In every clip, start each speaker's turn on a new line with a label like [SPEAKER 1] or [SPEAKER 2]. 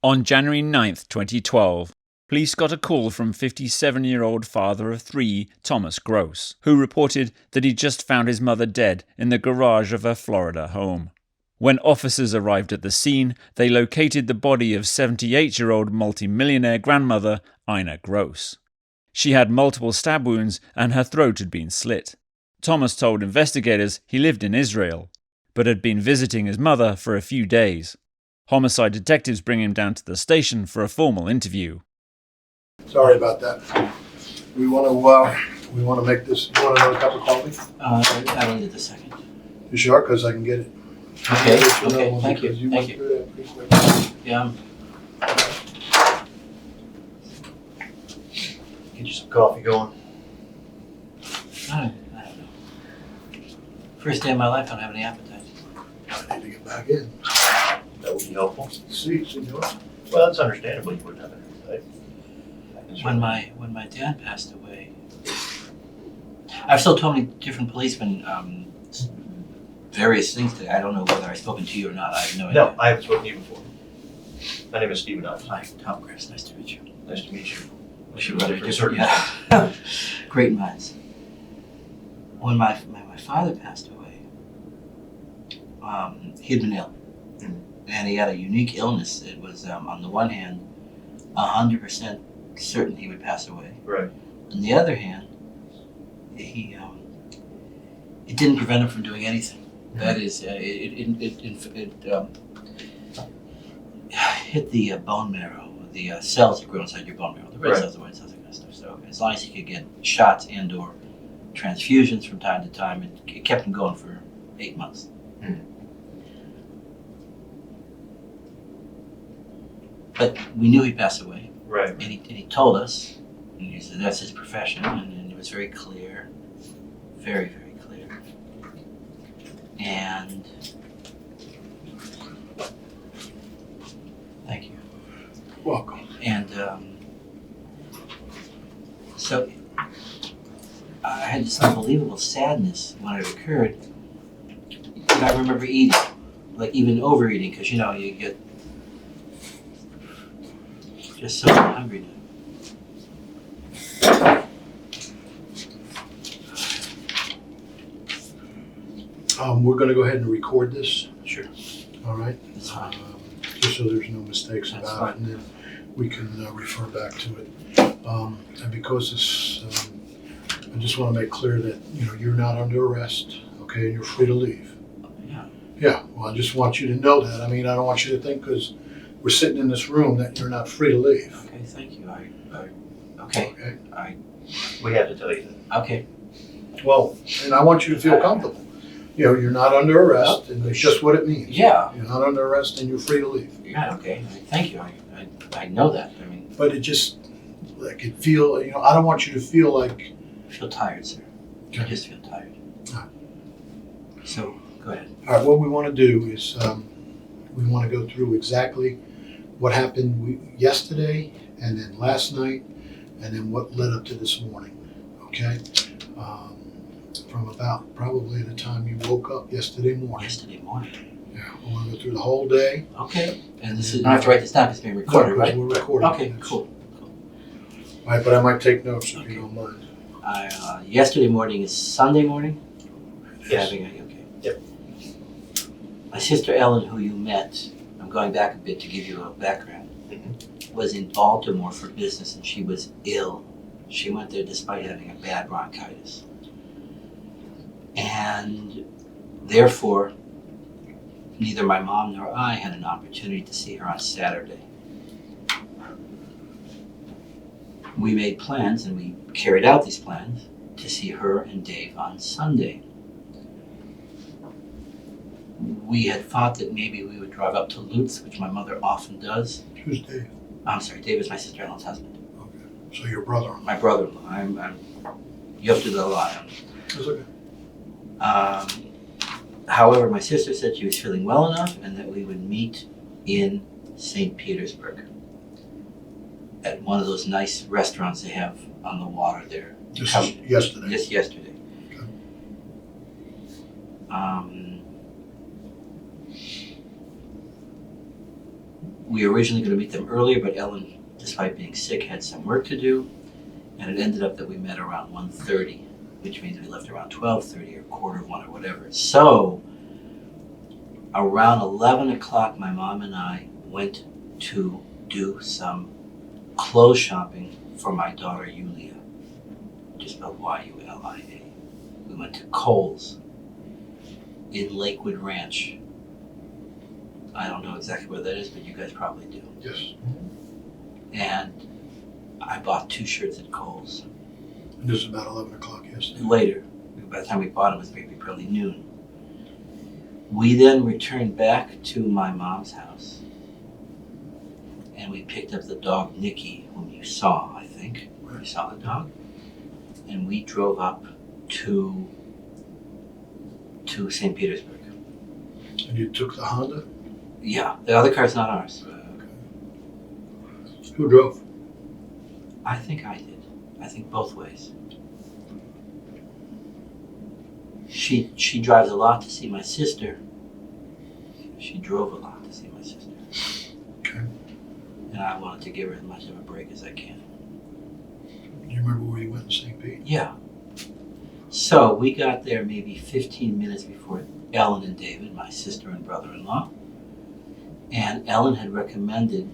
[SPEAKER 1] On January 9th, 2012, police got a call from 57-year-old father of three, Thomas Gross, who reported that he'd just found his mother dead in the garage of her Florida home. When officers arrived at the scene, they located the body of 78-year-old multi-millionaire grandmother Ina Gross. She had multiple stab wounds and her throat had been slit. Thomas told investigators he lived in Israel, but had been visiting his mother for a few days. Homicide detectives bring him down to the station for a formal interview.
[SPEAKER 2] Sorry about that. We want to make this. You want another cup of coffee?
[SPEAKER 3] I don't need the second.
[SPEAKER 2] You sure? Because I can get it.
[SPEAKER 3] Okay. Okay. Thank you. Thank you.
[SPEAKER 2] Pretty quick.
[SPEAKER 3] Yeah.
[SPEAKER 4] Get you some coffee going.
[SPEAKER 3] I don't know. First day of my life, I don't have any appetite.
[SPEAKER 2] I need to get back in.
[SPEAKER 4] That would be helpful.
[SPEAKER 2] See, senor.
[SPEAKER 4] Well, that's understandable. You wouldn't have any appetite.
[SPEAKER 3] When my dad passed away, I've still told many different policemen various things today. I don't know whether I've spoken to you or not. I have no idea.
[SPEAKER 4] No, I haven't spoken to you before. My name is Stephen Ives.
[SPEAKER 3] Hi, Tom Chris. Nice to meet you.
[SPEAKER 4] Nice to meet you.
[SPEAKER 3] We
[SPEAKER 4] should run for a certain
[SPEAKER 3] yeah. Great minds. When my father passed away, he had been ill. And he had a unique illness. It was, on the one hand, 100% certain he would pass away.
[SPEAKER 4] Right.
[SPEAKER 3] On the other hand, it didn't prevent him from doing anything. Mm-hmm. That is, it hit the bone marrow, the cells that grow inside your bone marrow, the red cells, the white cells, that kind of stuff. So as long as he could get shots and/or transfusions from time to time, it kept him going for 8 months.
[SPEAKER 4] Mm-hmm.
[SPEAKER 3] But we knew he'd pass away.
[SPEAKER 4] Right.
[SPEAKER 3] And he told us, and he said that's his profession, and it was very clear, very, very clear. And thank you.
[SPEAKER 2] Welcome.
[SPEAKER 3] And so I had this unbelievable sadness when it occurred. And I remember eating, like even overeating, because you get just so hungry now.
[SPEAKER 2] We're going to go ahead and record this.
[SPEAKER 3] Sure.
[SPEAKER 2] All right.
[SPEAKER 3] That's fine.
[SPEAKER 2] Just so there's no mistakes
[SPEAKER 3] That's
[SPEAKER 2] about it,
[SPEAKER 3] fine.
[SPEAKER 2] and then we can refer back to it. And because this, I just want to make clear that you're not under arrest, okay, and you're free to leave.
[SPEAKER 3] Yeah.
[SPEAKER 2] Yeah. Well, I just want you to know that. I mean, I don't want you to think because we're sitting in this room that you're not free to leave.
[SPEAKER 3] Okay, thank you. Okay.
[SPEAKER 2] Okay.
[SPEAKER 4] We have to tell you that.
[SPEAKER 3] Okay.
[SPEAKER 2] Well, and I want you to feel comfortable. You're not under arrest, and it's just what it means.
[SPEAKER 3] Yeah.
[SPEAKER 2] You're not under arrest, and you're free to leave.
[SPEAKER 3] Yeah. Okay. Thank you. I know that. I mean.
[SPEAKER 2] But it just I don't want you to feel like.
[SPEAKER 3] I feel tired, sir.
[SPEAKER 2] Okay.
[SPEAKER 3] I just feel tired.
[SPEAKER 2] All right.
[SPEAKER 3] So go ahead.
[SPEAKER 2] All right. What we want to do is we want to go through exactly what happened yesterday, and then last night, and then what led up to this morning. Okay. From about probably the time you woke up yesterday morning.
[SPEAKER 3] Yesterday morning.
[SPEAKER 2] Yeah, we want to go through the whole day.
[SPEAKER 3] Okay. And this is, I have to write this down because it's being recorded,
[SPEAKER 2] No,
[SPEAKER 3] right?
[SPEAKER 2] we're recording.
[SPEAKER 3] Okay, cool.
[SPEAKER 2] All right, but I might take notes if you don't mind.
[SPEAKER 3] Yesterday morning is Sunday morning?
[SPEAKER 4] Yes.
[SPEAKER 3] Okay.
[SPEAKER 4] Yep.
[SPEAKER 3] My sister Ellen, who you met, I'm going back a bit to give you a background, was in Baltimore for business and she was ill. She went there despite having a bad bronchitis. And therefore, neither my mom nor I had an opportunity to see her on Saturday. We made plans, and we carried out these plans, to see her and Dave on Sunday. We had thought that maybe we would drive up to Lutz, which my mother often does.
[SPEAKER 2] Who's Dave?
[SPEAKER 3] I'm sorry, Dave is my sister-in-law's husband.
[SPEAKER 2] Okay. So your brother.
[SPEAKER 3] My brother-in-law. You have to do that a lot.
[SPEAKER 2] That's okay.
[SPEAKER 3] However, my sister said she was feeling well enough and that we would meet in St. Petersburg at one of those nice restaurants they have on the water there.
[SPEAKER 2] This is yesterday.
[SPEAKER 3] Just yesterday.
[SPEAKER 2] Okay.
[SPEAKER 3] We were originally going to meet them earlier, but Ellen, despite being sick, had some work to do. And it ended up that we met around 1:30, which means we left around 12:30 or 1:45 or whatever. So around 11 o'clock, my mom and I went to do some clothes shopping for my daughter Yulia, just spelled Yulia. We went to Kohl's in Lakewood Ranch. I don't know exactly where that is, but you guys probably do.
[SPEAKER 2] Yes.
[SPEAKER 3] And I bought 2 shirts at Kohl's.
[SPEAKER 2] And this is about 11 o'clock yesterday.
[SPEAKER 3] Later, by the time we bought them, it was maybe probably noon. We then returned back to my mom's house, and we picked up the dog Nikki, whom you saw, I think. You saw the dog. And we drove up to St. Petersburg.
[SPEAKER 2] And you took the Honda?
[SPEAKER 3] Yeah, the other car's not ours.
[SPEAKER 2] Who drove?
[SPEAKER 3] I think I did. I think both ways. She drives a lot to see my sister. She drove a lot to see my sister.
[SPEAKER 2] Okay.
[SPEAKER 3] And I wanted to give her as much of a break as I can.
[SPEAKER 2] Do you remember where you went in St. Pete?
[SPEAKER 3] Yeah. So we got there maybe 15 minutes before Ellen and David, my sister and brother-in-law. And Ellen had recommended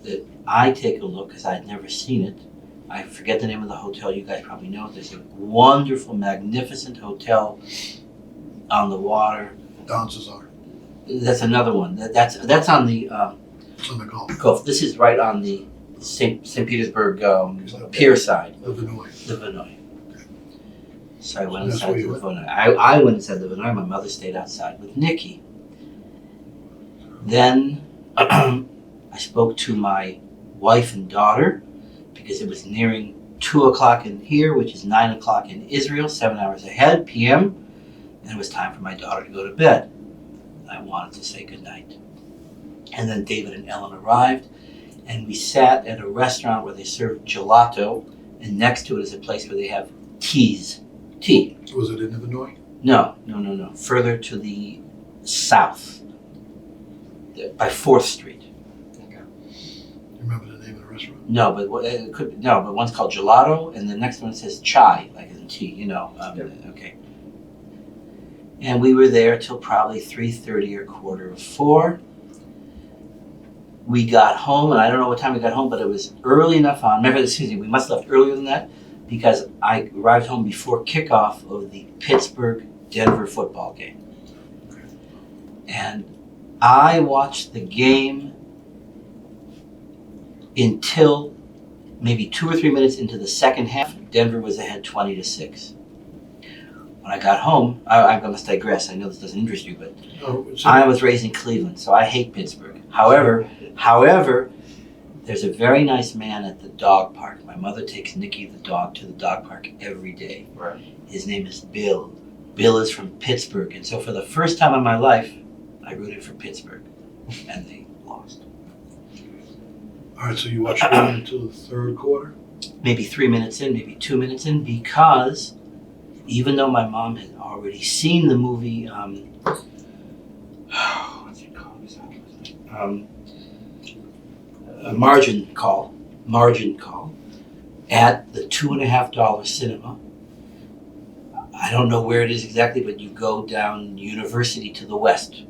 [SPEAKER 3] that I take a look because I'd never seen it. I forget the name of the hotel. You guys probably know it. There's a wonderful, magnificent hotel on the water.
[SPEAKER 2] Don Cesar.
[SPEAKER 3] That's another one. That's on the
[SPEAKER 2] It's on the Gulf.
[SPEAKER 3] Gulf. This is right on the St. Petersburg pier side.
[SPEAKER 2] The Vinoy.
[SPEAKER 3] The Vinoy. So I went
[SPEAKER 2] That's
[SPEAKER 3] inside
[SPEAKER 2] where
[SPEAKER 3] the
[SPEAKER 2] you went?
[SPEAKER 3] Vinoy. I went inside the Vinoy. My mother stayed outside with Nikki. Then I spoke to my wife and daughter because it was nearing 2 o'clock in here, which is 9 o'clock in Israel, 7 hours ahead, p.m. And it was time for my daughter to go to bed. I wanted to say goodnight. And then David and Ellen arrived, and we sat at a restaurant where they served gelato, and next to it is a place where they have tea.
[SPEAKER 2] Was it in the Vinoy?
[SPEAKER 3] No. Further to the south, by 4th Street.
[SPEAKER 2] You remember the name of the restaurant?
[SPEAKER 3] No, but it could be, no, but one's called gelato, and the next one says chai, like in tea. Okay. And we were there till probably 3:30 or 3:45. We got home, and I don't know what time we got home, but it was early enough on. We must have left earlier than that because I arrived home before kickoff of the Pittsburgh-Denver football game. And I watched the game until maybe 2 or 3 minutes into the second half. Denver was ahead 20-6. When I got home, I must digress. I know this doesn't interest you, but
[SPEAKER 2] No, it's
[SPEAKER 3] I was raised in Cleveland, so I hate Pittsburgh. However, there's a very nice man at the dog park. My mother takes Nikki the dog to the dog park every day.
[SPEAKER 4] Right.
[SPEAKER 3] His name is Bill. Bill is from Pittsburgh, and so for the first time in my life, I rooted for Pittsburgh, and they lost.
[SPEAKER 2] All right, so you watched it until the third quarter?
[SPEAKER 3] Maybe 3 minutes in, maybe 2 minutes in, because even though my mom had already seen the movie, what's it called? Margin Call, at the $2.50 cinema. I don't know where it is exactly, but you go down University to the west.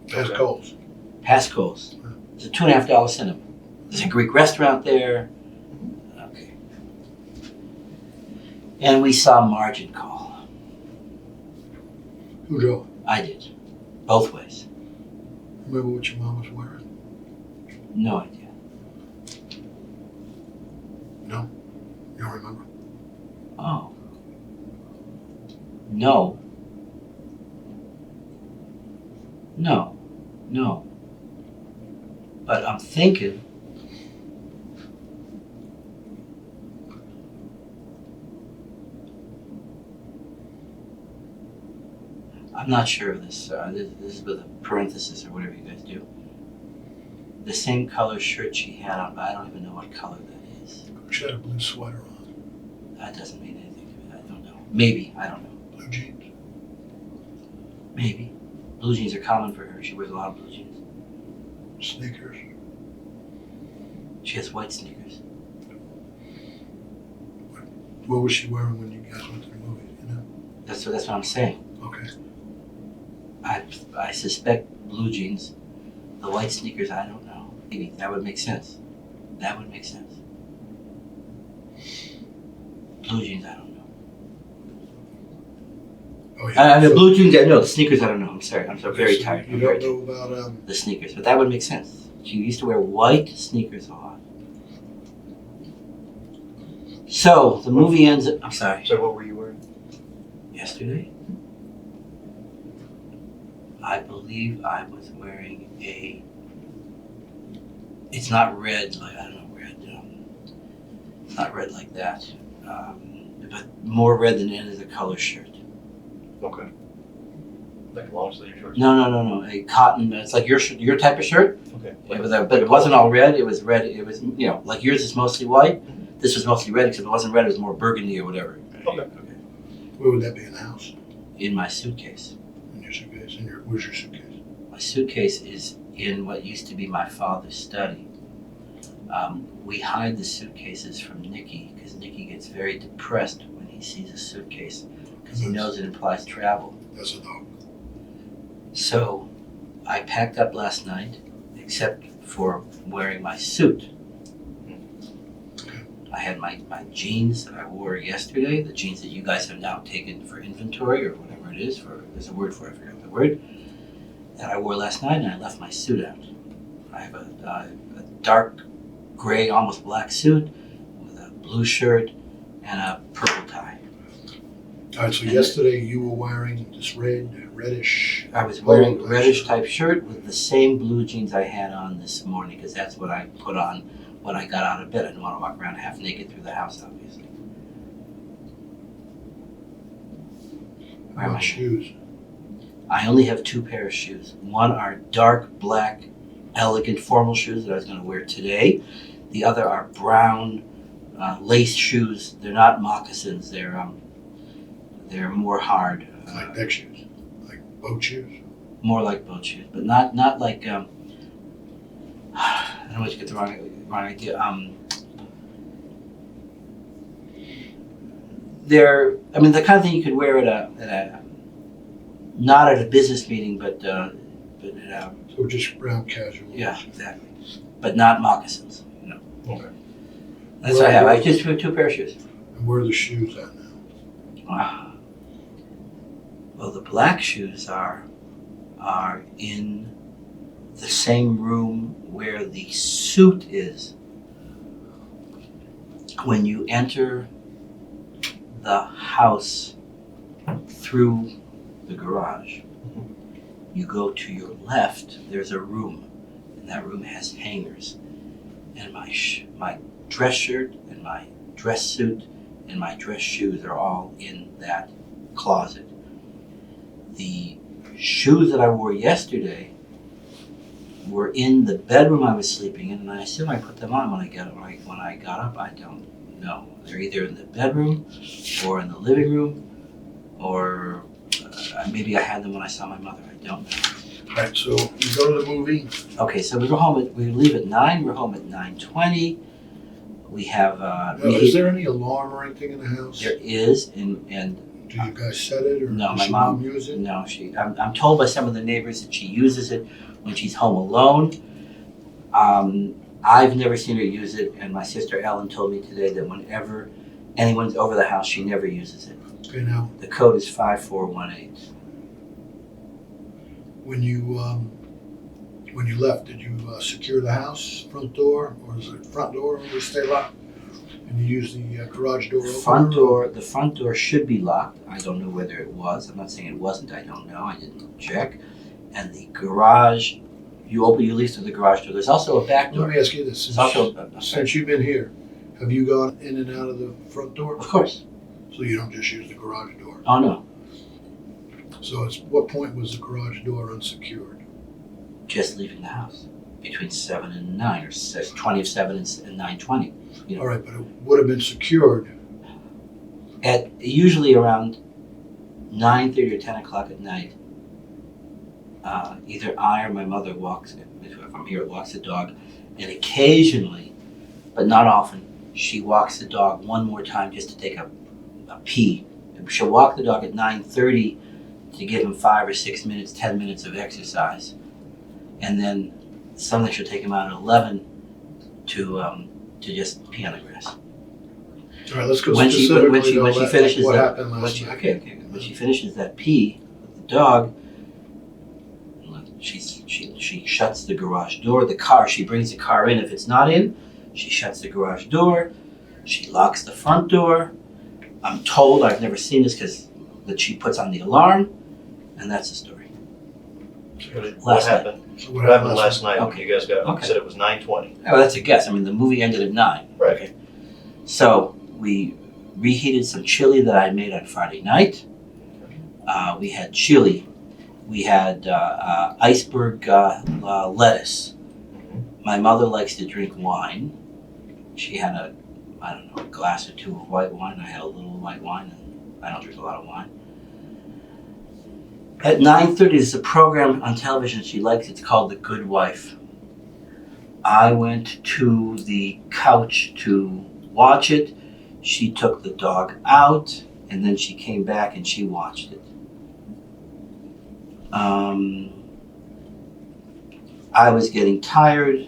[SPEAKER 2] Past
[SPEAKER 4] Okay.
[SPEAKER 2] Coles.
[SPEAKER 3] Past Coles. It's a $2.50 cinema. There's a Greek restaurant there. Okay. And we saw Margin Call.
[SPEAKER 2] Who drove?
[SPEAKER 3] I did. Both ways.
[SPEAKER 2] Remember what your mom was wearing?
[SPEAKER 3] No idea.
[SPEAKER 2] No? You don't remember?
[SPEAKER 3] Oh. No. But I'm thinking. I'm not sure of this. This is with a parenthesis or whatever you guys do. The same color shirt she had on, but I don't even know what color that is.
[SPEAKER 2] She had a blue sweater on.
[SPEAKER 3] That doesn't mean anything to me. I don't know. Maybe. I don't know.
[SPEAKER 2] Blue jeans.
[SPEAKER 3] Maybe. Blue jeans are common for her. She wears a lot of blue jeans.
[SPEAKER 2] Sneakers.
[SPEAKER 3] She has white sneakers.
[SPEAKER 2] What was she wearing when you guys went to the movies, you know?
[SPEAKER 3] That's what I'm saying.
[SPEAKER 2] Okay.
[SPEAKER 3] I suspect blue jeans. The white sneakers, I don't know. Maybe that would make sense. That would make sense. Blue jeans, I don't know.
[SPEAKER 2] Oh, yeah.
[SPEAKER 3] The blue jeans, no, the sneakers, I don't know. I'm sorry. I'm so very
[SPEAKER 2] So
[SPEAKER 3] tired.
[SPEAKER 2] You
[SPEAKER 3] I'm
[SPEAKER 2] don't
[SPEAKER 3] very
[SPEAKER 2] know about,
[SPEAKER 3] the sneakers, but that would make sense. She used to wear white sneakers a lot. So the movie ends. I'm sorry.
[SPEAKER 4] So what were you wearing?
[SPEAKER 3] Yesterday, I believe I was wearing a. It's not red, like I don't know, red. It's not red like that, but more red than any other color shirt.
[SPEAKER 4] Okay. Like long sleeve shorts?
[SPEAKER 3] No. A cotton. It's like your type of shirt.
[SPEAKER 4] Okay.
[SPEAKER 3] But it wasn't all red. It was red. It was like yours is mostly white. This was mostly red, except it wasn't red. It was more burgundy or whatever.
[SPEAKER 4] Okay.
[SPEAKER 2] where would that be, in the house?
[SPEAKER 3] In my suitcase.
[SPEAKER 2] In your suitcase? Where's your suitcase?
[SPEAKER 3] My suitcase is in what used to be my father's study. We hide the suitcases from Nicky because Nicky gets very depressed when he sees a suitcase because he knows it implies travel.
[SPEAKER 2] That's a dog.
[SPEAKER 3] So I packed up last night, except for wearing my suit. I had my jeans that I wore yesterday, the jeans that you guys have now taken for inventory or whatever it is, there's a word for it, I forgot the word, that I wore last night, and I left my suit out. I have a dark gray, almost black suit with a blue shirt and a purple tie.
[SPEAKER 2] All right, so yesterday you were wearing this reddish.
[SPEAKER 3] I was wearing a
[SPEAKER 2] polo
[SPEAKER 3] reddish
[SPEAKER 2] shirt.
[SPEAKER 3] type shirt with the same blue jeans I had on this morning because that's what I put on when I got out of bed. I didn't want to walk around half naked through the house, obviously. Where am I?
[SPEAKER 2] Shoes.
[SPEAKER 3] I only have two pairs of shoes. One are dark black, elegant formal shoes that I was going to wear today. The other are brown lace shoes. They're not moccasins. They're more hard.
[SPEAKER 2] Like deck shoes. Like boat shoes.
[SPEAKER 3] More like boat shoes, but not like. I don't know what you get the wrong idea. They're the kind of thing you could wear at a not at a business meeting, but at a.
[SPEAKER 2] So just brown casual.
[SPEAKER 3] Yeah, exactly. But not moccasins.
[SPEAKER 4] Okay.
[SPEAKER 3] That's what I have. I just have two pair of shoes.
[SPEAKER 2] And where are the shoes at now?
[SPEAKER 3] Well, the black shoes are in the same room where the suit is. When you enter the house through the garage, you go to your left, there's a room, and that room has hangers. And my dress shirt and my dress suit and my dress shoes are all in that closet. The shoes that I wore yesterday were in the bedroom I was sleeping in, and I assume I put them on when I got up. I don't know. They're either in the bedroom or in the living room, or maybe I had them when I saw my mother. I don't know.
[SPEAKER 2] All right, so you go to the movie.
[SPEAKER 3] Okay, so we leave at 9. We're home at 9:20. We have.
[SPEAKER 2] Is there any alarm or anything in the house?
[SPEAKER 3] There is, and
[SPEAKER 2] Do you guys set it, or
[SPEAKER 3] No,
[SPEAKER 2] does
[SPEAKER 3] my
[SPEAKER 2] your
[SPEAKER 3] mom-
[SPEAKER 2] use it?
[SPEAKER 3] no, I'm told by some of the neighbors that she uses it when she's home alone. I've never seen her use it, and my sister Ellen told me today that whenever anyone's over the house, she never uses it.
[SPEAKER 2] Okay, now
[SPEAKER 3] The code is 5418.
[SPEAKER 2] when you left, did you secure the house front door, or is it front door always stay locked? And you use the garage door opener?
[SPEAKER 3] The front door should be locked. I don't know whether it was. I'm not saying it wasn't. I don't know. I didn't check. And the garage, you leave through the garage door. There's also a back
[SPEAKER 2] Let
[SPEAKER 3] door.
[SPEAKER 2] me ask you this:
[SPEAKER 3] There's also,
[SPEAKER 2] since you've been here, have you gone in and out of the front door?
[SPEAKER 3] of course.
[SPEAKER 2] So you don't just use the garage door.
[SPEAKER 3] Oh no,
[SPEAKER 2] So at what point was the garage door unsecured?
[SPEAKER 3] just leaving the house between 7 and 9, or 20 of 7 and 9:20.
[SPEAKER 2] All right, but it would have been secured.
[SPEAKER 3] At usually around 9:30 or 10 o'clock at night, either I or my mother walks, if I'm here, walks the dog, and occasionally but not often. She walks the dog one more time just to take a pee. She'll walk the dog at 9:30 to give him 5 or 6 minutes, 10 minutes of exercise. And then something she'll take him out at 11 to just pee on the grass.
[SPEAKER 2] All right, let's go
[SPEAKER 3] When she
[SPEAKER 2] specifically
[SPEAKER 3] finishes
[SPEAKER 2] what
[SPEAKER 3] that,
[SPEAKER 2] happened last night.
[SPEAKER 3] when she finishes that pee with the dog, she shuts the garage door. The car, she brings the car in. If it's not in, she shuts the garage door. She locks the front door. I'm told, I've never seen this, that she puts on the alarm, and that's the story.
[SPEAKER 4] What happened?
[SPEAKER 2] So
[SPEAKER 4] What happened last night?
[SPEAKER 3] Okay.
[SPEAKER 4] You guys got,
[SPEAKER 3] Okay.
[SPEAKER 4] you said it was 9:20.
[SPEAKER 3] Oh, that's a guess. I mean, the movie ended at 9.
[SPEAKER 4] Right.
[SPEAKER 3] Okay. So we reheated some chili that I made on Friday night. We had chili. We had iceberg lettuce. My mother likes to drink wine. She had a glass or two of white wine. I had a little white wine, and I don't drink a lot of wine. At 9:30, there's a program on television she likes. It's called The Good Wife. I went to the couch to watch it. She took the dog out, and then she came back and she watched it. I was getting tired.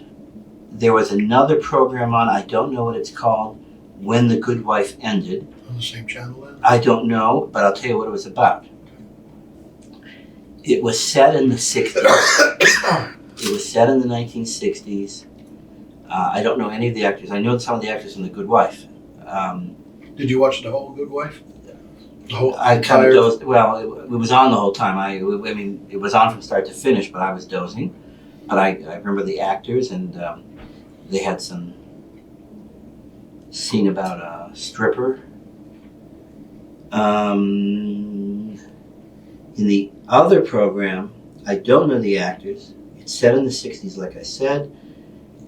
[SPEAKER 3] There was another program on, I don't know what it's called, When the Good Wife Ended.
[SPEAKER 2] On the same channel then?
[SPEAKER 3] I don't know, but I'll tell you what it was about. It was set in the 60s. It was set in the 1960s. I don't know any of the actors. I know some of the actors in The Good Wife.
[SPEAKER 2] Did you watch the whole Good Wife? The whole
[SPEAKER 3] I kind
[SPEAKER 2] entire-
[SPEAKER 3] of dozed. Well, it was on the whole time. I mean, it was on from start to finish, but I was dozing. But I remember the actors, and they had some scene about a stripper. In the other program, I don't know the actors. It's set in the 60s, like I said.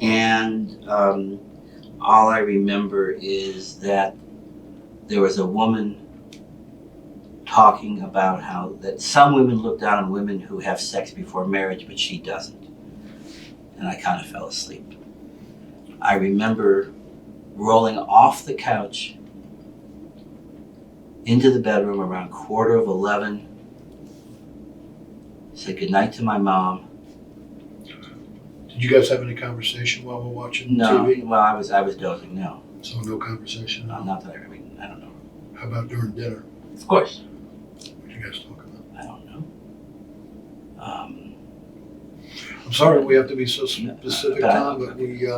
[SPEAKER 3] And all I remember is that there was a woman talking about how that some women look down on women who have sex before marriage, but she doesn't. And I kind of fell asleep. I remember rolling off the couch into the bedroom around 11:15, said goodnight to my mom.
[SPEAKER 2] Did you guys have any conversation while we're watching
[SPEAKER 3] No,
[SPEAKER 2] TV?
[SPEAKER 3] well, I was dozing. No,
[SPEAKER 2] So no conversation?
[SPEAKER 3] not that I mean, I don't know.
[SPEAKER 2] How about during dinner?
[SPEAKER 3] Of course,
[SPEAKER 2] What did you guys talk about?
[SPEAKER 3] I don't know.
[SPEAKER 2] I'm sorry we have to be so specific,
[SPEAKER 3] but I-
[SPEAKER 2] Tom, but we,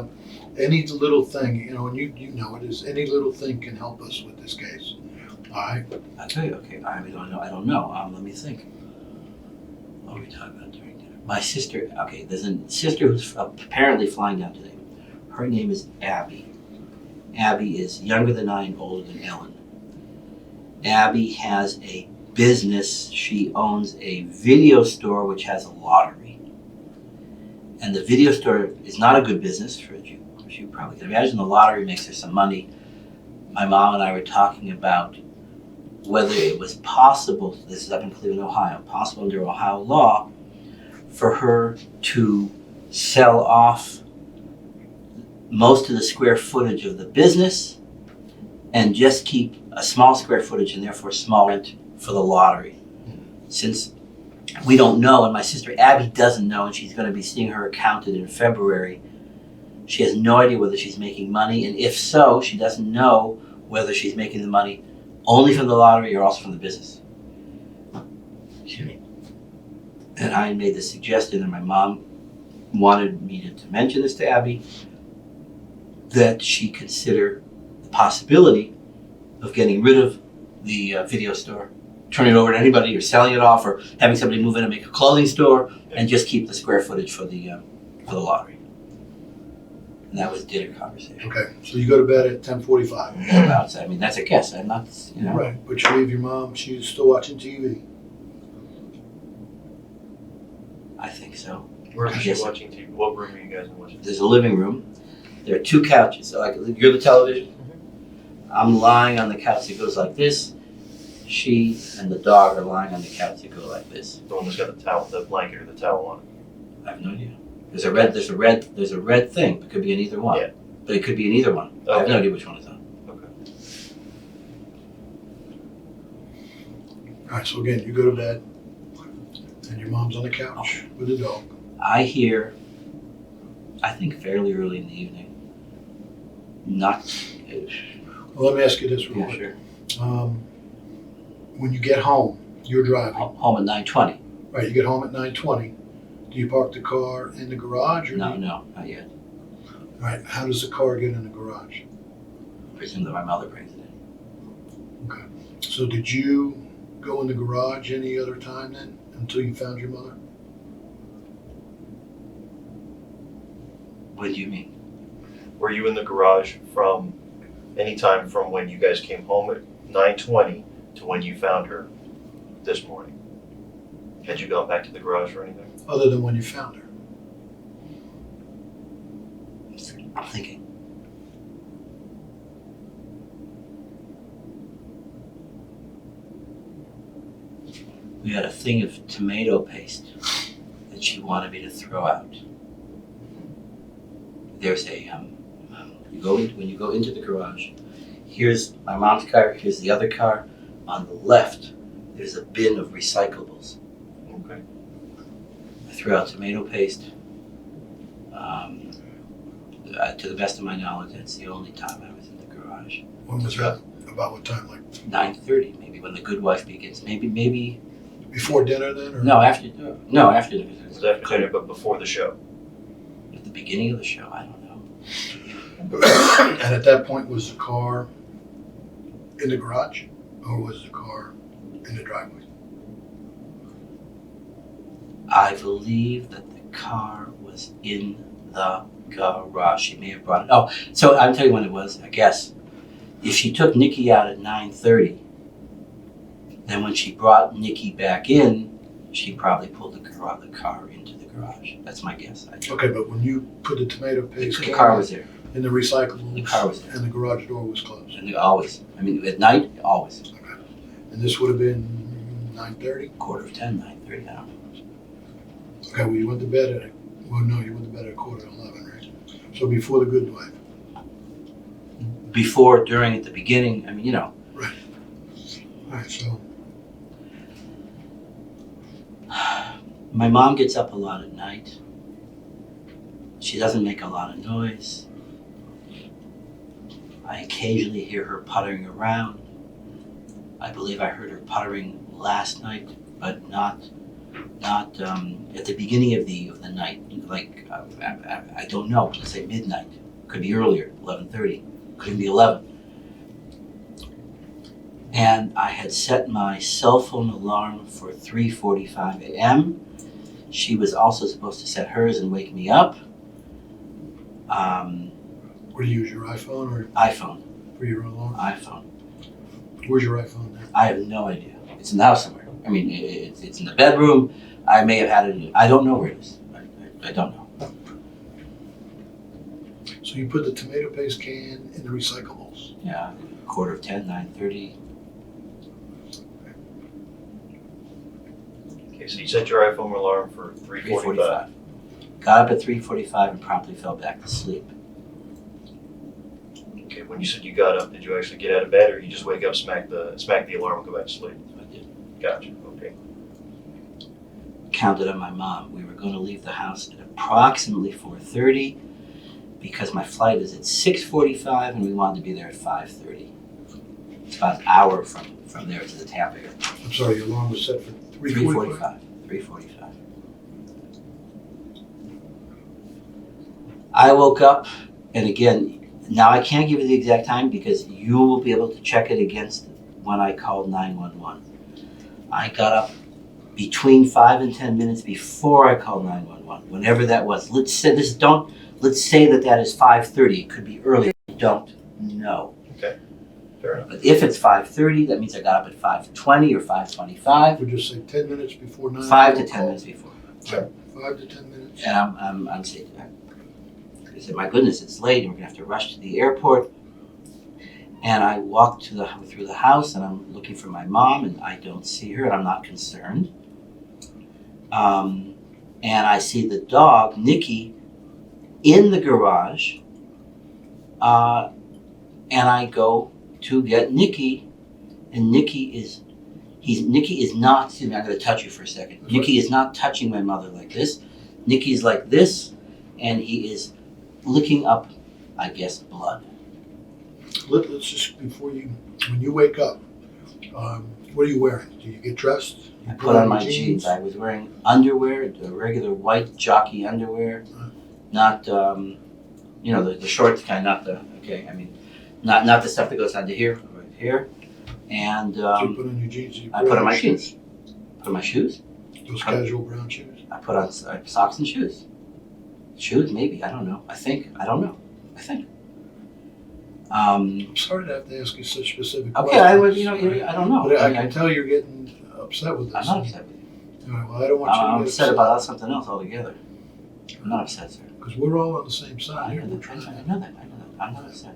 [SPEAKER 2] any little thing, you know, and you know it is, any little thing can help us with this case. All right?
[SPEAKER 3] I'll tell you. Okay, I don't know. Let me think. What were we talking about during dinner? My sister. Okay, there's a sister who's apparently flying down today. Her name is Abby. Abby is younger than I and older than Ellen. Abby has a business. She owns a video store which has a lottery. And the video store is not a good business for you. As you probably can imagine, the lottery makes her some money. My mom and I were talking about whether it was possible, this is up in Cleveland, Ohio, possible under Ohio law, for her to sell off most of the square footage of the business and just keep a small square footage and therefore small rent for the lottery. Since we don't know, and my sister Abby doesn't know, and she's going to be seeing her accountant in February, she has no idea whether she's making money, and if so, she doesn't know whether she's making the money only from the lottery or also from the business. Excuse me. And I made the suggestion, and my mom wanted me to mention this to Abby, that she consider the possibility of getting rid of the video store, turning it over to anybody, or selling it off, or having somebody move in and make a clothing store, and just keep the square footage for the lottery. And that was dinner conversation.
[SPEAKER 2] Okay, so you go to bed at 10:45.
[SPEAKER 3] Thereabouts. I mean, that's a guess. I'm not, you know.
[SPEAKER 2] Right, but you leave your mom, she's still watching TV.
[SPEAKER 3] I think so.
[SPEAKER 4] Where was she
[SPEAKER 3] Yes.
[SPEAKER 4] watching TV? What room are you guys in watching?
[SPEAKER 3] There's a living room. There are two couches. So like, you're the television. I'm lying on the couch that goes like this. She and the dog are lying on the couch that go like this.
[SPEAKER 4] The one that's got the towel, the blanket or the towel on it.
[SPEAKER 3] I have no idea. There's a red thing. It could be in either one.
[SPEAKER 4] Yeah.
[SPEAKER 3] But it could be in either one. I have no
[SPEAKER 4] Okay.
[SPEAKER 3] idea which one it's on.
[SPEAKER 4] Okay.
[SPEAKER 2] All right, so again, you go to bed, and your mom's on the couch with the dog.
[SPEAKER 3] I hear, I think fairly early in the evening, not,
[SPEAKER 2] Well, let me ask you this real
[SPEAKER 3] yeah,
[SPEAKER 2] quick.
[SPEAKER 3] sure.
[SPEAKER 2] When you get home, you're driving.
[SPEAKER 3] Home at 9:20.
[SPEAKER 2] Right, you get home at 9:20. Do you park the car in the garage? Or
[SPEAKER 3] No, not yet.
[SPEAKER 2] All right, how does the car get in the garage?
[SPEAKER 3] I presume that my mother brings it in.
[SPEAKER 2] So did you go in the garage any other time then, until you found your mother?
[SPEAKER 3] What do you mean?
[SPEAKER 4] Were you in the garage from any time from when you guys came home at 9:20 to when you found her this morning? Had you gone back to the garage or anything?
[SPEAKER 2] Other than when you found her?
[SPEAKER 3] I'm thinking. We had a thing of tomato paste that she wanted me to throw out. There's a when you go into the garage, here's my mom's car, here's the other car. On the left, there's a bin of recyclables.
[SPEAKER 4] Okay.
[SPEAKER 3] I threw out tomato paste. To the best of my knowledge, that's the only time I was in the garage.
[SPEAKER 2] When was that? About what time? Like
[SPEAKER 3] 9:30, maybe when the good wife begins. Maybe
[SPEAKER 2] before dinner then? Or?
[SPEAKER 3] no, after the
[SPEAKER 4] It was after dinner, but before the show.
[SPEAKER 3] at the beginning of the show. I don't know.
[SPEAKER 2] And at that point, was the car in the garage? Or was the car in the driveway?
[SPEAKER 3] I believe that the car was in the garage. She may have brought it. Oh, so I'll tell you when it was. I guess if she took Nikki out at 9:30, then when she brought Nikki back in, she probably pulled the car into the garage. That's my guess.
[SPEAKER 2] Okay, but when you put the tomato paste
[SPEAKER 3] The car was there.
[SPEAKER 2] in the recyclables,
[SPEAKER 3] The car was there.
[SPEAKER 2] and the garage door was closed.
[SPEAKER 3] And they always. I mean, at night, always.
[SPEAKER 2] And this would have been 9:30?
[SPEAKER 3] 9:45, 9:30. I don't know.
[SPEAKER 2] Okay, well, you went to bed at, well, no, you went to bed at 11:45, right? So before the good wife.
[SPEAKER 3] Before, during, at the beginning. I mean, you know.
[SPEAKER 2] All right, so,
[SPEAKER 3] My mom gets up a lot at night. She doesn't make a lot of noise. I occasionally hear her puttering around. I believe I heard her puttering last night, but not at the beginning of the night. Like I don't know. Let's say midnight. Could be earlier, 11:30. Could be 11. And I had set my cell phone alarm for 3:45 a.m. She was also supposed to set hers and wake me up.
[SPEAKER 2] where do you use your iPhone or
[SPEAKER 3] iPhone.
[SPEAKER 2] for your alarm?
[SPEAKER 3] iPhone.
[SPEAKER 2] Where's your iPhone now?
[SPEAKER 3] I have no idea. It's in the house somewhere. I mean, it's in the bedroom. I may have had it. I don't know where it is. I don't know.
[SPEAKER 2] So you put the tomato paste can in the recyclables.
[SPEAKER 3] Yeah, 9:45, 9:30.
[SPEAKER 4] Okay, so you set your iPhone alarm for 3:45.
[SPEAKER 3] Got up at 3:45 and promptly fell back to sleep.
[SPEAKER 4] Okay, when you said you got up, did you actually get out of bed, or you just wake up, smack the alarm, and go back to sleep?
[SPEAKER 3] I did.
[SPEAKER 4] Gotcha. Okay.
[SPEAKER 3] Counted on my mom. We were going to leave the house at approximately 4:30 because my flight is at 6:45 and we wanted to be there at 5:30. It's about an hour from there to the Tampa airport.
[SPEAKER 2] I'm sorry, your alarm was set for 3:45?
[SPEAKER 3] 3:45. I woke up, and again, now I can't give you the exact time because you will be able to check it against when I called 911. I got up between 5 and 10 minutes before I called 911, whenever that was. Let's say that is 5:30. It could be earlier. I don't know.
[SPEAKER 4] Fair enough.
[SPEAKER 3] But if it's 5:30, that means I got up at 5:20 or 5:25.
[SPEAKER 2] We'll just say 10 minutes before 9.
[SPEAKER 3] 5 to 10 minutes before.
[SPEAKER 2] 5 to 10 minutes.
[SPEAKER 3] And I'm saying, I said, my goodness, it's late, and we're gonna have to rush to the airport. And I walk through the house, and I'm looking for my mom, and I don't see her, and I'm not concerned. And I see the dog, Nikki, in the garage, And I go to get Nikki, and Nikki is not, excuse me, I'm going to touch you for a second. Nikki is not touching my mother like this. Nikki is like this, and he is licking up, I guess, blood.
[SPEAKER 2] Let's just, when you wake up, what are you wearing? Do you get dressed?
[SPEAKER 3] I put on my jeans. I was wearing underwear, the regular white jockey underwear, not, the shorts kind, not the, not the stuff that goes under here, right here. And
[SPEAKER 2] So you put on your jeans?
[SPEAKER 3] I put on my jeans. Put on my shoes.
[SPEAKER 2] Those casual brown shoes?
[SPEAKER 3] I put on socks and shoes. Shoes, maybe. I don't know. I think.
[SPEAKER 2] I'm sorry to have to ask you such specific
[SPEAKER 3] Okay,
[SPEAKER 2] questions.
[SPEAKER 3] I don't know.
[SPEAKER 2] But I can tell you're getting upset with this.
[SPEAKER 3] I'm not upset with you.
[SPEAKER 2] All right, well, I don't want you to
[SPEAKER 3] I'm
[SPEAKER 2] get
[SPEAKER 3] upset about something else altogether. I'm not upset, sir.
[SPEAKER 2] Because we're all on the same side
[SPEAKER 3] I
[SPEAKER 2] here.
[SPEAKER 3] know that. I'm not upset.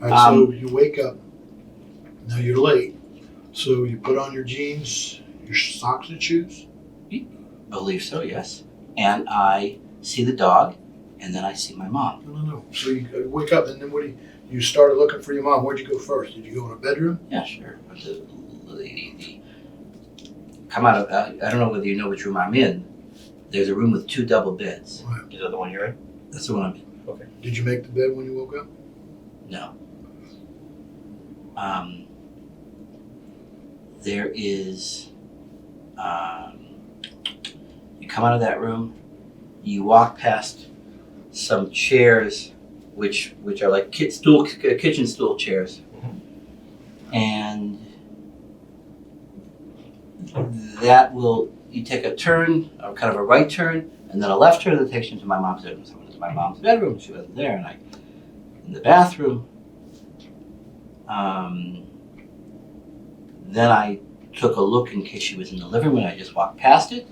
[SPEAKER 2] All right, so you wake up. Now you're late. So you put on your jeans, your socks and shoes?
[SPEAKER 3] Believe so, yes. And I see the dog, and then I see my mom.
[SPEAKER 2] No. So you wake up, and then you started looking for your mom. Where'd you go first? Did you go in a bedroom?
[SPEAKER 3] Yeah, sure. But come out of, I don't know whether you know which room I'm in. There's a room with 2 double beds.
[SPEAKER 2] Right.
[SPEAKER 4] Is that the one you're in?
[SPEAKER 3] That's the one I'm in.
[SPEAKER 4] Okay.
[SPEAKER 2] Did you make the bed when you woke up?
[SPEAKER 3] No. There is, you come out of that room, you walk past some chairs, which are like kitchen stool chairs, and you take a turn, or kind of a right turn, and then a left turn that takes you to my mom's bedroom. So I went to my mom's bedroom. She wasn't there, and in the bathroom. Then I took a look in case she was in the living room, and I just walked past it.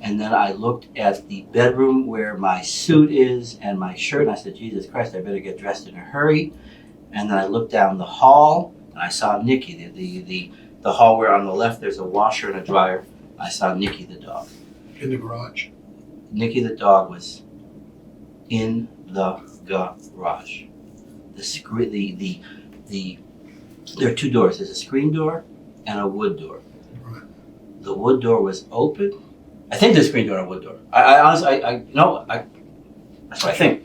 [SPEAKER 3] And then I looked at the bedroom where my suit is and my shirt, and I said, Jesus Christ, I better get dressed in a hurry. And then I looked down the hall, and I saw Nikki, the hall where on the left there's a washer and a dryer. I saw Nikki the dog.
[SPEAKER 2] In the garage?
[SPEAKER 3] Nikki the dog was in the garage. There are 2 doors. There's a screen door and a wood door.
[SPEAKER 2] Right.
[SPEAKER 3] The wood door was open. I think there's a screen door and a wood door. I honestly, that's what I think.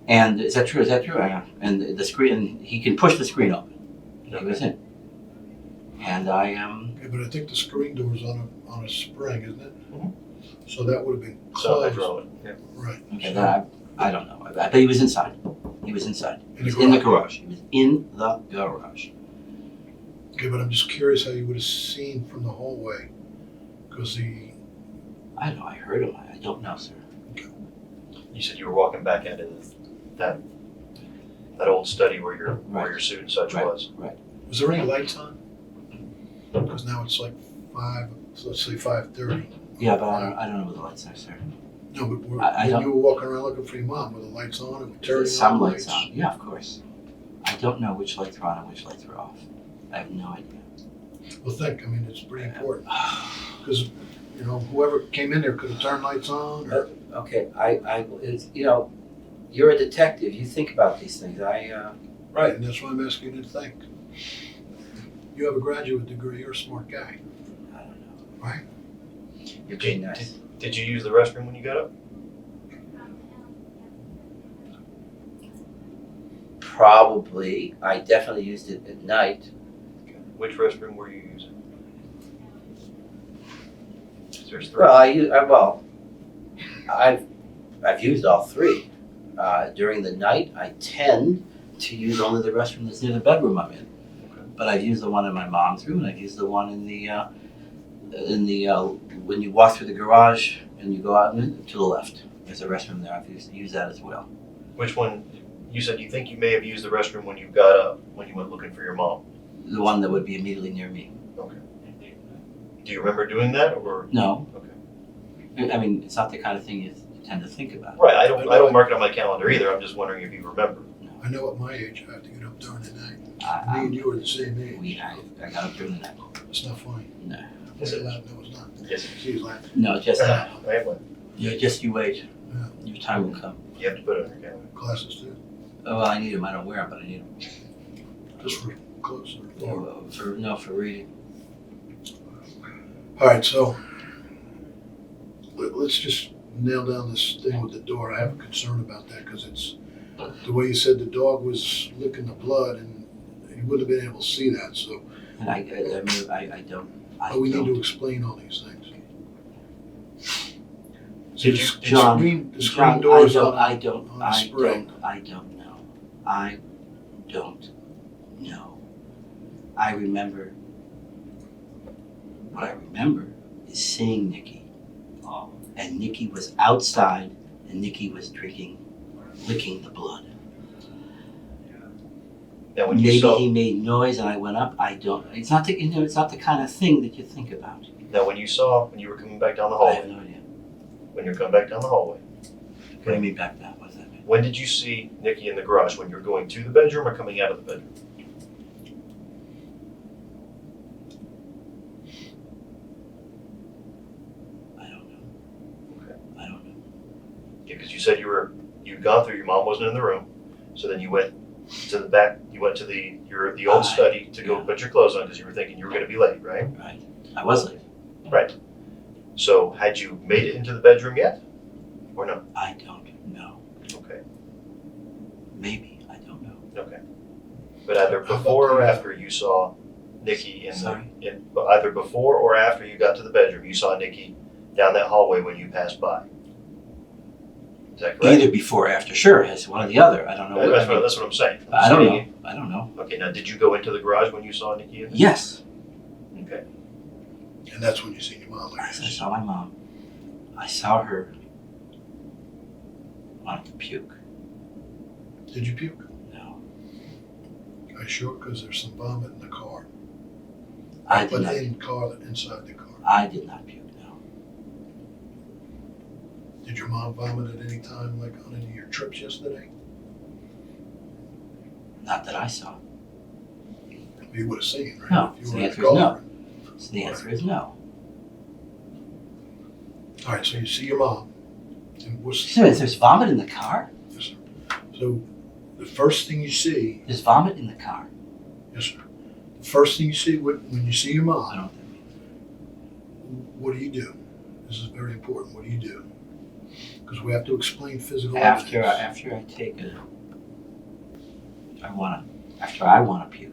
[SPEAKER 3] And is that true? And the screen, he can push the screen open. He was in. And I am.
[SPEAKER 2] Okay, but I think the screen door's on a spring, isn't it?
[SPEAKER 4] Mhm.
[SPEAKER 2] So that would have been
[SPEAKER 4] So
[SPEAKER 2] closed.
[SPEAKER 4] hydraulic, yeah.
[SPEAKER 2] Right.
[SPEAKER 3] Okay, then I don't know. I bet he was inside. He was inside.
[SPEAKER 2] In
[SPEAKER 3] He
[SPEAKER 2] the
[SPEAKER 3] was in the
[SPEAKER 2] garage.
[SPEAKER 3] garage. He was in the garage.
[SPEAKER 2] Okay, but I'm just curious how you would have seen from the hallway. Because
[SPEAKER 3] I don't know. I heard him. I don't know, sir.
[SPEAKER 4] You said you were walking back into that old study where your suit and such was.
[SPEAKER 2] was there any lights on? Because now it's like 5:30.
[SPEAKER 3] Yeah, but I don't know where the lights are, sir.
[SPEAKER 2] No, but when
[SPEAKER 3] don't-
[SPEAKER 2] you were walking around looking for your mom, were the lights on and turning
[SPEAKER 3] There's some
[SPEAKER 2] on
[SPEAKER 3] lights on. Yeah, of course. I don't know which lights are on and which lights are off. I have no idea.
[SPEAKER 2] Well, it's pretty important. Because, whoever came in there could have turned lights on or...
[SPEAKER 3] Okay, you're a detective. You think about these things.
[SPEAKER 2] Right, and that's why I'm asking you to think. You have a graduate degree, you're a smart guy.
[SPEAKER 3] I don't know.
[SPEAKER 2] Right?
[SPEAKER 3] You're being nice.
[SPEAKER 4] Did you use the restroom when you got up?
[SPEAKER 3] Probably. I definitely used it at night.
[SPEAKER 4] Which restroom were you using? There's 3.
[SPEAKER 3] Well, I've used all 3. During the night, I tend to use only the restroom that's near the bedroom I'm in.
[SPEAKER 4] Okay.
[SPEAKER 3] But I've used the one in my mom's room, and I've used the one in the when you walk through the garage and you go out to the left. There's a restroom there. I've used that as well.
[SPEAKER 4] Which one? You said you think you may have used the restroom when you got up, when you went looking for your mom.
[SPEAKER 3] The one that would be immediately near me.
[SPEAKER 4] Okay. Do you remember doing that, or?
[SPEAKER 3] No.
[SPEAKER 4] Okay.
[SPEAKER 3] I mean, it's not the kind of thing you tend to think about.
[SPEAKER 4] Right. I don't mark it on my calendar either. I'm just wondering if you remember.
[SPEAKER 2] I know at my age I have to get up during the night.
[SPEAKER 3] I-
[SPEAKER 2] Me and you are the same age.
[SPEAKER 3] I got up during the night.
[SPEAKER 2] It's not funny.
[SPEAKER 3] No.
[SPEAKER 4] Yes, it is.
[SPEAKER 2] No, it's not.
[SPEAKER 4] Yes.
[SPEAKER 2] She's laughing.
[SPEAKER 3] No, just
[SPEAKER 4] I have one.
[SPEAKER 3] you wait.
[SPEAKER 2] Yeah.
[SPEAKER 3] Your time will come.
[SPEAKER 4] You have to put it on your calendar.
[SPEAKER 2] Classes too.
[SPEAKER 3] Oh, well, I need them. I don't wear them, but I need them.
[SPEAKER 2] Just for clothes.
[SPEAKER 3] For reading.
[SPEAKER 2] All right, so let's just nail down this thing with the door. I have a concern about that because it's the way you said the dog was licking the blood, and you wouldn't have been able to see that. So,
[SPEAKER 3] And I don't.
[SPEAKER 2] but we need to explain all these things. So
[SPEAKER 4] Did you-
[SPEAKER 2] the screen doors on
[SPEAKER 3] I don't know. I don't know. I remember. What I remember is seeing Nikki, and Nikki was outside, and Nikki was licking the blood.
[SPEAKER 4] Now, when you
[SPEAKER 3] Maybe
[SPEAKER 4] saw,
[SPEAKER 3] he made noise, and I went up. I don't. It's not the. It's not the kind of thing that you think about.
[SPEAKER 4] when you were coming back down the
[SPEAKER 3] I have
[SPEAKER 4] hallway,
[SPEAKER 3] no idea.
[SPEAKER 4] when you were coming back down the hallway,
[SPEAKER 3] What do you mean back now? What does that mean?
[SPEAKER 4] when did you see Nikki in the garage? When you were going to the bedroom or coming out of the bedroom?
[SPEAKER 3] I don't know.
[SPEAKER 4] Okay.
[SPEAKER 3] I don't know.
[SPEAKER 4] Yeah, because you said you'd gone through. Your mom wasn't in the room, so then you went to the back. You went to the old study to go put your clothes on because you were thinking you were going to be late, right?
[SPEAKER 3] Right. I was late.
[SPEAKER 4] Right. So had you made it into the bedroom yet, or no?
[SPEAKER 3] I don't know.
[SPEAKER 4] Okay.
[SPEAKER 3] Maybe. I don't know.
[SPEAKER 4] Okay. But either before or after you saw Nikki either before or after you got to the bedroom, you saw Nikki down that hallway when you passed by. Is that correct?
[SPEAKER 3] Either before or after. Sure, it's one or the other. I don't know.
[SPEAKER 4] That's what I'm saying.
[SPEAKER 3] I don't know. I don't know.
[SPEAKER 4] Okay, now did you go into the garage when you saw Nikki in there?
[SPEAKER 3] Yes.
[SPEAKER 4] Okay.
[SPEAKER 2] And that's when you see your mom.
[SPEAKER 3] I saw my mom. I saw her want to puke.
[SPEAKER 2] Did you puke?
[SPEAKER 3] No.
[SPEAKER 2] Are you sure? Because there's some vomit in the car.
[SPEAKER 3] I did not.
[SPEAKER 2] Inside the car.
[SPEAKER 3] I did not puke. No.
[SPEAKER 2] Did your mom vomit at any time, like on any of your trips yesterday?
[SPEAKER 3] Not that I saw.
[SPEAKER 2] You would have seen, right?
[SPEAKER 3] No.
[SPEAKER 2] If you
[SPEAKER 3] So
[SPEAKER 2] were
[SPEAKER 3] the
[SPEAKER 2] in
[SPEAKER 3] answer is no.
[SPEAKER 2] car.
[SPEAKER 3] So the answer is no.
[SPEAKER 2] All right, so you see your mom. And
[SPEAKER 3] So there's vomit in the car?
[SPEAKER 2] Yes, sir. So the first thing you see,
[SPEAKER 3] There's vomit in the car?
[SPEAKER 2] yes, sir. The first thing you see when you see your
[SPEAKER 3] I
[SPEAKER 2] mom,
[SPEAKER 3] don't think.
[SPEAKER 2] what do you do? This is very important. What do you do? Because we have to explain physical
[SPEAKER 3] After
[SPEAKER 2] evidence.
[SPEAKER 3] I take after I want to puke.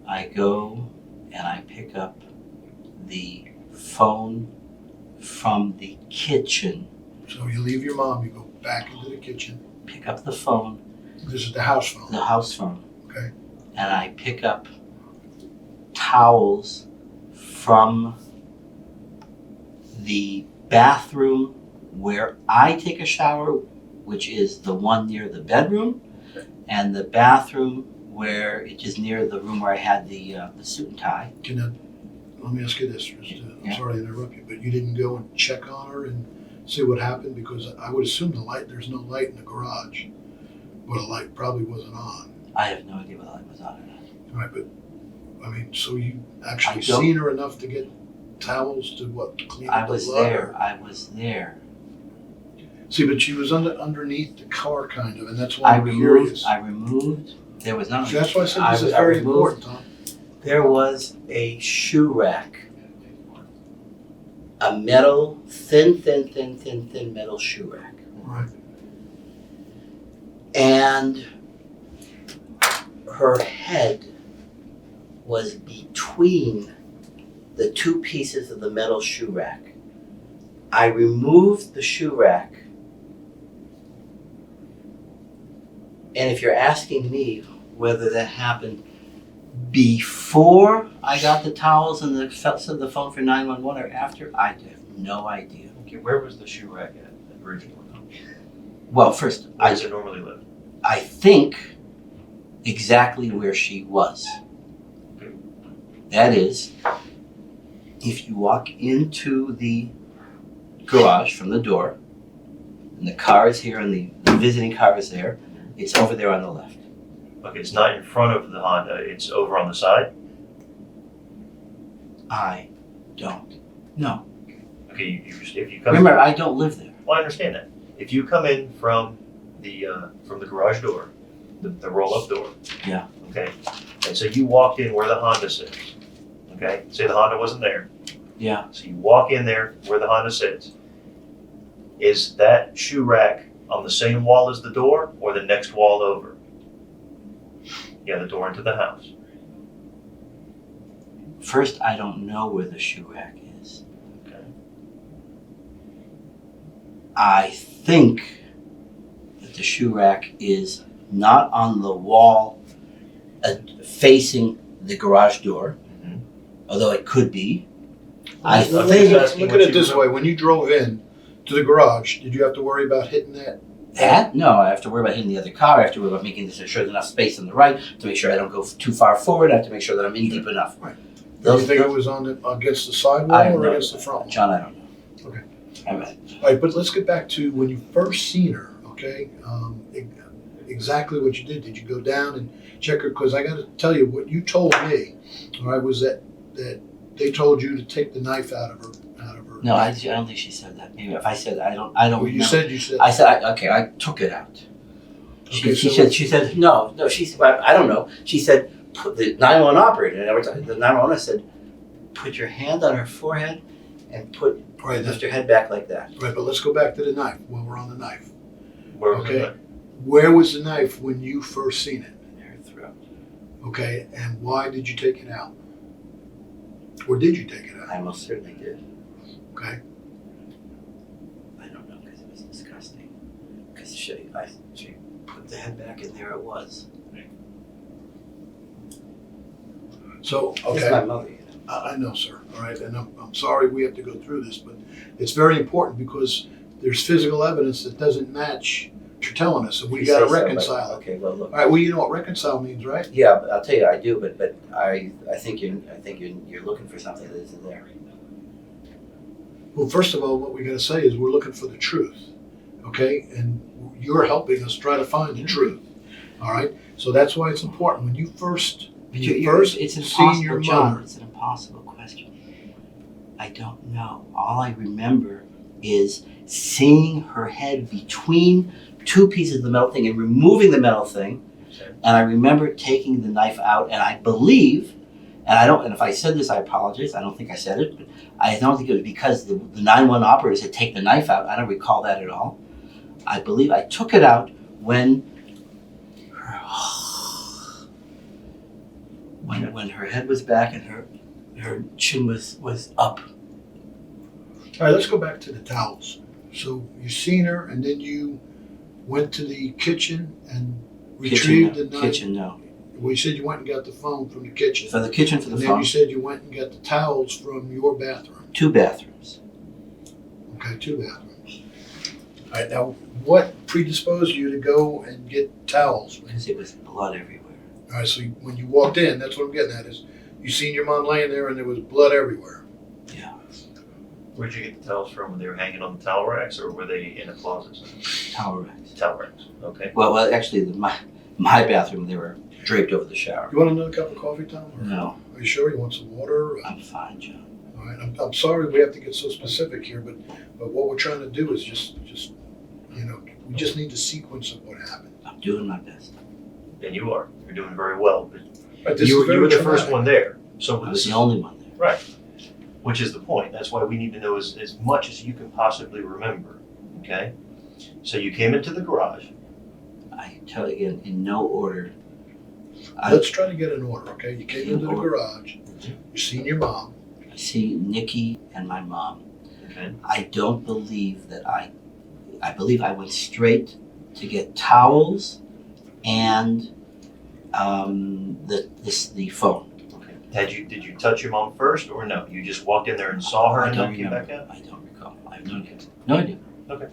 [SPEAKER 3] I go and I pick up the phone from the kitchen.
[SPEAKER 2] So you leave your mom, you go back into the kitchen.
[SPEAKER 3] Pick up the phone,
[SPEAKER 2] This is the house phone.
[SPEAKER 3] the house phone.
[SPEAKER 2] Okay.
[SPEAKER 3] And I pick up towels from the bathroom where I take a shower, which is the one near the bedroom, and the bathroom where it is near the room where I had the suit and tie.
[SPEAKER 2] Let me ask you this. I'm
[SPEAKER 3] Yeah.
[SPEAKER 2] sorry to interrupt you, but you didn't go and check on her and see what happened? Because I would assume there's no light in the garage, but a light probably wasn't on.
[SPEAKER 3] I have no idea whether the light was on or not.
[SPEAKER 2] Right, but, I mean, so you actually
[SPEAKER 3] I don't-
[SPEAKER 2] seen her enough to get towels to clean up
[SPEAKER 3] I
[SPEAKER 2] the
[SPEAKER 3] was
[SPEAKER 2] blood?
[SPEAKER 3] there. I was there.
[SPEAKER 2] See, but she was underneath the car kind of, and that's why I'm curious.
[SPEAKER 3] I removed. There was not.
[SPEAKER 2] See, that's why I said this is
[SPEAKER 3] I
[SPEAKER 2] very
[SPEAKER 3] removed-
[SPEAKER 2] important, Tom.
[SPEAKER 3] There was a shoe rack. A metal, thin metal shoe rack.
[SPEAKER 2] Right.
[SPEAKER 3] And her head was between the two pieces of the metal shoe rack. I removed the shoe rack. And if you're asking me whether that happened before I got the towels and the phone for 911 or after, I have no idea.
[SPEAKER 4] Okay, where was the shoe rack at originally?
[SPEAKER 3] Well, first,
[SPEAKER 4] Where does it normally live?
[SPEAKER 3] I think exactly where she was. That is, if you walk into the garage from the door, and the car is here and the visiting car is there, it's over there on the left.
[SPEAKER 4] Okay, it's not in front of the Honda, it's over on the side?
[SPEAKER 3] I don't know.
[SPEAKER 4] Okay, if you come.
[SPEAKER 3] Remember, I don't live there.
[SPEAKER 4] Well, I understand that. If you come in from the garage door, the roll-up door.
[SPEAKER 3] Yeah.
[SPEAKER 4] Okay, and so you walked in where the Honda sits. Okay, say the Honda wasn't there.
[SPEAKER 3] Yeah.
[SPEAKER 4] So you walk in there where the Honda sits. Is that shoe rack on the same wall as the door, or the next wall over? Yeah, the door into the house.
[SPEAKER 3] First, I don't know where the shoe rack is.
[SPEAKER 4] Okay.
[SPEAKER 3] I think that the shoe rack is not on the wall facing the garage door,
[SPEAKER 4] Mhm.
[SPEAKER 3] although it could be. I
[SPEAKER 4] Look
[SPEAKER 3] think
[SPEAKER 2] Look at it this way, when you drove in to the garage, did you have to worry about hitting that?
[SPEAKER 3] that, no, I have to worry about hitting the other car. I have to worry about making sure there's enough space on the right to make sure I don't go too far forward. I have to make sure that I'm in deep enough.
[SPEAKER 2] Right. Do you think it was against the sidewall
[SPEAKER 3] I have
[SPEAKER 2] or
[SPEAKER 3] no-
[SPEAKER 2] against the front wall?
[SPEAKER 3] John, I don't know.
[SPEAKER 2] Okay.
[SPEAKER 3] I mean,
[SPEAKER 2] All right, but let's get back to when you first seen her, okay? Exactly what you did. Did you go down and check her? Because I got to tell you, what you told me, all right, was that they told you to take the knife out of her.
[SPEAKER 3] no, I don't think she said that. Maybe if I said that, I don't
[SPEAKER 2] Well,
[SPEAKER 3] remember.
[SPEAKER 2] you said.
[SPEAKER 3] I said, I took it out.
[SPEAKER 2] Okay,
[SPEAKER 3] She said, no, she said, I don't know. She said, put the 911 operator, and the 911 said, put your hand on her forehead and put
[SPEAKER 2] Right,
[SPEAKER 3] lift your head back like that.
[SPEAKER 2] right, but let's go back to the knife while we're on the knife.
[SPEAKER 4] Where was
[SPEAKER 2] Okay.
[SPEAKER 4] it?
[SPEAKER 2] Where was the knife when you first seen it?
[SPEAKER 3] In her throat.
[SPEAKER 2] Okay, and why did you take it out? Or did you take it out?
[SPEAKER 3] I most certainly did.
[SPEAKER 2] Okay,
[SPEAKER 3] I don't know, because it was disgusting. Because she put the head back, and there it was.
[SPEAKER 2] so,
[SPEAKER 3] It's
[SPEAKER 2] okay.
[SPEAKER 3] my mother, you know.
[SPEAKER 2] I know, sir. All right, and I'm sorry we have to go through this, but it's very important because there's physical evidence that doesn't match what you're telling us, and we
[SPEAKER 3] You
[SPEAKER 2] got to
[SPEAKER 3] say so, but-
[SPEAKER 2] reconcile it.
[SPEAKER 3] Okay, well, look.
[SPEAKER 2] All right, well, you know what reconcile means, right?
[SPEAKER 3] Yeah, but I'll tell you, I do, but I think you're looking for something that isn't there.
[SPEAKER 2] Well, first of all, what we got to say is we're looking for the truth, okay? And you're helping us try to find the truth. All right, so that's why it's important when you first
[SPEAKER 3] It's
[SPEAKER 2] seen your
[SPEAKER 3] impossible, John.
[SPEAKER 2] mother.
[SPEAKER 3] It's an impossible question. I don't know. All I remember is seeing her head between two pieces of the metal thing and removing the metal thing.
[SPEAKER 4] Okay.
[SPEAKER 3] And I remember taking the knife out, and I believe, and if I said this, I apologize. I don't think I said it, but I don't think it was because the 911 operators had taken the knife out. I don't recall that at all. I believe I took it out when her head was back and her chin was up.
[SPEAKER 2] All right, let's go back to the towels. So you seen her, and then you went to the kitchen and retrieved the knife.
[SPEAKER 3] Kitchen, no.
[SPEAKER 2] Well, you said you went and got the phone from the kitchen.
[SPEAKER 3] For the kitchen, for the
[SPEAKER 2] And then
[SPEAKER 3] phone.
[SPEAKER 2] you said you went and got the towels from your bathroom.
[SPEAKER 3] 2 bathrooms.
[SPEAKER 2] Okay, 2 bathrooms. All right, now what predisposed you to go and get towels?
[SPEAKER 3] Because it was blood everywhere.
[SPEAKER 2] All right, so when you walked in, that's what I'm getting at, is you seen your mom laying there and there was blood everywhere.
[SPEAKER 3] Yeah.
[SPEAKER 4] Where'd you get the towels from? Were they hanging on the towel racks, or were they in a closet?
[SPEAKER 3] Towel racks.
[SPEAKER 4] Towel racks. Okay.
[SPEAKER 3] Well, actually, my bathroom, they were draped over the shower.
[SPEAKER 2] You want another cup of coffee, Tom? Or
[SPEAKER 3] No,
[SPEAKER 2] Are you sure you want some water?
[SPEAKER 3] I'm fine, John.
[SPEAKER 2] All right, I'm sorry we have to get so specific here, but what we're trying to do is just we just need the sequence of what happened.
[SPEAKER 3] I'm doing my best.
[SPEAKER 4] And you are. You're doing very well. But
[SPEAKER 2] Right, this
[SPEAKER 4] you
[SPEAKER 2] is
[SPEAKER 4] were
[SPEAKER 2] very
[SPEAKER 4] the first
[SPEAKER 2] traumatic.
[SPEAKER 4] one there. So
[SPEAKER 3] I
[SPEAKER 4] this
[SPEAKER 3] was
[SPEAKER 4] is
[SPEAKER 3] the only one there.
[SPEAKER 4] right. Which is the point. That's why we need to know as much as you can possibly remember. Okay? So you came into the garage.
[SPEAKER 3] I tell you again, in no order.
[SPEAKER 2] Let's try to get an order, okay? You came
[SPEAKER 3] In
[SPEAKER 2] into the
[SPEAKER 3] order.
[SPEAKER 2] garage, you seen your mom.
[SPEAKER 3] I see Nikki and my mom.
[SPEAKER 4] Okay.
[SPEAKER 3] I don't believe that I believe I went straight to get towels and the phone.
[SPEAKER 4] Okay. Did you touch your mom first, or no? You just walked in there and saw her
[SPEAKER 3] I
[SPEAKER 4] and
[SPEAKER 3] don't
[SPEAKER 4] then came
[SPEAKER 3] remember.
[SPEAKER 4] back out?
[SPEAKER 3] I don't recall. I have no idea. No idea.
[SPEAKER 4] Okay.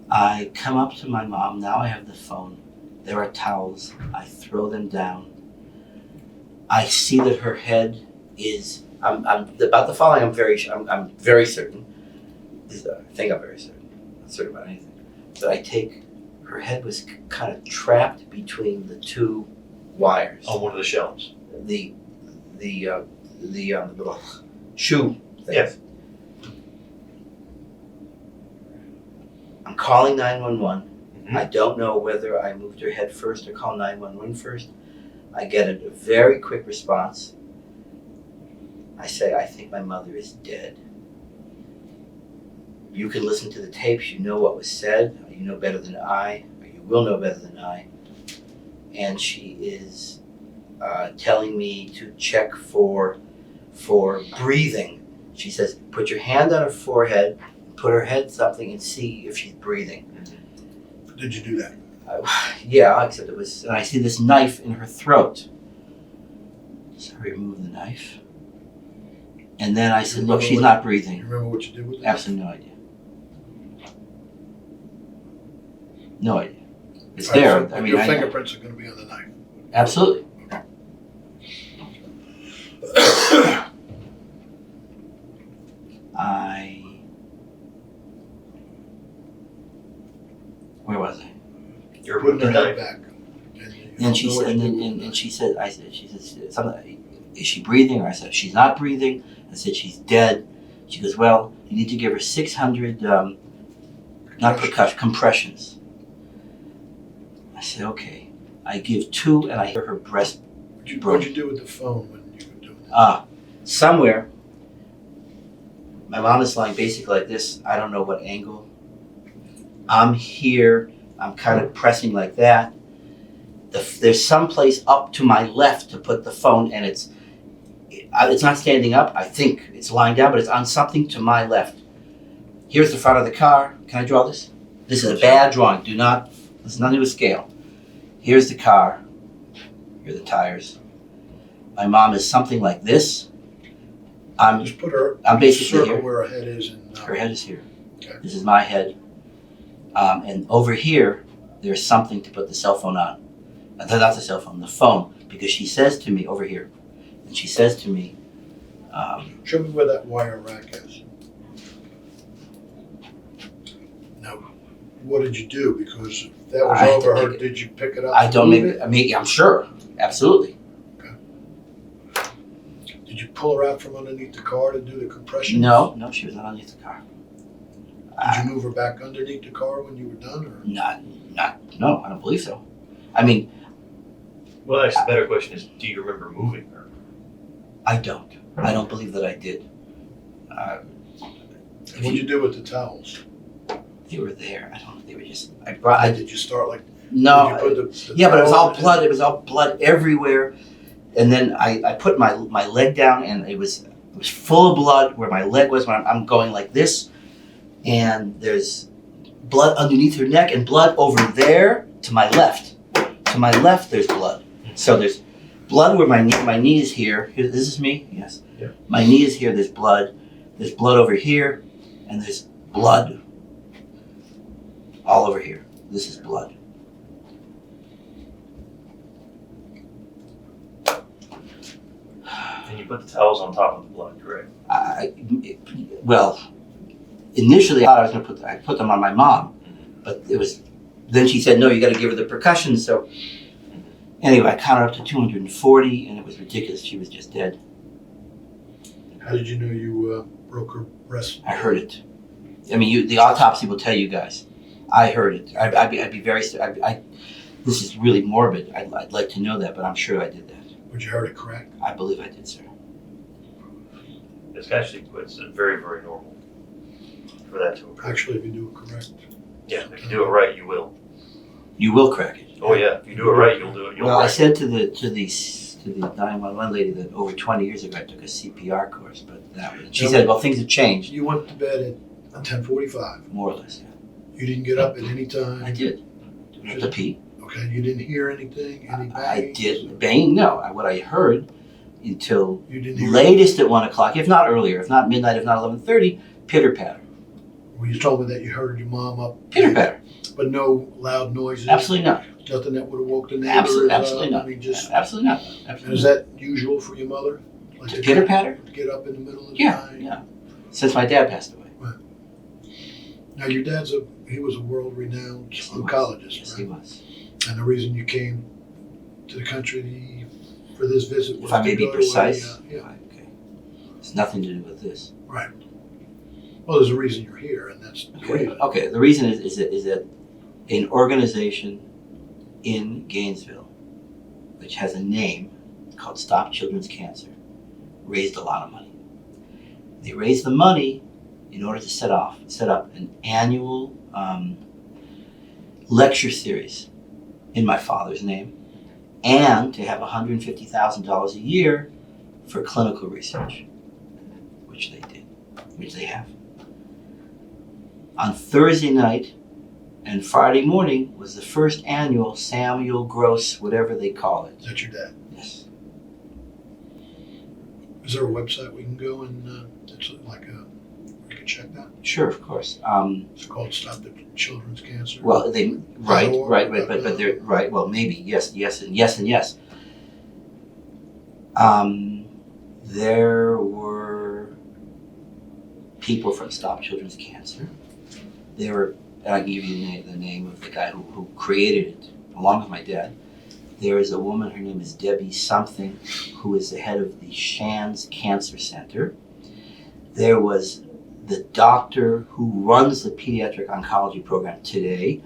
[SPEAKER 3] I come up to my mom. Now I have the phone. There are towels. I throw them down. I see that her head is. I'm about the following. I'm very certain. I think I'm very certain. Not certain about anything. But I take. Her head was kind of trapped between the 2 wires.
[SPEAKER 4] On one of the shelves.
[SPEAKER 3] The little shoe thing.
[SPEAKER 4] Yes.
[SPEAKER 3] I'm calling 911.
[SPEAKER 4] Mhm.
[SPEAKER 3] I don't know whether I moved her head first or call 911 first. I get a very quick response. I say, I think my mother is dead. You can listen to the tapes, you know what was said, you know better than I, or you will know better than I. And she is telling me to check for breathing. She says, put your hand on her forehead, put her head something and see if she's breathing.
[SPEAKER 2] Did you do that?
[SPEAKER 3] Yeah, except it was, and I see this knife in her throat. So I remove the knife. And then I said, look, she's not
[SPEAKER 2] You
[SPEAKER 3] breathing.
[SPEAKER 2] remember what you did with it?
[SPEAKER 3] Absolutely no idea. No idea. It's
[SPEAKER 2] All right,
[SPEAKER 3] there.
[SPEAKER 2] so
[SPEAKER 3] I mean,
[SPEAKER 2] your fingerprints are going to be on the knife.
[SPEAKER 3] absolutely. Where was I?
[SPEAKER 4] You're
[SPEAKER 2] Putting
[SPEAKER 4] putting
[SPEAKER 2] her
[SPEAKER 4] the
[SPEAKER 2] head
[SPEAKER 4] knife.
[SPEAKER 2] back.
[SPEAKER 3] And she said, and she said, I said, she says something. Is she breathing? Or I said, she's not breathing. I said, she's dead. She goes, well, you need to give her 600, not percussion, compressions. I said, okay. I give 2, and I hear her breast.
[SPEAKER 2] What'd you do with the phone when you were doing that?
[SPEAKER 3] Somewhere. My mom is lying basically like this. I don't know what angle. I'm here. I'm kind of pressing like that. There's some place up to my left to put the phone, and it's not standing up. I think it's lying down, but it's on something to my left. Here's the front of the car. Can I draw this? This is a bad drawing. Do not. There's nothing to scale. Here's the car. Here are the tires. My mom is something like this.
[SPEAKER 2] Just put her.
[SPEAKER 3] I'm basically
[SPEAKER 2] circle
[SPEAKER 3] here.
[SPEAKER 2] where her head is, and
[SPEAKER 3] Her head is here.
[SPEAKER 2] Okay.
[SPEAKER 3] This is my head. And over here, there's something to put the cell phone on. Not the cell phone, the phone. Because she says to me, over here, and she says to me,
[SPEAKER 2] show me where that wire rack is. Now, what did you do? Because if that was
[SPEAKER 3] I had to
[SPEAKER 2] over her,
[SPEAKER 3] pick it.
[SPEAKER 2] did you pick it up?
[SPEAKER 3] I
[SPEAKER 2] and
[SPEAKER 3] don't
[SPEAKER 2] move
[SPEAKER 3] make
[SPEAKER 2] it?
[SPEAKER 3] I mean, I'm sure. Absolutely.
[SPEAKER 2] Did you pull her out from underneath the car to do the compression?
[SPEAKER 3] No, she was not underneath the car.
[SPEAKER 2] Did you move her back underneath the car when you were done, or?
[SPEAKER 3] No, I don't believe so. I mean,
[SPEAKER 4] Well, actually, the better question is, do you remember moving her?
[SPEAKER 3] I don't. I don't believe that I did.
[SPEAKER 2] And what'd you do with the towels?
[SPEAKER 3] They were there. I don't know. They were just.
[SPEAKER 2] Did you start like?
[SPEAKER 3] No.
[SPEAKER 2] Did you put the
[SPEAKER 3] Yeah, but it was
[SPEAKER 2] towel
[SPEAKER 3] all
[SPEAKER 2] in?
[SPEAKER 3] blood. It was all blood everywhere. And then I put my leg down, and it was full of blood where my leg was. When I'm going like this, and there's blood underneath her neck, and blood over there to my left. To my left, there's blood. So there's blood where my knee is here. This is me. Yes.
[SPEAKER 4] Yeah.
[SPEAKER 3] My knee is here. There's blood. There's blood over here, and there's blood all over here. This is blood.
[SPEAKER 4] And you put the towels on top of the blood, correct?
[SPEAKER 3] Well, initially I thought I was going to put them on my mom, but it was. Then she said, "No, you got to give her the percussion." So anyway, I counted up to 240, and it was ridiculous. She was just dead.
[SPEAKER 2] How did you know you broke her breast?
[SPEAKER 3] I heard it. I mean, the autopsy will tell you guys. I heard it. I'd be very. This is really morbid. I'd like to know that, but I'm sure I did that.
[SPEAKER 2] Would you heard it correct?
[SPEAKER 3] I believe I did, sir.
[SPEAKER 4] It's very, very normal for that to occur.
[SPEAKER 2] Actually, if you do it correct.
[SPEAKER 4] Yeah, if you do it right, you will.
[SPEAKER 3] You will crack it.
[SPEAKER 4] Oh yeah, if you do it right, you'll do it. You'll
[SPEAKER 3] Well, I
[SPEAKER 4] wreck it.
[SPEAKER 3] said to the 911 lady that over 20 years ago I took a CPR course, but she said, "Well, things have changed."
[SPEAKER 2] You went to bed at 10:45.
[SPEAKER 3] More or less. Yeah.
[SPEAKER 2] You didn't get up at any time.
[SPEAKER 3] I did. To pee.
[SPEAKER 2] Okay, you didn't hear anything, any
[SPEAKER 3] I
[SPEAKER 2] bangs?
[SPEAKER 3] did. Bang? No. What I heard until
[SPEAKER 2] You didn't hear.
[SPEAKER 3] latest at 1 o'clock, if not earlier, if not midnight, if not 11:30, pitter patter.
[SPEAKER 2] Well, you told me that you heard your mom up.
[SPEAKER 3] Pitter patter.
[SPEAKER 2] But no loud noises.
[SPEAKER 3] Absolutely not.
[SPEAKER 2] Nothing that would have woke the neighbors.
[SPEAKER 3] Absolutely not.
[SPEAKER 2] I mean, just.
[SPEAKER 3] Absolutely not.
[SPEAKER 2] And
[SPEAKER 3] Absolutely
[SPEAKER 2] is
[SPEAKER 3] not.
[SPEAKER 2] that usual for your mother? Like to
[SPEAKER 3] Pitter patter?
[SPEAKER 2] get up in the middle of the
[SPEAKER 3] Yeah.
[SPEAKER 2] night?
[SPEAKER 3] Yeah. Since my dad passed away.
[SPEAKER 2] Now your dad's he was a world-renowned
[SPEAKER 3] Yes, he was.
[SPEAKER 2] oncologist,
[SPEAKER 3] Yes,
[SPEAKER 2] right?
[SPEAKER 3] he was.
[SPEAKER 2] And the reason you came to the country for this visit was
[SPEAKER 3] If I may
[SPEAKER 2] to
[SPEAKER 3] be
[SPEAKER 2] go to
[SPEAKER 3] precise.
[SPEAKER 2] yeah.
[SPEAKER 3] Okay. It's nothing to do with this.
[SPEAKER 2] Right. Well, there's a reason you're here, and that's the reason.
[SPEAKER 3] Okay. The reason is that an organization in Gainesville, which has a name called Stop Children's Cancer, raised a lot of money. They raised the money in order to set up an annual lecture series in my father's name, and to have $150,000 a year for clinical research, which they have. On Thursday night and Friday morning was the first annual Samuel Gross, whatever they call it.
[SPEAKER 2] Is that your dad?
[SPEAKER 3] Yes.
[SPEAKER 2] Is there a website we can go and it's like we can check that?
[SPEAKER 3] Sure, of course.
[SPEAKER 2] It's called Stop the Children's Cancer.
[SPEAKER 3] Well, right,
[SPEAKER 2] .org.
[SPEAKER 3] but they're right. Well, maybe yes, and yes. There were people from Stop Children's Cancer. There were, and I can give you the name of the guy who created it, along with my dad. There is a woman, her name is Debbie something, who is the head of the Shands Cancer Center. There was the doctor who runs the pediatric oncology program today.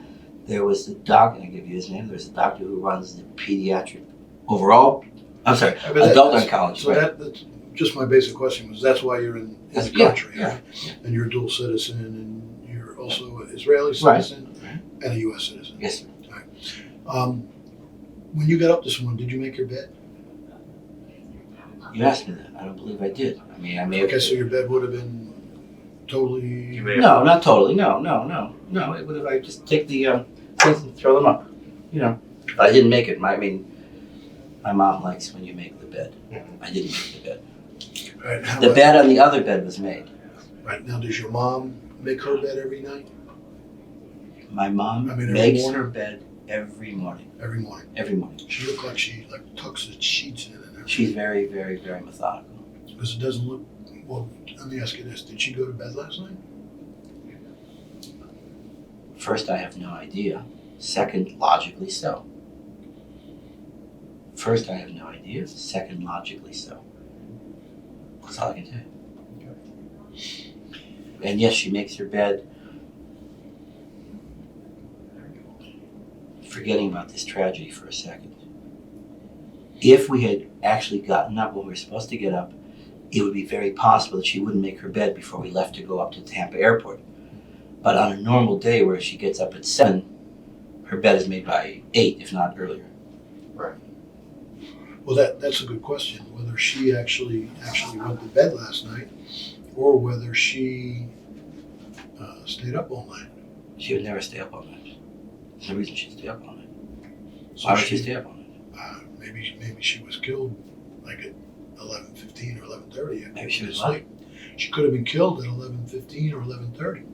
[SPEAKER 3] There was the doctor, I give you his name, there's a doctor who runs the pediatric adult oncology.
[SPEAKER 2] So that's just my basic question was that's why you're in the country,
[SPEAKER 3] yeah.
[SPEAKER 2] And you're a dual citizen, and you're also an Israeli citizen and a U.S. citizen.
[SPEAKER 3] Yes, sir.
[SPEAKER 2] When you got up this morning, did you make your bed?
[SPEAKER 3] You asked me that. I don't believe I did. I may have.
[SPEAKER 2] Okay, so your bed would have been totally.
[SPEAKER 3] No, not totally. No. It would have. I just take the things and throw them up. I didn't make it. My mom likes when you make the bed. I didn't make the bed.
[SPEAKER 2] Right,
[SPEAKER 3] the bed on the other bed was made.
[SPEAKER 2] Right now, does your mom make her bed every night?
[SPEAKER 3] My mom makes her bed every morning.
[SPEAKER 2] Every morning.
[SPEAKER 3] Every morning.
[SPEAKER 2] She looked like she tucks the sheets in and everything.
[SPEAKER 3] She's very, very, very methodical.
[SPEAKER 2] Because it doesn't look. Well, let me ask you this: did she go to bed last night?
[SPEAKER 3] First, I have no idea. Second, logically so. First, I have no idea. Second, logically so. That's all I can tell you. And yes, she makes her bed. Forgetting about this tragedy for a second. If we had actually gotten up when we were supposed to get up, it would be very possible that she wouldn't make her bed before we left to go up to Tampa Airport. But on a normal day where she gets up at 7, her bed is made by 8, if not earlier.
[SPEAKER 4] Right.
[SPEAKER 2] Well, that's a good question. Whether she actually went to bed last night, or whether she stayed up all night.
[SPEAKER 3] She would never stay up all night. There's no reason she'd stay up all night.
[SPEAKER 2] So
[SPEAKER 3] Why would she stay up all night?
[SPEAKER 2] Maybe she was killed like at 11:15 or 11:30.
[SPEAKER 3] Maybe she was
[SPEAKER 2] asleep. She could have been killed at 11:15 or 11:30.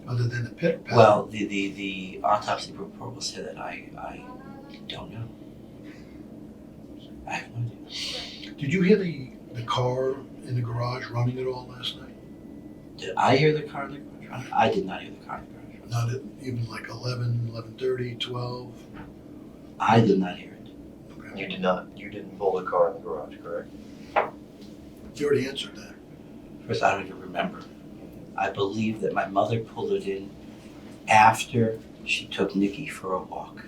[SPEAKER 2] Other than the pit pattern.
[SPEAKER 3] Well, the autopsy report will say that. I don't know. I have no idea.
[SPEAKER 2] Did you hear the car in the garage running at all last night?
[SPEAKER 3] Did I hear the car in the garage running? I did not hear the car in the garage running.
[SPEAKER 2] Not at even like 11, 11:30, 12?
[SPEAKER 3] I did not hear it.
[SPEAKER 2] Okay.
[SPEAKER 4] You didn't pull the car in the garage, correct?
[SPEAKER 2] You already answered that.
[SPEAKER 3] First, I don't even remember. I believe that my mother pulled it in after she took Nikki for a walk.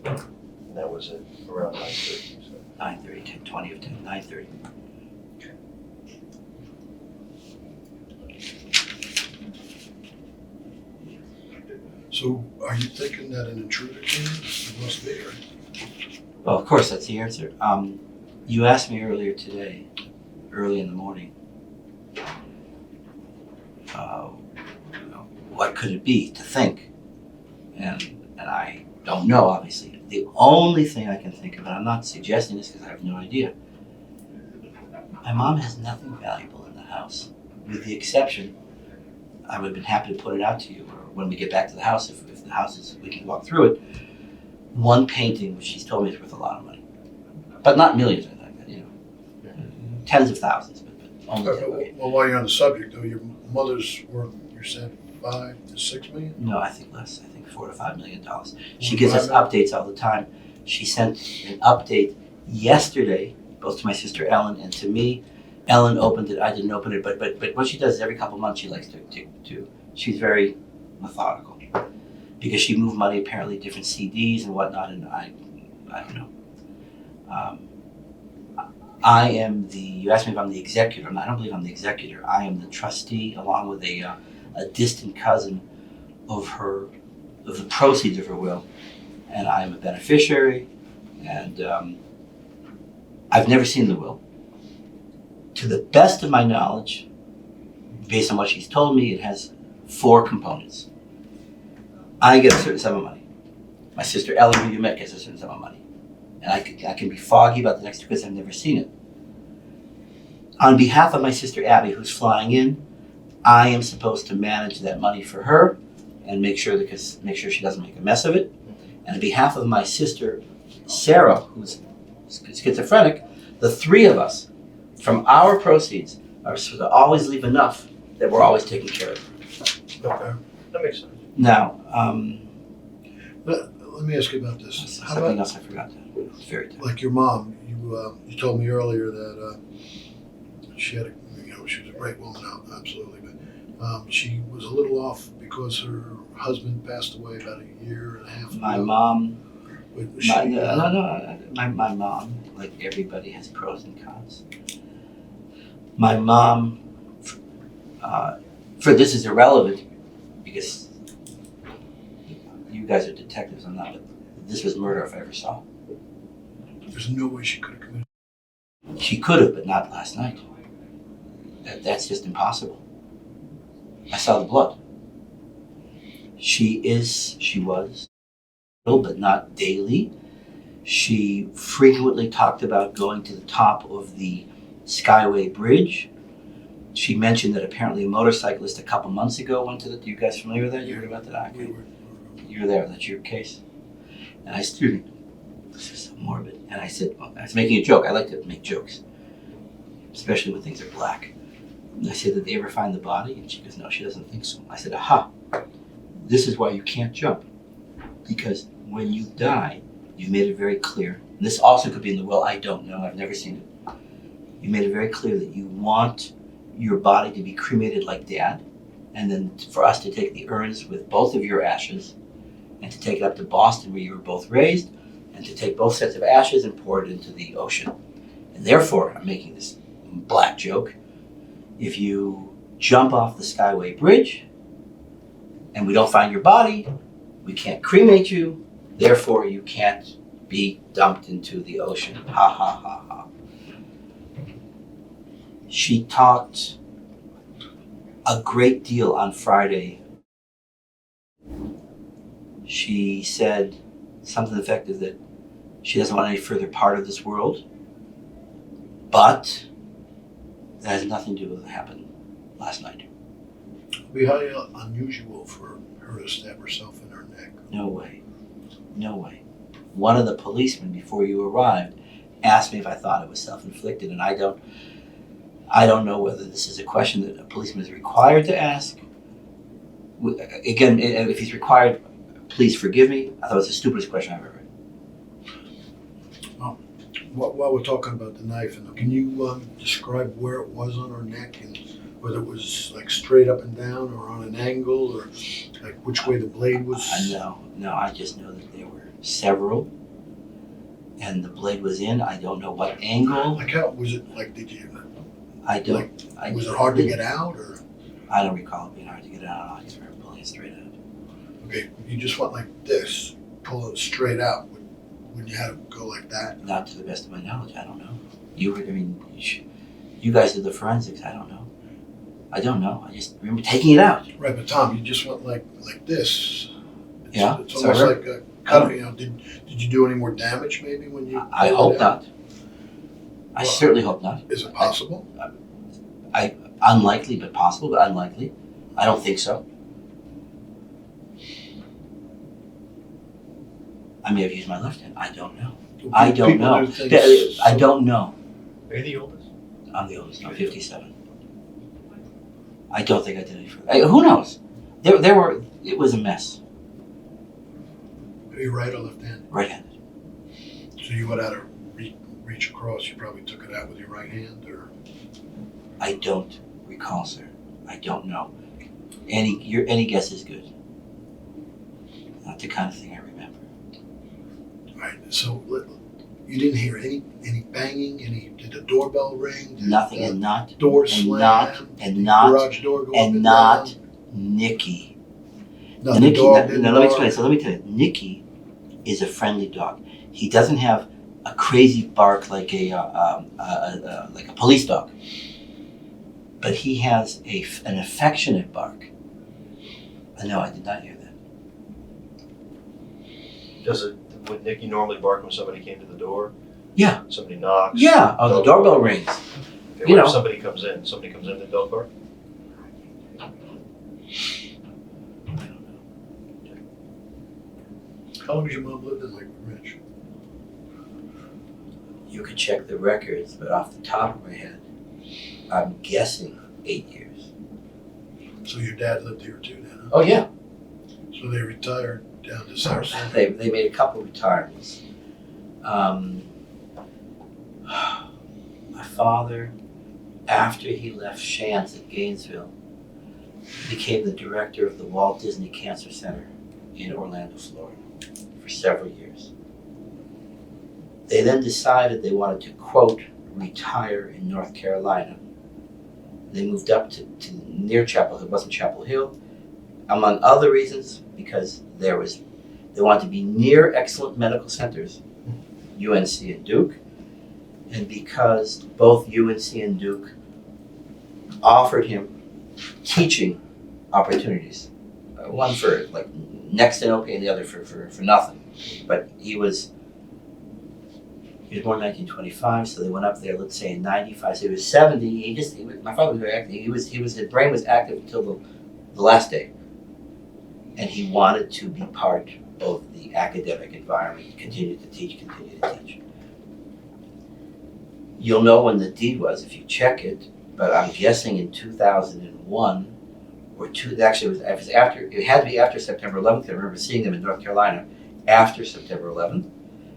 [SPEAKER 4] And that was at around 9:30.
[SPEAKER 3] 9:30, 10:20 of 10, 9:30.
[SPEAKER 2] So are you thinking that an intruder came? It must be, right?
[SPEAKER 3] Well, of course, that's the answer. You asked me earlier today, early in the morning, what could it be to think? And I don't know, obviously. The only thing I can think of, and I'm not suggesting this because I have no idea, my mom has nothing valuable in the house, with the exception, I would have been happy to put it out to you, or when we get back to the house, if the house is, we can walk through it, one painting, which she's told me is worth a lot of money. But not millions, I think, tens of thousands, but only
[SPEAKER 2] Okay, well, while you're on the subject, though, your mother's worth, you said, $5 to $6 million?
[SPEAKER 3] No, I think less. I think $4 to $5 million. She gives us updates all the time. She sent an update yesterday, both to my sister Ellen and to me, Ellen opened it. I didn't open it, but what she does is every couple months she likes to she's very methodical because she moved money apparently different CDs and whatnot, and I don't know. I am the. You asked me if I'm the executor. I don't believe I'm the executor. I am the trustee, along with a distant cousin of the proceeds of her will, and I am a beneficiary. And I've never seen the will. To the best of my knowledge, based on what she's told me, it has 4 components. I get a certain sum of money. My sister Ellen, who you met, gets a certain sum of money. And I can be foggy about the next 2 because I've never seen it. On behalf of my sister Abby, who's flying in, I am supposed to manage that money for her and make sure she doesn't make a mess of it. And on behalf of my sister Sarah, who's schizophrenic, the 3 of us, from our proceeds, are supposed to always leave enough that we're always taking care of.
[SPEAKER 2] Okay.
[SPEAKER 4] That makes sense.
[SPEAKER 3] Now,
[SPEAKER 2] Let me ask you about this. How
[SPEAKER 3] something
[SPEAKER 2] about,
[SPEAKER 3] else I forgot. It's very tough.
[SPEAKER 2] like your mom, you told me earlier that she had she was a great woman, absolutely, but she was a little off because her husband passed away about a year and a half ago.
[SPEAKER 3] My mom,
[SPEAKER 2] Was she,
[SPEAKER 3] my mom, like everybody, has pros and cons. My mom, for this is irrelevant because you guys are detectives, I'm not, but this was murder if I ever saw.
[SPEAKER 2] There's no way she could have committed.
[SPEAKER 3] She could have, but not last night. That's just impossible. I saw the blood. She was, but not daily. She frequently talked about going to the top of the Skyway Bridge. She mentioned that apparently a motorcyclist a couple months ago went to the. You guys familiar with that? You heard about that? Okay. You were there. That's your case. And I stood. This is so morbid. And I said, I was making a joke. I like to make jokes, especially when things are black. And I said, did they ever find the body? And she goes, no, she doesn't think so. I said, aha, this is why you can't jump. Because when you die, you've made it very clear. And this also could be in the will. I don't know. I've never seen it. You made it very clear that you want your body to be cremated like Dad, and then for us to take the urns with both of your ashes and to take it up to Boston where you were both raised, and to take both sets of ashes and pour it into the ocean. And therefore, I'm making this black joke, if you jump off the Skyway Bridge and we don't find your body, we can't cremate you, therefore you can't be dumped into the ocean. Ha ha ha ha. She talked a great deal on Friday. She said something effective that she doesn't want any further part of this world, but that has nothing to do with what happened last night.
[SPEAKER 2] It'd be highly unusual for her to stab herself in her neck.
[SPEAKER 3] No way. No way. One of the policemen before you arrived asked me if I thought it was self-inflicted, and I don't know whether this is a question that a policeman is required to ask. Again, if he's required, please forgive me. I thought it was the stupidest question I've ever heard.
[SPEAKER 2] While we're talking about the knife, can you describe where it was on her neck and whether it was like straight up and down or on an angle or like which way the blade was?
[SPEAKER 3] No, I just know that there were several and the blade was in. I don't know what angle.
[SPEAKER 2] Like how was it? Like did you?
[SPEAKER 3] I don't.
[SPEAKER 2] Was it hard to get out or?
[SPEAKER 3] I don't recall it being hard to get out. I just remember pulling it straight out.
[SPEAKER 2] Okay, you just went like this, pull it straight out. When you had to go like that?
[SPEAKER 3] Not to the best of my knowledge. I don't know. You guys did the forensics. I don't know. I just remember taking it out.
[SPEAKER 2] Right, but Tom, you just went like this.
[SPEAKER 3] Yeah.
[SPEAKER 2] It's almost like a cut. Did you do any more damage maybe when you?
[SPEAKER 3] I hope not. I certainly hope not.
[SPEAKER 2] Is it possible?
[SPEAKER 3] Unlikely, but possible, but unlikely. I don't think so. I may have used my left hand. I don't know. I don't know. I don't know.
[SPEAKER 4] Are you the oldest?
[SPEAKER 3] I'm the oldest. I'm 57. I don't think I did any further. Who knows? It was a mess.
[SPEAKER 2] Are you right or left handed?
[SPEAKER 3] Right-handed.
[SPEAKER 2] So you would have to reach across, you probably took it out with your right hand, or?
[SPEAKER 3] I don't recall, sir. I don't know. Any guess is good. Not the kind of thing I remember.
[SPEAKER 2] All right, so you didn't hear any banging, did the doorbell ring? Did
[SPEAKER 3] Nothing,
[SPEAKER 2] the
[SPEAKER 3] and not,
[SPEAKER 2] door
[SPEAKER 3] and
[SPEAKER 2] slam?
[SPEAKER 3] not,
[SPEAKER 2] Did
[SPEAKER 3] and
[SPEAKER 2] the
[SPEAKER 3] not,
[SPEAKER 2] garage door go up
[SPEAKER 3] and
[SPEAKER 2] and
[SPEAKER 3] not
[SPEAKER 2] down?
[SPEAKER 3] Nikki.
[SPEAKER 2] No,
[SPEAKER 3] Nikki,
[SPEAKER 2] the dog didn't
[SPEAKER 3] let me
[SPEAKER 2] bark?
[SPEAKER 3] explain. So let me tell you, Nikki is a friendly dog. He doesn't have a crazy bark like like a police dog, but he has an affectionate bark. No, I did not hear that.
[SPEAKER 4] Would Nikki normally bark when somebody came to the door?
[SPEAKER 3] Yeah.
[SPEAKER 4] Somebody knocks?
[SPEAKER 3] Yeah. Oh, the doorbell rings.
[SPEAKER 4] Okay,
[SPEAKER 3] You
[SPEAKER 4] what if
[SPEAKER 3] know.
[SPEAKER 4] somebody comes in, the dog bark?
[SPEAKER 2] How long has your mom lived in Lakewood Ridge?
[SPEAKER 3] You could check the records, but off the top of my head, I'm guessing 8 years.
[SPEAKER 2] So your dad lived here too then, huh?
[SPEAKER 3] Oh yeah.
[SPEAKER 2] So they retired down to Sarasota?
[SPEAKER 3] They made a couple retirements. My father, after he left Shantz at Gainesville, became the director of the Walt Disney Cancer Center in Orlando, Florida, for several years. They then decided they wanted to, quote, retire in North Carolina. They moved up to near Chapel Hill. It wasn't Chapel Hill, among other reasons, because they wanted to be near excellent medical centers, UNC and Duke, and because both UNC and Duke offered him teaching opportunities. One for like next to no pay, and the other for nothing. But he was born in 1925, so they went up there, let's say in 95, so he was 70. My father was very active. His brain was active until the last day. And he wanted to be part of the academic environment, continue to teach. You'll know when the deed was if you check it, but I'm guessing in 2001 or two. Actually, it was after. It had to be after September 11th. I remember seeing them in North Carolina after September 11th.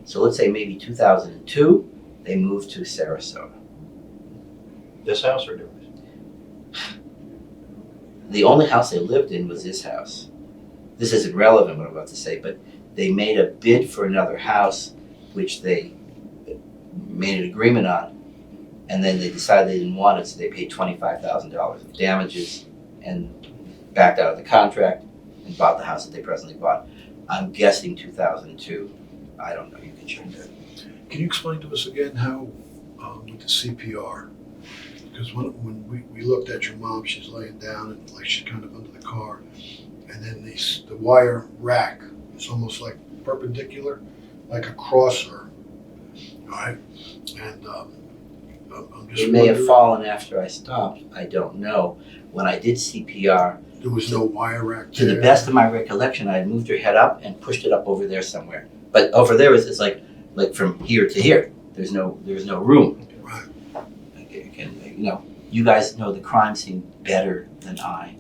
[SPEAKER 3] So let's say maybe 2002, they moved to Sarasota.
[SPEAKER 4] This house or different?
[SPEAKER 3] The only house they lived in was this house. This isn't relevant what I'm about to say, but they made a bid for another house, which they made an agreement on, and then they decided they didn't want it, so they paid $25,000 of damages and backed out of the contract and bought the house that they presently bought. I'm guessing 2002. I don't know. You can check that.
[SPEAKER 2] Can you explain to us again how, with the CPR, because when we looked at your mom, she's laying down and like she's kind of under the car, and then the wire rack is almost like perpendicular, like across her, all right? And I'm just
[SPEAKER 3] It may have
[SPEAKER 2] wondering-
[SPEAKER 3] fallen after I stopped. I don't know. When I did CPR,
[SPEAKER 2] There was no wire rack
[SPEAKER 3] to the
[SPEAKER 2] there?
[SPEAKER 3] best of my recollection, I had moved her head up and pushed it up over there somewhere. But over there it's like from here to here. There's no room.
[SPEAKER 2] Right.
[SPEAKER 3] You guys know the crime scene better than I.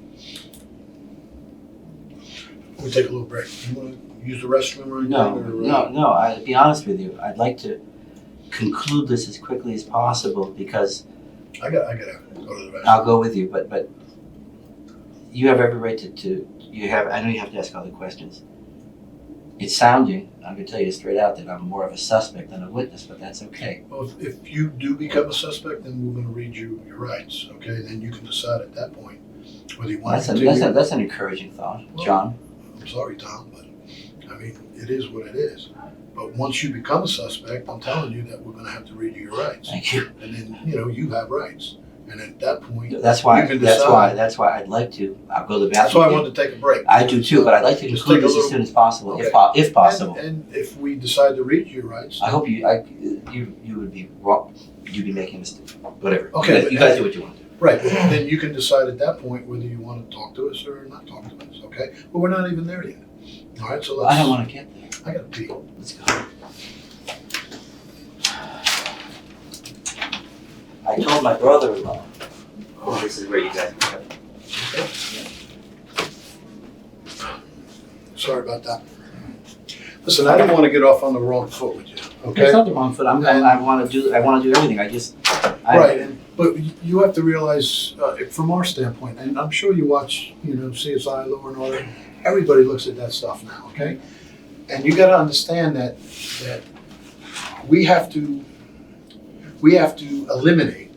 [SPEAKER 2] We'll take a little break. You want to use the restroom or anything?
[SPEAKER 3] No. I'll be honest with you. I'd like to conclude this as quickly as possible because
[SPEAKER 2] I gotta go to the restroom.
[SPEAKER 3] I'll go with you. But you have every right to. I know you have to ask other questions. It's sounding, I'm going to tell you straight out, that I'm more of a suspect than a witness, but that's okay.
[SPEAKER 2] Well, if you do become a suspect, then we're going to read you your rights, okay? And then you can decide at that point whether you want to continue.
[SPEAKER 3] That's an encouraging thought, John.
[SPEAKER 2] I'm sorry, Tom, but I mean, it is what it is. But once you become a suspect, I'm telling you that we're going to have to read you your rights.
[SPEAKER 3] Thank you.
[SPEAKER 2] And then, you have rights. And at that point,
[SPEAKER 3] That's why
[SPEAKER 2] you can decide.
[SPEAKER 3] That's why I'd like to. I'll go to the
[SPEAKER 2] That's
[SPEAKER 3] bathroom.
[SPEAKER 2] why I wanted to take a break.
[SPEAKER 3] I do too, but I'd like to
[SPEAKER 2] Just
[SPEAKER 3] conclude
[SPEAKER 2] take a
[SPEAKER 3] this as
[SPEAKER 2] little-
[SPEAKER 3] soon as possible,
[SPEAKER 2] Okay.
[SPEAKER 3] if possible.
[SPEAKER 2] And if we decide to read your rights,
[SPEAKER 3] I hope you would be wrong. You'd be making a mistake. Whatever.
[SPEAKER 2] Okay,
[SPEAKER 3] You guys do what you want to do.
[SPEAKER 2] right, then you can decide at that point whether you want to talk to us or not talk to us, okay? But we're not even there yet. All right, so let's.
[SPEAKER 3] I don't want to get there.
[SPEAKER 2] I gotta pee.
[SPEAKER 3] Let's go. I told my brother-in-law. Oh, this is where you guys can go.
[SPEAKER 2] Sorry about that. Listen, I didn't want to get off on the wrong foot with you. okay?
[SPEAKER 3] It's not the wrong foot. I want to do everything.
[SPEAKER 2] Right, but you have to realize, from our standpoint, and I'm sure you watch, CSI, Law and Order. Everybody looks at that stuff now, okay? And you got to understand that we have to eliminate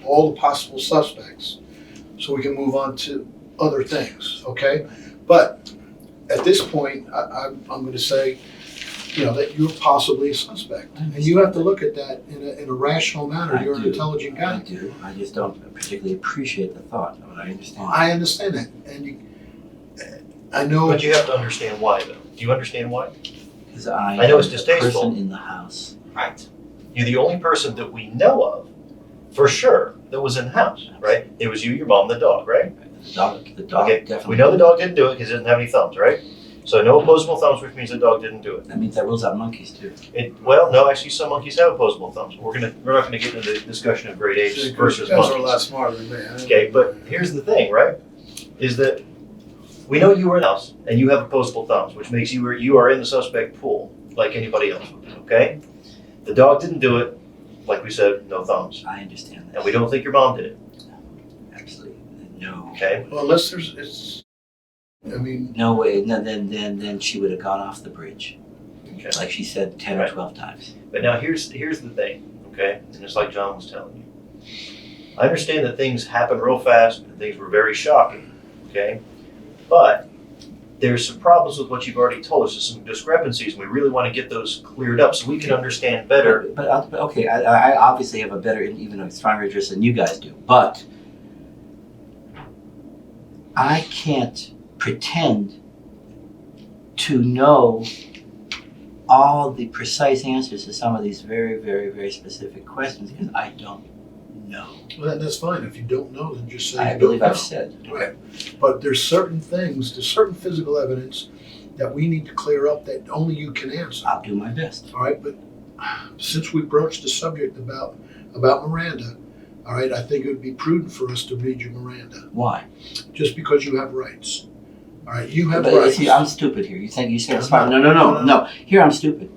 [SPEAKER 2] all the possible suspects so we can move on to other things, okay? But at this point, I'm going to say, that you're possibly a suspect, and you have to look at that in a rational manner. You're an intelligent guy.
[SPEAKER 3] I do. I just don't particularly appreciate the thought, but I understand.
[SPEAKER 2] I understand that, and I know.
[SPEAKER 4] But you have to understand why, though. Do you understand why?
[SPEAKER 3] Because I
[SPEAKER 4] know it's
[SPEAKER 3] am the
[SPEAKER 4] distasteful.
[SPEAKER 3] person in the house.
[SPEAKER 4] Right. You're the only person that we know of, for sure, that was in the house, right? It was you, your mom, the dog, right?
[SPEAKER 3] The dog
[SPEAKER 4] Okay.
[SPEAKER 3] definitely.
[SPEAKER 4] We know the dog didn't do it because it didn't have any thumbs, right? So no opposable thumbs, which means the dog didn't do it.
[SPEAKER 3] That means that rules out monkeys too.
[SPEAKER 4] Well, no, actually, some monkeys have opposable thumbs. We're not going to get into the discussion of great apes versus
[SPEAKER 2] You guys are a lot
[SPEAKER 4] monkeys.
[SPEAKER 2] smarter than me.
[SPEAKER 4] Okay, but here's the thing, right? Is that we know you were in the house and you have opposable thumbs, which makes you are in the suspect pool like anybody else would be, okay? The dog didn't do it, like we said, no thumbs.
[SPEAKER 3] I understand that.
[SPEAKER 4] And we don't think your mom did it,
[SPEAKER 3] Absolutely. No.
[SPEAKER 4] okay?
[SPEAKER 2] Well, unless
[SPEAKER 3] No way. No, then she would have gone off the bridge,
[SPEAKER 4] Okay.
[SPEAKER 3] like she said 10
[SPEAKER 4] Right.
[SPEAKER 3] or 12 times.
[SPEAKER 4] But now here's the thing, okay? And it's like John was telling you. I understand that things happen real fast and things were very shocking, okay? But there's some problems with what you've already told us. There's some discrepancies, and we really want to get those cleared up so we can understand better.
[SPEAKER 3] But okay, I obviously have a better, even a stronger interest than you guys do. But I can't pretend to know all the precise answers to some of these very, very, very specific questions because I don't know.
[SPEAKER 2] well, that's fine. If you don't know, then just say
[SPEAKER 3] I
[SPEAKER 2] you
[SPEAKER 3] believe
[SPEAKER 2] don't
[SPEAKER 3] I've
[SPEAKER 2] know.
[SPEAKER 3] said.
[SPEAKER 2] Right. But there's certain physical evidence that we need to clear up that only you can answer.
[SPEAKER 3] I'll do my best.
[SPEAKER 2] All right, but since we broached the subject about Miranda, all right, I think it would be prudent for us to read you Miranda,
[SPEAKER 3] Why?
[SPEAKER 2] just because you have rights. All right, you have
[SPEAKER 3] But
[SPEAKER 2] rights.
[SPEAKER 3] see, I'm stupid here. You think you said
[SPEAKER 2] No,
[SPEAKER 3] it's fine?
[SPEAKER 2] no,
[SPEAKER 3] No. Here I'm stupid.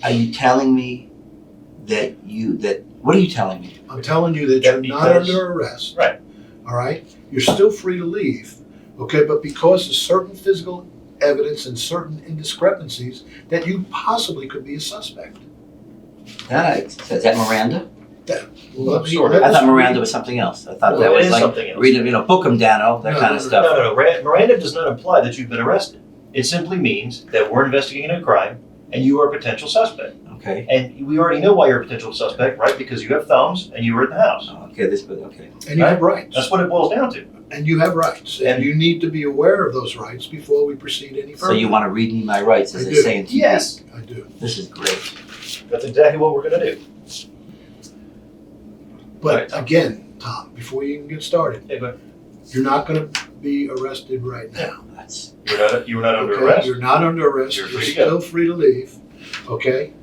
[SPEAKER 3] Are you telling me what are you telling me?
[SPEAKER 2] I'm telling you that
[SPEAKER 4] That
[SPEAKER 2] you're not
[SPEAKER 4] because-
[SPEAKER 2] under arrest.
[SPEAKER 4] Right.
[SPEAKER 2] All right, you're still free to leave. Okay, but because of certain physical evidence and certain indiscrepancies, that you possibly could be a suspect.
[SPEAKER 3] Is that Miranda?
[SPEAKER 2] Let me-
[SPEAKER 4] Sort of.
[SPEAKER 3] I thought Miranda was something else. I thought
[SPEAKER 2] No,
[SPEAKER 3] that
[SPEAKER 4] it
[SPEAKER 3] was
[SPEAKER 4] is
[SPEAKER 3] like
[SPEAKER 4] something else.
[SPEAKER 3] read them, book them, Dano, that
[SPEAKER 2] No,
[SPEAKER 3] kind
[SPEAKER 2] no,
[SPEAKER 3] of
[SPEAKER 2] no,
[SPEAKER 3] stuff.
[SPEAKER 4] No. Miranda does not imply that you've been arrested. It simply means that we're investigating a crime and you are a potential suspect.
[SPEAKER 3] Okay.
[SPEAKER 4] And we already know why you're a potential suspect, right? Because you have thumbs and you were in the house.
[SPEAKER 3] Oh, okay. Okay.
[SPEAKER 2] And you have rights.
[SPEAKER 4] That's what it boils down to.
[SPEAKER 2] And you have rights. And
[SPEAKER 4] And-
[SPEAKER 2] you need to be aware of those rights before we proceed any
[SPEAKER 3] So
[SPEAKER 2] further.
[SPEAKER 3] you want to read me my rights, as
[SPEAKER 2] I
[SPEAKER 3] they
[SPEAKER 2] do.
[SPEAKER 3] say in TV?
[SPEAKER 4] Yes,
[SPEAKER 2] I do.
[SPEAKER 3] This is great.
[SPEAKER 4] that's exactly what we're going to do.
[SPEAKER 2] But again, Tom, before you even get started,
[SPEAKER 4] Yeah, go ahead.
[SPEAKER 2] you're not going to be arrested right now.
[SPEAKER 3] That's
[SPEAKER 4] You were not under
[SPEAKER 2] Okay?
[SPEAKER 4] arrest.
[SPEAKER 2] You're not under arrest.
[SPEAKER 4] You're
[SPEAKER 2] You're,
[SPEAKER 4] free to go.
[SPEAKER 2] still free to leave. Okay?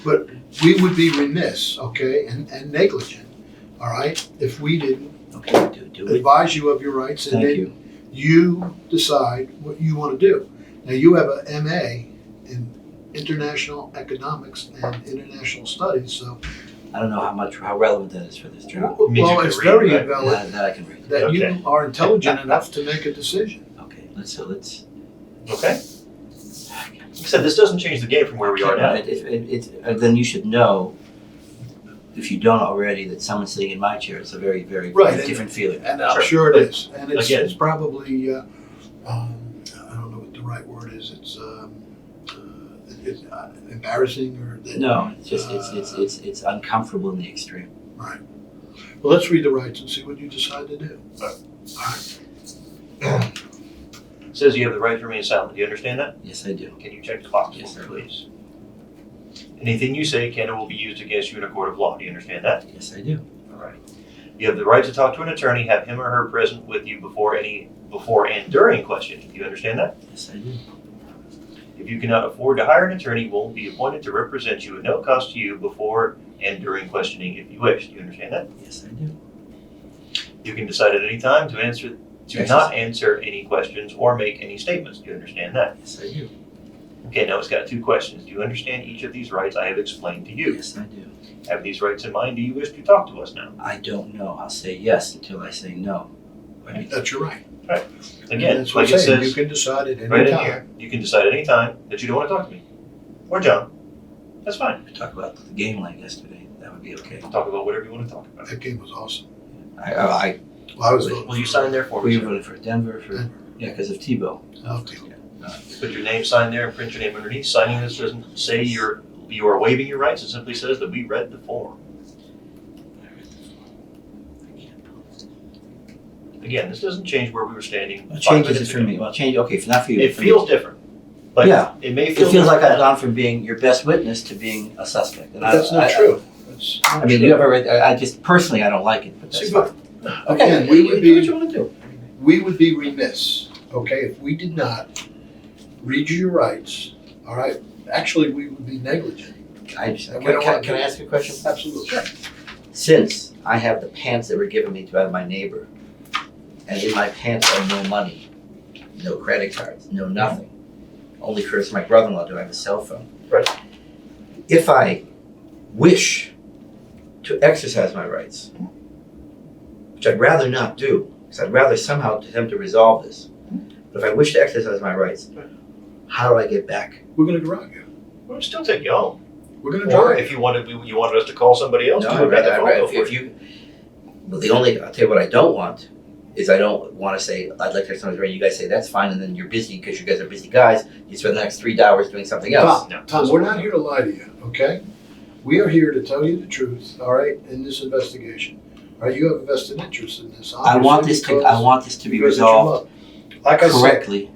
[SPEAKER 2] But we would be remiss, okay, and negligent, all right, if we didn't
[SPEAKER 3] okay. Do it.
[SPEAKER 2] advise you of your rights and
[SPEAKER 3] Thank
[SPEAKER 2] then
[SPEAKER 3] you.
[SPEAKER 2] you decide what you want to do. Now, you have a MA in international economics and international studies, so
[SPEAKER 3] I don't know how relevant that is for this job.
[SPEAKER 4] Means you
[SPEAKER 2] well,
[SPEAKER 4] can
[SPEAKER 2] it's
[SPEAKER 4] read,
[SPEAKER 2] very
[SPEAKER 4] right?
[SPEAKER 2] relevant
[SPEAKER 3] That I can read.
[SPEAKER 2] that
[SPEAKER 4] Okay.
[SPEAKER 2] you are intelligent enough to make a decision.
[SPEAKER 3] Okay. Let's.
[SPEAKER 4] Okay. Like I said, this doesn't change the game from where we are now.
[SPEAKER 3] Then you should know, if you don't already, that someone sitting in my chair is a very, very,
[SPEAKER 2] Right,
[SPEAKER 3] very different feeling.
[SPEAKER 2] And I'm
[SPEAKER 4] Sure.
[SPEAKER 2] sure it is. And
[SPEAKER 4] Again-
[SPEAKER 2] it's probably, I don't know what the right word is. It's embarrassing or.
[SPEAKER 3] No, it's just it's uncomfortable in the extreme.
[SPEAKER 2] Well, let's read the rights and see what you decide to do.
[SPEAKER 4] Right.
[SPEAKER 2] All right.
[SPEAKER 4] It says you have the right to remain silent. Do you understand that?
[SPEAKER 3] Yes, I do.
[SPEAKER 4] Can you check the box
[SPEAKER 3] Yes,
[SPEAKER 4] for me,
[SPEAKER 3] sir.
[SPEAKER 4] please? Anything you say can and will be used against you in a court of law. Do you understand that?
[SPEAKER 3] Yes, I do.
[SPEAKER 4] All right. You have the right to talk to an attorney, have him or her present with you before and during questioning. Do you understand that?
[SPEAKER 3] Yes, I do.
[SPEAKER 4] If you cannot afford to hire an attorney, will be appointed to represent you at no cost to you before and during questioning if you wish. Do you understand that?
[SPEAKER 3] Yes, I do.
[SPEAKER 4] You can decide at any time to
[SPEAKER 3] Yes.
[SPEAKER 4] not answer any questions or make any statements. Do you understand that?
[SPEAKER 3] Yes, I do.
[SPEAKER 4] Okay, now it's got two questions. Do you understand each of these rights I have explained to you?
[SPEAKER 3] Yes, I do.
[SPEAKER 4] Have these rights in mind? Do you wish to talk to us now?
[SPEAKER 3] I don't know. I'll say yes until I say no.
[SPEAKER 2] That's your right.
[SPEAKER 4] Again,
[SPEAKER 2] That's what
[SPEAKER 4] like
[SPEAKER 2] I'm
[SPEAKER 4] it
[SPEAKER 2] saying.
[SPEAKER 4] says
[SPEAKER 2] You can decide at any
[SPEAKER 4] right in
[SPEAKER 2] time.
[SPEAKER 4] here, you can decide any time that you don't want to talk to me. Or John. That's fine.
[SPEAKER 3] We could talk about the game like yesterday. That would be okay.
[SPEAKER 4] Talk about whatever you want to talk about.
[SPEAKER 2] That game was awesome.
[SPEAKER 3] I
[SPEAKER 2] Well, I was voting
[SPEAKER 4] Will you
[SPEAKER 2] for
[SPEAKER 4] sign there for
[SPEAKER 3] were
[SPEAKER 4] me,
[SPEAKER 3] you
[SPEAKER 4] sir?
[SPEAKER 3] voting for Denver? Yeah, because of Tebow.
[SPEAKER 2] Okay.
[SPEAKER 4] Put your name, sign there, and print your name underneath. Signing this doesn't say you are waiving your rights. It simply says that we read the form. Again, this doesn't change where we were standing.
[SPEAKER 3] Well,
[SPEAKER 4] 5
[SPEAKER 3] changes
[SPEAKER 4] minutes
[SPEAKER 3] it for
[SPEAKER 4] ago.
[SPEAKER 3] me. Well, change. Okay, not for you.
[SPEAKER 4] It
[SPEAKER 3] for me.
[SPEAKER 4] feels different. But
[SPEAKER 3] Yeah.
[SPEAKER 4] it may
[SPEAKER 3] It
[SPEAKER 4] feel
[SPEAKER 3] feels like
[SPEAKER 4] different
[SPEAKER 3] I've
[SPEAKER 4] now.
[SPEAKER 3] gone from being your best witness to being a suspect. And
[SPEAKER 2] That's not true. That's
[SPEAKER 3] I
[SPEAKER 2] not
[SPEAKER 3] mean,
[SPEAKER 2] true.
[SPEAKER 3] you ever read? I just personally, I don't like it. But that's
[SPEAKER 2] See,
[SPEAKER 3] fine.
[SPEAKER 2] but
[SPEAKER 3] Okay,
[SPEAKER 2] again, we would
[SPEAKER 3] do what
[SPEAKER 2] be
[SPEAKER 3] you want to do.
[SPEAKER 2] remiss, okay, if we did not read you your rights. All right. Actually, we would be negligent.
[SPEAKER 3] I just,
[SPEAKER 2] And we don't want to
[SPEAKER 3] can I
[SPEAKER 2] do
[SPEAKER 3] ask you a question?
[SPEAKER 2] Absolutely.
[SPEAKER 3] Since I have the pants that were given me by my neighbor, and in my pants are no money, no credit cards, no nothing. Only for my brother-in-law do I have a cell phone.
[SPEAKER 4] Right.
[SPEAKER 3] If I wish to exercise my rights, which I'd rather not do, because I'd rather somehow attempt to resolve this. But if I wish to exercise my rights, how do I get back?
[SPEAKER 2] We're going to drive you.
[SPEAKER 4] We'll still take you home.
[SPEAKER 2] We're going to
[SPEAKER 4] Or
[SPEAKER 2] drive
[SPEAKER 4] if
[SPEAKER 2] you.
[SPEAKER 4] you wanted us to call somebody else,
[SPEAKER 3] No,
[SPEAKER 4] to
[SPEAKER 3] I'd
[SPEAKER 4] look at the
[SPEAKER 3] rather,
[SPEAKER 4] phone. Go
[SPEAKER 3] if
[SPEAKER 4] for it.
[SPEAKER 3] you, well, I'll tell you what I don't want is I don't want to say, I'd like to exercise my rights. You guys say that's fine, and then you're busy because you guys are busy guys. You spend the next 3 hours doing something else.
[SPEAKER 2] Tom,
[SPEAKER 4] No.
[SPEAKER 2] Tom, we're not here to lie to you, okay? We are here to tell you the truth, all right, in this investigation. All right, you have a vested interest in this.
[SPEAKER 3] I want this
[SPEAKER 2] obviously,
[SPEAKER 3] to. I want this to be
[SPEAKER 2] because it's your
[SPEAKER 3] resolved
[SPEAKER 2] mother. Like I said,
[SPEAKER 3] correctly.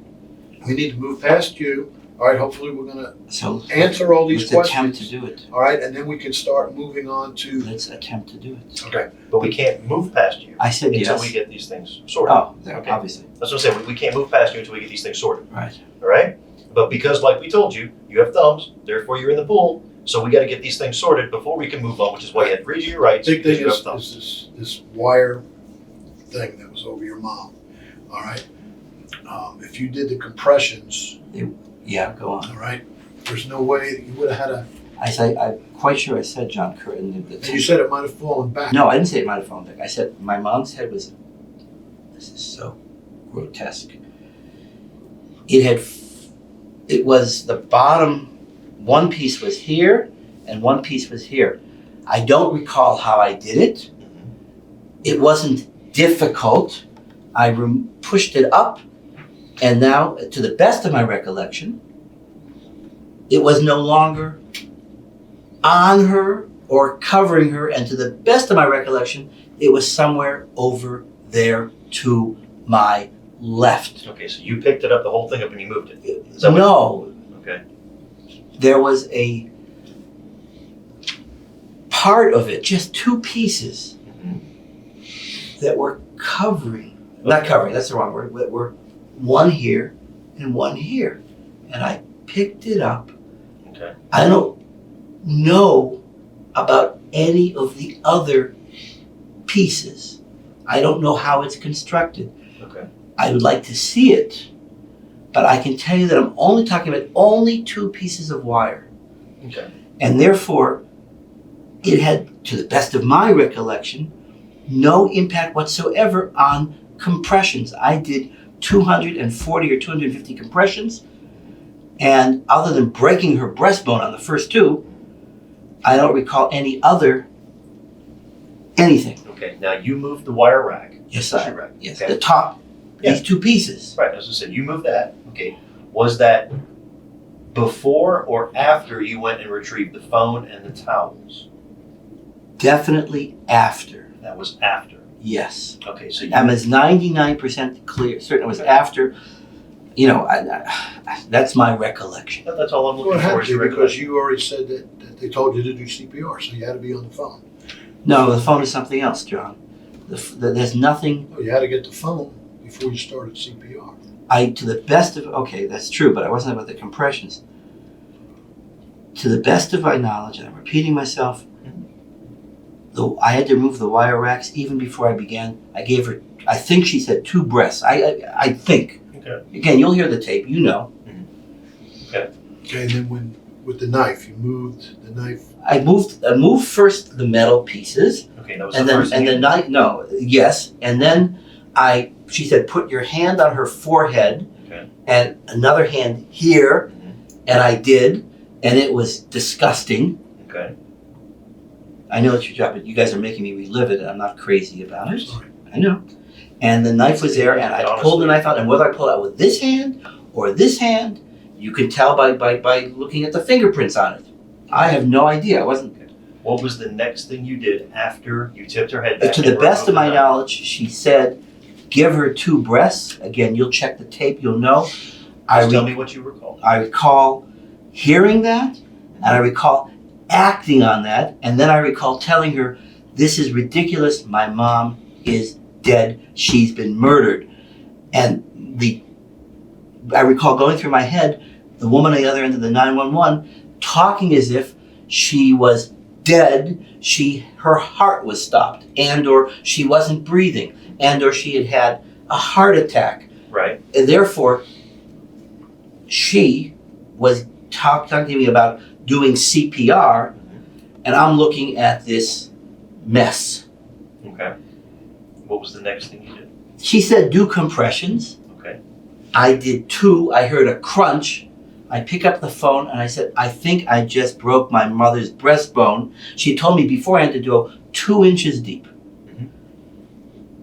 [SPEAKER 2] we need to move past you. All right, hopefully we're going to
[SPEAKER 3] So
[SPEAKER 2] answer all these
[SPEAKER 3] let's attempt
[SPEAKER 2] questions.
[SPEAKER 3] to do it.
[SPEAKER 2] All right, and then we can start moving on to.
[SPEAKER 3] Let's attempt to do it.
[SPEAKER 2] Okay.
[SPEAKER 4] But we can't move past you
[SPEAKER 3] I said
[SPEAKER 4] until
[SPEAKER 3] yes.
[SPEAKER 4] we get these things sorted.
[SPEAKER 3] Oh,
[SPEAKER 4] Okay.
[SPEAKER 3] obviously.
[SPEAKER 4] That's what I'm saying. We can't move past you until we get these things sorted.
[SPEAKER 3] Right.
[SPEAKER 4] All right? But because, like we told you, you have thumbs, therefore you're in the pool. So we got to get these things sorted before we can move on, which is why you had to read you your rights.
[SPEAKER 2] Big
[SPEAKER 4] because
[SPEAKER 2] thing
[SPEAKER 4] you
[SPEAKER 2] is,
[SPEAKER 4] have thumbs.
[SPEAKER 2] is this wire thing that was over your mom. All right. If you did the compressions,
[SPEAKER 3] Yeah. Go on.
[SPEAKER 2] all right, there's no way you would have had a.
[SPEAKER 3] I'm quite sure I said John Curtin.
[SPEAKER 2] And you said it might have fallen back.
[SPEAKER 3] No, I didn't say it might have fallen back. I said my mom's head was. This is so grotesque. It was the bottom. One piece was here, and one piece was here. I don't recall how I did it. It wasn't difficult. I pushed it up, and now, to the best of my recollection, it was no longer on her or covering her, and to the best of my recollection, it was somewhere over there to my left.
[SPEAKER 4] Okay, so you picked it up, the whole thing up, and you moved it. Is that what-
[SPEAKER 3] No,
[SPEAKER 4] Okay.
[SPEAKER 3] there was a part of it, just 2 pieces, that were covering, not covering, that's the wrong word, that were one here and one here. And I picked it up.
[SPEAKER 4] Okay.
[SPEAKER 3] I don't know about any of the other pieces. I don't know how it's constructed.
[SPEAKER 4] Okay.
[SPEAKER 3] I would like to see it, but I can tell you that I'm only talking about only 2 pieces of wire.
[SPEAKER 4] Okay.
[SPEAKER 3] And therefore, it had, to the best of my recollection, no impact whatsoever on compressions. I did 240 or 250 compressions, and other than breaking her breastbone on the first 2, I don't recall any other anything.
[SPEAKER 4] Okay. Now you moved the wire rack.
[SPEAKER 3] Yes,
[SPEAKER 4] Tissue rack.
[SPEAKER 3] yes,
[SPEAKER 4] Okay.
[SPEAKER 3] the top,
[SPEAKER 4] Yeah.
[SPEAKER 3] these 2 pieces.
[SPEAKER 4] Right. As I said, you moved that. Okay. Was that before or after you went and retrieved the phone and the towels?
[SPEAKER 3] Definitely after.
[SPEAKER 4] That was after.
[SPEAKER 3] Yes.
[SPEAKER 4] Okay. So you.
[SPEAKER 3] I'm as 99% clear, certain it was after. You know, that's my recollection.
[SPEAKER 4] That's all I'm
[SPEAKER 2] Well,
[SPEAKER 4] looking
[SPEAKER 2] it had
[SPEAKER 4] for is
[SPEAKER 2] to
[SPEAKER 4] your
[SPEAKER 2] because
[SPEAKER 4] recollection.
[SPEAKER 2] you already said that they told you to do CPR, so you had to be on the phone.
[SPEAKER 3] No, the phone is something else, John. There's nothing.
[SPEAKER 2] Oh, you had to get the phone before you started CPR.
[SPEAKER 3] To the best of, okay, that's true, but I wasn't about the compressions. To the best of my knowledge, and I'm repeating myself, I had to remove the wire racks even before I began. I gave her, I think she said 2 breaths. I think.
[SPEAKER 4] Okay.
[SPEAKER 3] Again, you'll hear the tape, you know.
[SPEAKER 4] Okay.
[SPEAKER 2] Okay, and then with the knife, you moved the knife.
[SPEAKER 3] I moved first the metal pieces,
[SPEAKER 4] Okay, that was
[SPEAKER 3] and
[SPEAKER 4] the
[SPEAKER 3] then
[SPEAKER 4] first thing.
[SPEAKER 3] and the knife. No, yes, and then she said, put your hand on her forehead,
[SPEAKER 4] Okay.
[SPEAKER 3] and another hand here, and I did, and it was disgusting.
[SPEAKER 4] Okay.
[SPEAKER 3] I know it's your job, but you guys are making me relive it, and I'm not crazy about it.
[SPEAKER 2] Sorry.
[SPEAKER 3] I know. And the knife was there, and I pulled the knife out, and whether I pulled it out with this hand or this hand, you can tell by looking at the fingerprints on it. I have no idea. I wasn't.
[SPEAKER 4] What was the next thing you did after you tipped her head back?
[SPEAKER 3] To the best of my knowledge, she said, give her 2 breaths. Again, you'll check the tape, you'll know.
[SPEAKER 4] Tell me what you recall.
[SPEAKER 3] I recall hearing that, and I recall acting on that, and then I recall telling her, this is ridiculous, my mom is dead, she's been murdered. And I recall going through my head, the woman on the other end of the 911 talking as if she was dead, her heart was stopped, and or she wasn't breathing, and or she had a heart attack.
[SPEAKER 4] Right.
[SPEAKER 3] And therefore, she was talking to me about doing CPR, and I'm looking at this mess.
[SPEAKER 4] Okay. What was the next thing you did?
[SPEAKER 3] She said, do compressions.
[SPEAKER 4] Okay.
[SPEAKER 3] I did 2. I heard a crunch. I pick up the phone and I said, I think I just broke my mother's breastbone. She told me beforehand to go 2 inches deep.
[SPEAKER 4] Mhm.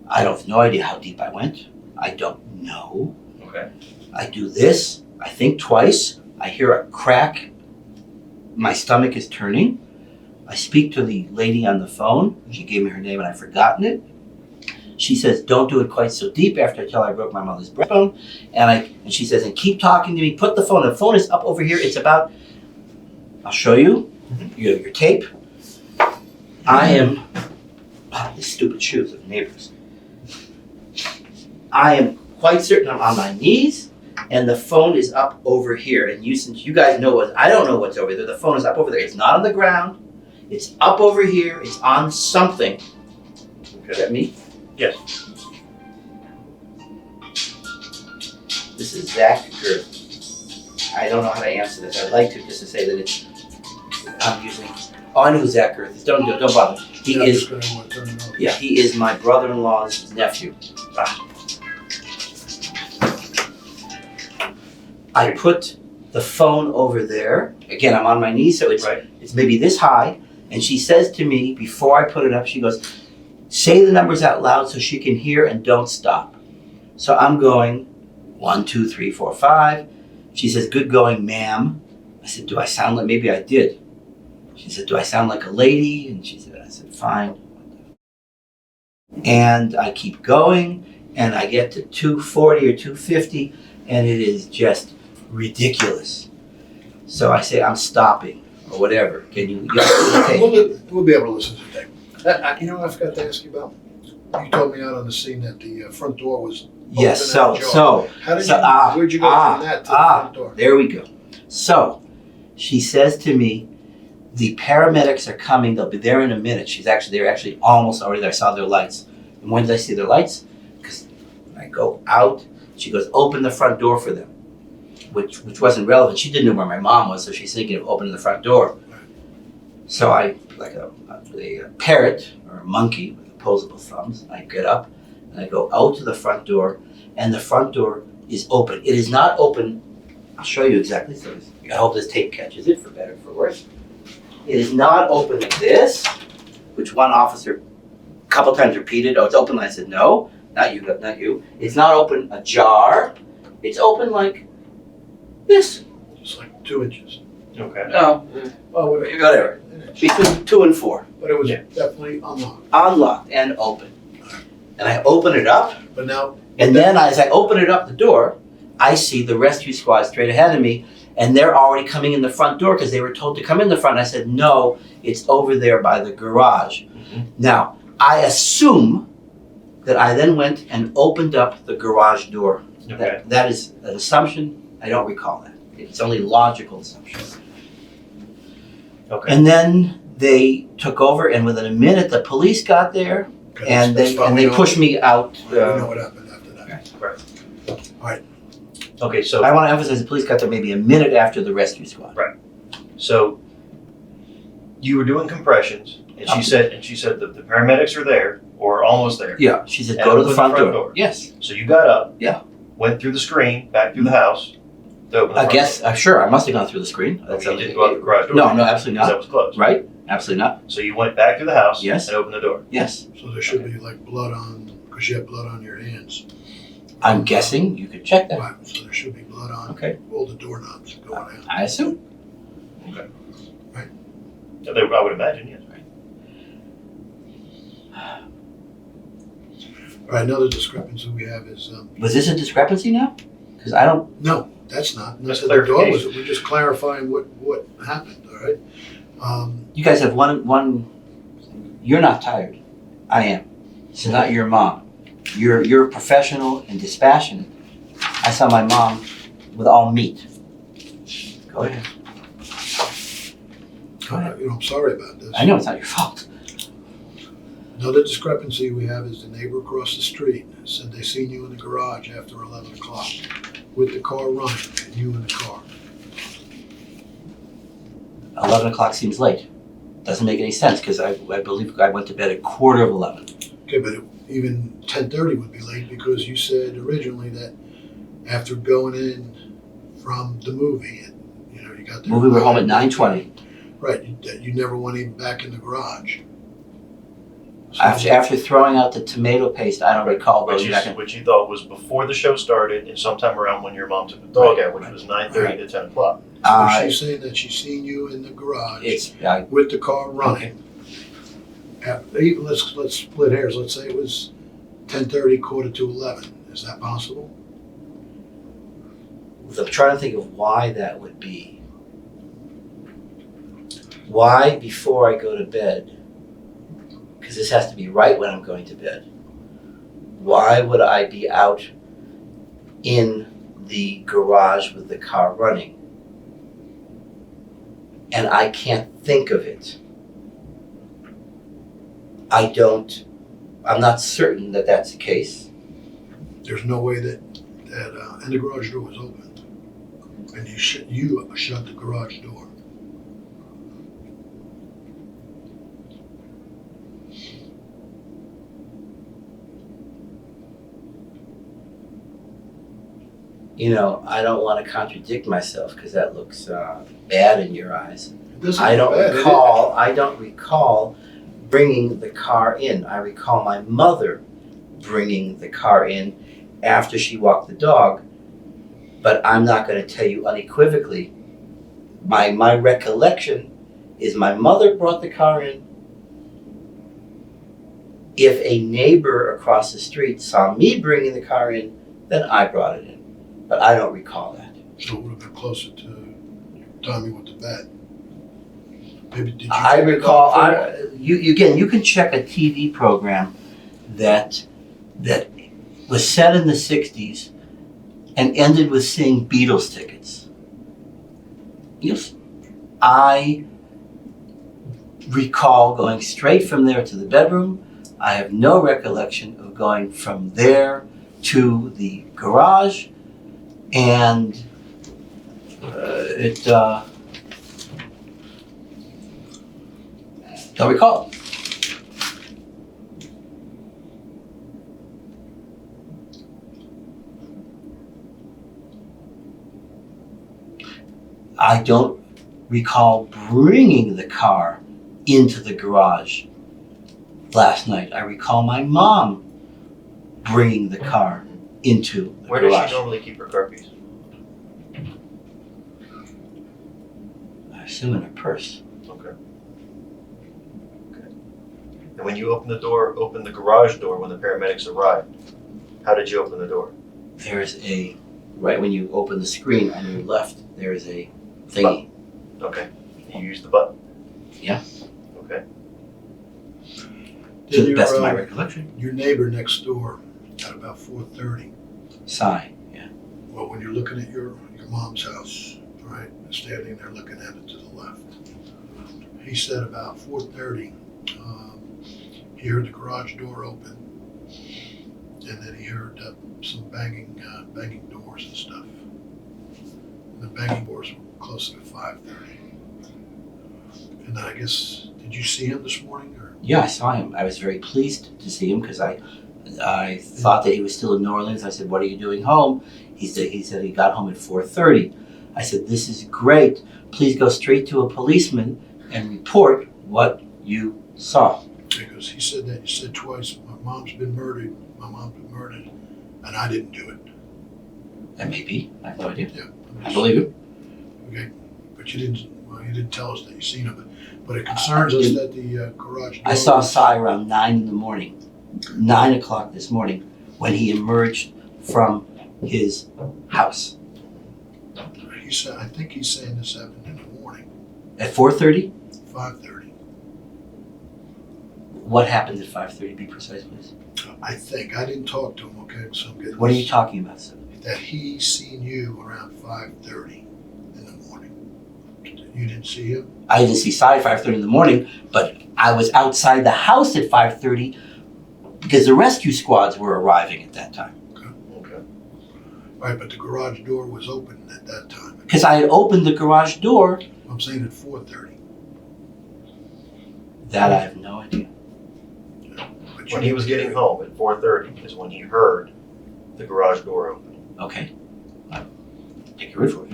[SPEAKER 3] I have no idea how deep I went. I don't know.
[SPEAKER 4] Okay.
[SPEAKER 3] I do this, I think twice. I hear a crack. My stomach is turning. I speak to the lady on the phone. She gave me her name and I've forgotten it. She says, don't do it quite so deep after I tell her I broke my mother's breastbone. And she says, and keep talking to me. Put the phone. The phone is up over here. It's about, I'll show you. You have your tape. I am, these stupid shoes of neighbors. I am quite certain I'm on my knees and the phone is up over here. And since you guys know I don't know what's over there. The phone is up over there. It's not on the ground. It's up over here. It's on something. Is that me?
[SPEAKER 4] Yes.
[SPEAKER 3] This is Zach Girth. I don't know how to answer this. I'd like to just to say that I'm using. Oh, I know who Zach Girth is. Don't bother. He
[SPEAKER 2] I'm
[SPEAKER 3] is.
[SPEAKER 2] just gonna want to turn it off.
[SPEAKER 3] Yeah, he is my brother-in-law's nephew. I put the phone over there. Again, I'm on my knees, so it's maybe this high. And she says to me before I put it up, she goes, say the numbers out loud so she can hear and don't stop. So I'm going 1, 2, 3, 4, 5. She says, good going, ma'am. I said, do I sound like, maybe I did. She said, do I sound like a lady? And I said, fine. And I keep going and I get to 240 or 250 and it is just ridiculous. So I say, I'm stopping or whatever. Can you
[SPEAKER 2] We'll be able to listen to the tape. You know what I forgot to ask you about? You told me out on the scene that the front door was
[SPEAKER 3] yes,
[SPEAKER 2] open and ajar.
[SPEAKER 3] so
[SPEAKER 2] How did where'd you go from that to the front door?
[SPEAKER 3] There we go. So she says to me, the paramedics are coming, they'll be there in a minute. They're actually almost already there. I saw their lights. And when did I see their lights? Because I go out, she goes, open the front door for them. Which wasn't relevant. She didn't know where my mom was, so she's thinking of opening the front door. So I, like a parrot or a monkey with opposable thumbs, I get up and I go out to the front door, and the front door is open. It is not open. I'll show you exactly. So I hope this tape catches it, for better or for worse. It is not open like this, which one officer a couple times repeated, oh, it's open. I said, no, not you. It's not open ajar. It's open like this.
[SPEAKER 2] Just like 2 inches.
[SPEAKER 4] Okay.
[SPEAKER 3] No,
[SPEAKER 2] Oh,
[SPEAKER 3] whatever. Between 2 and 4.
[SPEAKER 2] But it was definitely unlocked.
[SPEAKER 3] Unlocked and open. And I open it up,
[SPEAKER 2] But now,
[SPEAKER 3] and then as I open it up the door, I see the rescue squad straight ahead of me, and they're already coming in the front door because they were told to come in the front. I said, no, it's over there by the garage.
[SPEAKER 4] Mm-hmm.
[SPEAKER 3] Now, I assume that I then went and opened up the garage door.
[SPEAKER 4] Okay.
[SPEAKER 3] That is an assumption. I don't recall that. It's only logical assumption.
[SPEAKER 4] Okay.
[SPEAKER 3] And then they took over, and within a minute, the police got there, and they pushed me out.
[SPEAKER 2] We know what happened after that.
[SPEAKER 3] Okay.
[SPEAKER 4] Right.
[SPEAKER 2] All right.
[SPEAKER 4] Okay, so
[SPEAKER 3] I want to emphasize the police got there maybe a minute after the rescue squad.
[SPEAKER 4] So you were doing compressions, and she said that the paramedics are there or almost there.
[SPEAKER 3] Yeah, she said
[SPEAKER 4] And
[SPEAKER 3] go to
[SPEAKER 4] open
[SPEAKER 3] the front door. Yes.
[SPEAKER 4] So you got up.
[SPEAKER 3] Yeah.
[SPEAKER 4] Went through the screen, back through the house. To open the
[SPEAKER 3] I
[SPEAKER 4] front
[SPEAKER 3] guess,
[SPEAKER 4] door.
[SPEAKER 3] sure, I must have gone through the screen.
[SPEAKER 4] Okay, you didn't go out the garage door.
[SPEAKER 3] No, absolutely
[SPEAKER 4] Because that
[SPEAKER 3] not.
[SPEAKER 4] was closed.
[SPEAKER 3] Right? Absolutely not.
[SPEAKER 4] So you went back through the house.
[SPEAKER 3] Yes.
[SPEAKER 4] And opened the door.
[SPEAKER 3] Yes.
[SPEAKER 2] So there should be like blood on, because you have blood on your hands.
[SPEAKER 3] I'm guessing you could check that.
[SPEAKER 2] Right, so there should be blood on
[SPEAKER 3] Okay.
[SPEAKER 2] all the doorknobs going out.
[SPEAKER 3] I assume.
[SPEAKER 4] Yeah, I would imagine, yes.
[SPEAKER 2] All right, another discrepancy we have is,
[SPEAKER 3] Was this a discrepancy now? Because I don't.
[SPEAKER 2] no, that's not.
[SPEAKER 4] That's
[SPEAKER 2] The door was,
[SPEAKER 4] clarification.
[SPEAKER 2] we're just clarifying what happened, all right?
[SPEAKER 3] You guys have one. You're not tired. I am. This is not your mom. You're professional and dispassionate. I saw my mom with all meat. Go ahead. Go ahead.
[SPEAKER 2] I'm sorry about this.
[SPEAKER 3] I know it's not your fault.
[SPEAKER 2] Another discrepancy we have is the neighbor across the street said they seen you in the garage after 11 o'clock with the car running and you in the car.
[SPEAKER 3] 11 o'clock seems late. Doesn't make any sense because I believe I went to bed at 11:15.
[SPEAKER 2] Okay, but even 10:30 would be late because you said originally that after going in from the movie, and, you got there.
[SPEAKER 3] We were home at 9:20.
[SPEAKER 2] Right, you never went even back in the garage. So-
[SPEAKER 3] After throwing out the tomato paste, I don't recall going back in.
[SPEAKER 4] Which you thought was before the show started and sometime around when your mom took the dog out, which was 9:30 to 10 o'clock.
[SPEAKER 2] So she's saying that she's seen you in the garage with the car running. Let's split hairs. Let's say it was 10:30, 10:45. Is that possible?
[SPEAKER 3] I'm trying to think of why that would be. Why before I go to bed? Because this has to be right when I'm going to bed. Why would I be out in the garage with the car running? And I can't think of it. I'm not certain that that's the case.
[SPEAKER 2] There's no way that and the garage door was open, and you shut the garage door.
[SPEAKER 3] I don't want to contradict myself because that looks bad in your eyes.
[SPEAKER 2] It doesn't
[SPEAKER 3] I
[SPEAKER 2] look bad,
[SPEAKER 3] don't recall bringing the car in. I recall my mother bringing the car in after she walked the dog, but I'm not going to tell you unequivocally. My recollection is my mother brought the car in. If a neighbor across the street saw me bringing the car in, then I brought it in. But I don't recall that.
[SPEAKER 2] So it would have been closer to Tommy with the bat. Maybe did you?
[SPEAKER 3] I
[SPEAKER 2] take it
[SPEAKER 3] recall.
[SPEAKER 2] off for-
[SPEAKER 3] You can check a TV program that was set in the '60s and ended with seeing Beatles tickets. Yes, I recall going straight from there to the bedroom. I have no recollection of going from there to the garage, and don't recall. I don't recall bringing the car into the garage last night. I recall my mom bringing the car into the
[SPEAKER 4] Where
[SPEAKER 3] garage.
[SPEAKER 4] does she normally keep her car keys?
[SPEAKER 3] I assume in her purse.
[SPEAKER 4] Okay. And when you opened the garage door when the paramedics arrived, how did you open the door?
[SPEAKER 3] There's right when you open the screen on your left, there's a thingy.
[SPEAKER 4] Okay. You used the button?
[SPEAKER 3] Yeah.
[SPEAKER 4] Okay.
[SPEAKER 3] To the
[SPEAKER 2] Did
[SPEAKER 3] best of my
[SPEAKER 2] your,
[SPEAKER 3] recollection.
[SPEAKER 2] your neighbor next door at about 4:30.
[SPEAKER 3] Sign, yeah.
[SPEAKER 2] Well, when you're looking at your mom's house, right, standing there looking at it to the left, he said about 4:30, he heard the garage door open, and then he heard some banging doors and stuff. the banging doors were closer to 5:30. And then I guess, did you see him this morning or?
[SPEAKER 3] Yeah, I saw him. I was very pleased to see him because I thought that he was still in New Orleans. I said, "What are you doing home?" He said he got home at 4:30. I said, "This is great. Please go straight to a policeman and report what you saw."
[SPEAKER 2] Because he said that, you said twice, my mom's been murdered, and I didn't do it.
[SPEAKER 3] That may be. I have no idea.
[SPEAKER 2] Yeah.
[SPEAKER 3] I believe him.
[SPEAKER 2] Okay, but you didn't tell us that you seen him, but it concerns us that the garage door.
[SPEAKER 3] I saw Cy around 9 in the morning, 9 o'clock this morning, when he emerged from his house.
[SPEAKER 2] He said, I think he's saying this happened in the morning,
[SPEAKER 3] At 4:30?
[SPEAKER 2] 5:30.
[SPEAKER 3] What happened at 5:30? Be precise, please.
[SPEAKER 2] I think, I didn't talk to him, okay, so I'm getting.
[SPEAKER 3] What are you
[SPEAKER 2] this,
[SPEAKER 3] talking about, sir?
[SPEAKER 2] That he seen you around 5:30 in the morning. You didn't see him?
[SPEAKER 3] I didn't see Cy at 5:30 in the morning, but I was outside the house at 5:30 because the rescue squads were arriving at that time.
[SPEAKER 4] Okay.
[SPEAKER 2] Right, but the garage door was open at that time.
[SPEAKER 3] Because I had opened the garage door.
[SPEAKER 2] I'm saying at 4:30.
[SPEAKER 3] That I have no idea.
[SPEAKER 2] But you
[SPEAKER 4] When he
[SPEAKER 2] didn't
[SPEAKER 4] was
[SPEAKER 2] hear
[SPEAKER 4] getting
[SPEAKER 2] it.
[SPEAKER 4] home at 4:30 is when he heard the garage door open.
[SPEAKER 3] Okay. I'll take your word for it.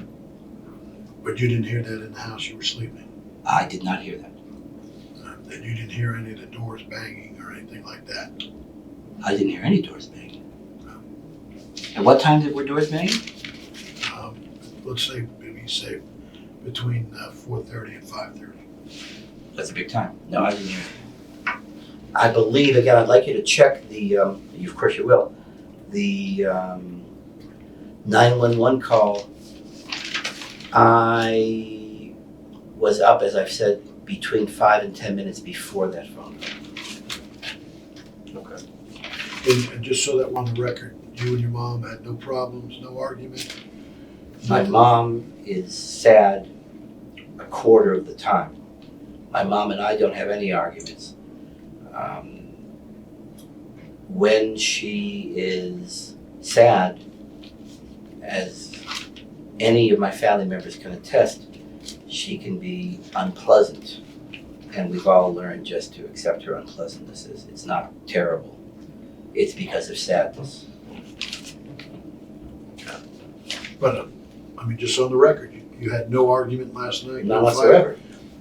[SPEAKER 2] But you didn't hear that in the house you were sleeping.
[SPEAKER 3] I did not hear that.
[SPEAKER 2] And you didn't hear any of the doors banging or anything like that.
[SPEAKER 3] I didn't hear any doors banging. At what time were doors banging?
[SPEAKER 2] Let's say, maybe say between 4:30 and 5:30.
[SPEAKER 3] That's a big time. No, I didn't hear it. I believe, again, I'd like you to check the, of course you will, the 911 call. I was up, as I've said, between 5 and 10 minutes before that phone call.
[SPEAKER 4] Okay.
[SPEAKER 2] And just so that we're on the record, you and your mom had no problems, no argument?
[SPEAKER 3] My mom is sad a quarter of the time. My mom and I don't have any arguments. When she is sad, as any of my family members can attest, she can be unpleasant. And we've all learned just to accept her unpleasantnesses. It's not terrible. It's because of sadness.
[SPEAKER 2] But, I mean, just on the record, you had no argument last night?
[SPEAKER 3] None
[SPEAKER 2] no fight?
[SPEAKER 3] whatsoever.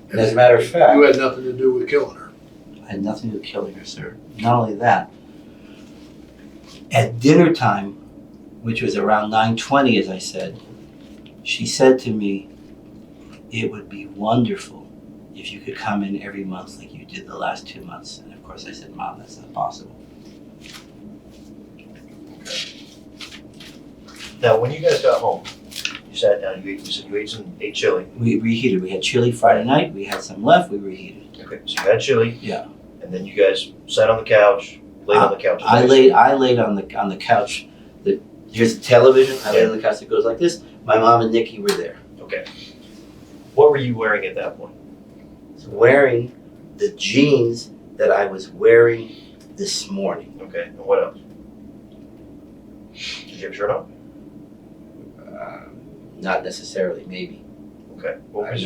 [SPEAKER 3] And as a matter of fact,
[SPEAKER 2] You had nothing to do with killing her?
[SPEAKER 3] I had nothing to do with killing her, sir. Not only that, at dinner time, which was around 9:20, as I said, she said to me, "It would be wonderful if you could come in every month like you did the last 2 months." And of course I said, "Mom, that's not possible."
[SPEAKER 4] Now, when you guys got home, you sat down, you said you ate chili.
[SPEAKER 3] We reheated. We had chili Friday night. We had some left. We reheated.
[SPEAKER 4] Okay, so you had chili.
[SPEAKER 3] Yeah.
[SPEAKER 4] And then you guys sat on the couch, laid on the couch.
[SPEAKER 3] I laid on the couch. Here's the television. I laid on the couch that goes like this. My mom and Nikki were there.
[SPEAKER 4] Okay. What were you wearing at that point?
[SPEAKER 3] I was wearing the jeans that I was wearing this morning.
[SPEAKER 4] Okay, and what else? Did you have a shirt on?
[SPEAKER 3] Not necessarily, maybe.
[SPEAKER 4] Okay. What was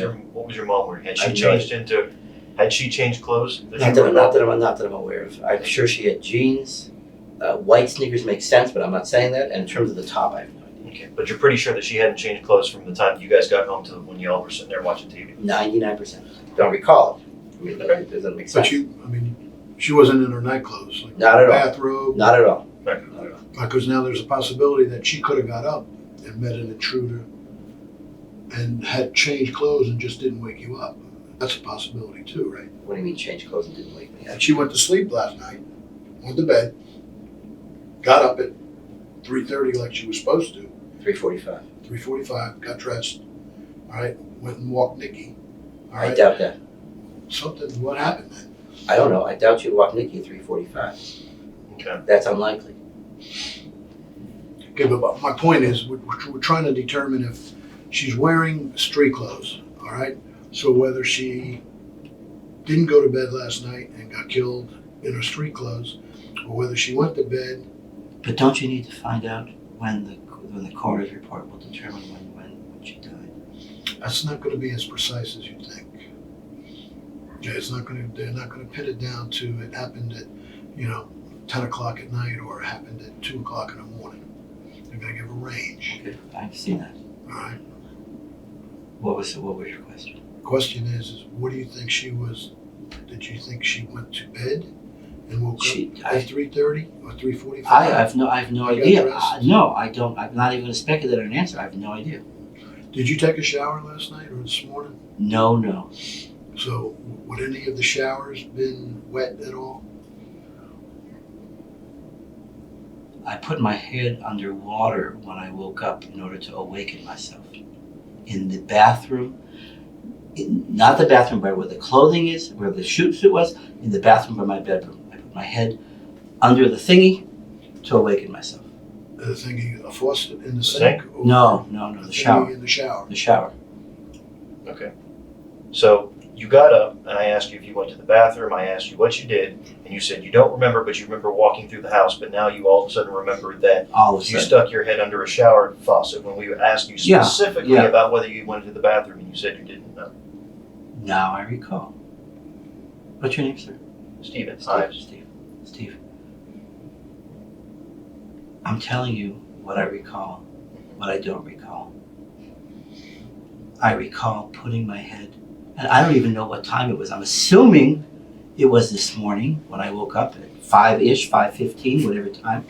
[SPEAKER 4] your mom wearing? Had
[SPEAKER 3] I
[SPEAKER 4] she changed clothes?
[SPEAKER 3] Not that I'm aware of. I'm sure she had jeans. White sneakers make sense, but I'm not saying that. And in terms of the top, I have no idea.
[SPEAKER 4] Okay, but you're pretty sure that she hadn't changed clothes from the time you guys got home to when y'all were sitting there watching TV.
[SPEAKER 3] 99%. Don't recall it. I mean, it doesn't make sense.
[SPEAKER 2] But she wasn't in her night clothes, like
[SPEAKER 3] Not at all.
[SPEAKER 2] bathrobe.
[SPEAKER 3] Not at all.
[SPEAKER 4] Right.
[SPEAKER 3] Not at all.
[SPEAKER 2] Because now there's a possibility that she could have got up and met an intruder and had changed clothes and just didn't wake you up. That's a possibility too, right?
[SPEAKER 3] What do you mean change clothes and didn't wake me up?
[SPEAKER 2] And she went to sleep last night, went to bed, got up at 3:30 like she was supposed to,
[SPEAKER 3] 3:45.
[SPEAKER 2] 3:45, got dressed, all right, went and walked Nikki, all
[SPEAKER 3] I
[SPEAKER 2] right?
[SPEAKER 3] doubt that.
[SPEAKER 2] What happened then?
[SPEAKER 3] I don't know. I doubt you'd walk Nikki at 3:45.
[SPEAKER 4] Okay.
[SPEAKER 3] That's unlikely.
[SPEAKER 2] Okay, but my point is, we're trying to determine if she's wearing street clothes, all right? So whether she didn't go to bed last night and got killed in her street clothes, or whether she went to bed.
[SPEAKER 3] But don't you need to find out when the coroner's report will determine when she died.
[SPEAKER 2] That's not going to be as precise as you think. Okay, it's not going to. They're not going to pin it down to it happened at, 10 o'clock at night or it happened at 2 o'clock in the morning. They're going to give a range.
[SPEAKER 3] Okay, I see that.
[SPEAKER 2] All right.
[SPEAKER 3] What was your question?
[SPEAKER 2] The question is what do you think she was? Did you think she went to bed and woke up at 3:30 or 3:45?
[SPEAKER 3] I have no
[SPEAKER 2] You got
[SPEAKER 3] idea.
[SPEAKER 2] dressed?
[SPEAKER 3] No, I don't. I'm not even going to speculate on an answer. I have no idea.
[SPEAKER 2] Did you take a shower last night or this morning?
[SPEAKER 3] No.
[SPEAKER 2] So would any of the showers been wet at all?
[SPEAKER 3] I put my head under water when I woke up in order to awaken myself. In the bathroom, not the bathroom by where the clothing is, where the suit was, in the bathroom by my bedroom. I put my head under the thingy to awaken myself.
[SPEAKER 2] The thing, a faucet in the sink? Or
[SPEAKER 3] No,
[SPEAKER 2] the
[SPEAKER 3] the shower.
[SPEAKER 2] thingy in the shower.
[SPEAKER 3] The shower.
[SPEAKER 4] Okay. So you got up, and I asked you if you went to the bathroom. I asked you what you did, and you said you don't remember, but you remember walking through the house. But now you all of a sudden remembered that
[SPEAKER 3] All of a
[SPEAKER 4] you
[SPEAKER 3] sudden.
[SPEAKER 4] stuck your head under a shower faucet when we asked you
[SPEAKER 3] Yeah,
[SPEAKER 4] specifically
[SPEAKER 3] yeah.
[SPEAKER 4] about whether you went to the bathroom, and you said you didn't know.
[SPEAKER 3] Now I recall. What's your name, sir?
[SPEAKER 4] Steven, hi.
[SPEAKER 3] Steve. I'm telling you what I recall, what I don't recall. I recall putting my head, and I don't even know what time it was. I'm assuming it was this morning when I woke up at 5-ish, 5:15, whatever time.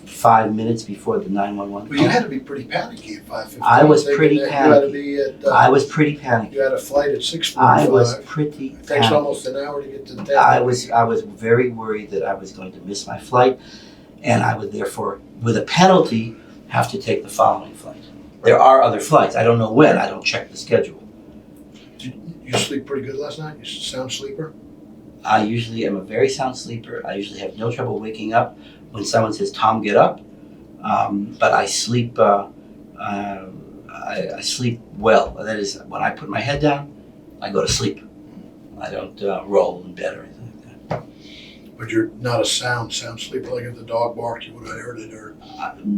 [SPEAKER 3] 5 minutes before the 911
[SPEAKER 2] Well, you
[SPEAKER 3] call.
[SPEAKER 2] had to be pretty panicky at 5:15.
[SPEAKER 3] I was
[SPEAKER 2] thinking
[SPEAKER 3] pretty
[SPEAKER 2] that You had to
[SPEAKER 3] panicky.
[SPEAKER 2] be at.
[SPEAKER 3] I was pretty panicky.
[SPEAKER 2] You had a flight at 6:45.
[SPEAKER 3] I was pretty
[SPEAKER 2] It takes
[SPEAKER 3] panicky.
[SPEAKER 2] almost an hour to get to Denver.
[SPEAKER 3] I was very worried that I was going to miss my flight, and I would therefore, with a penalty, have to take the following flight. There are other flights. I don't know when. I don't check the schedule.
[SPEAKER 2] You sleep pretty good last night? You sound sleeper?
[SPEAKER 3] I usually am a very sound sleeper. I usually have no trouble waking up when someone says, "Tom, get up." But I sleep. I sleep well. That is, when I put my head down, I go to sleep. I don't roll in bed or anything like that.
[SPEAKER 2] But you're not a sound sleeper. Like if the dog barked, you would have heard it. Or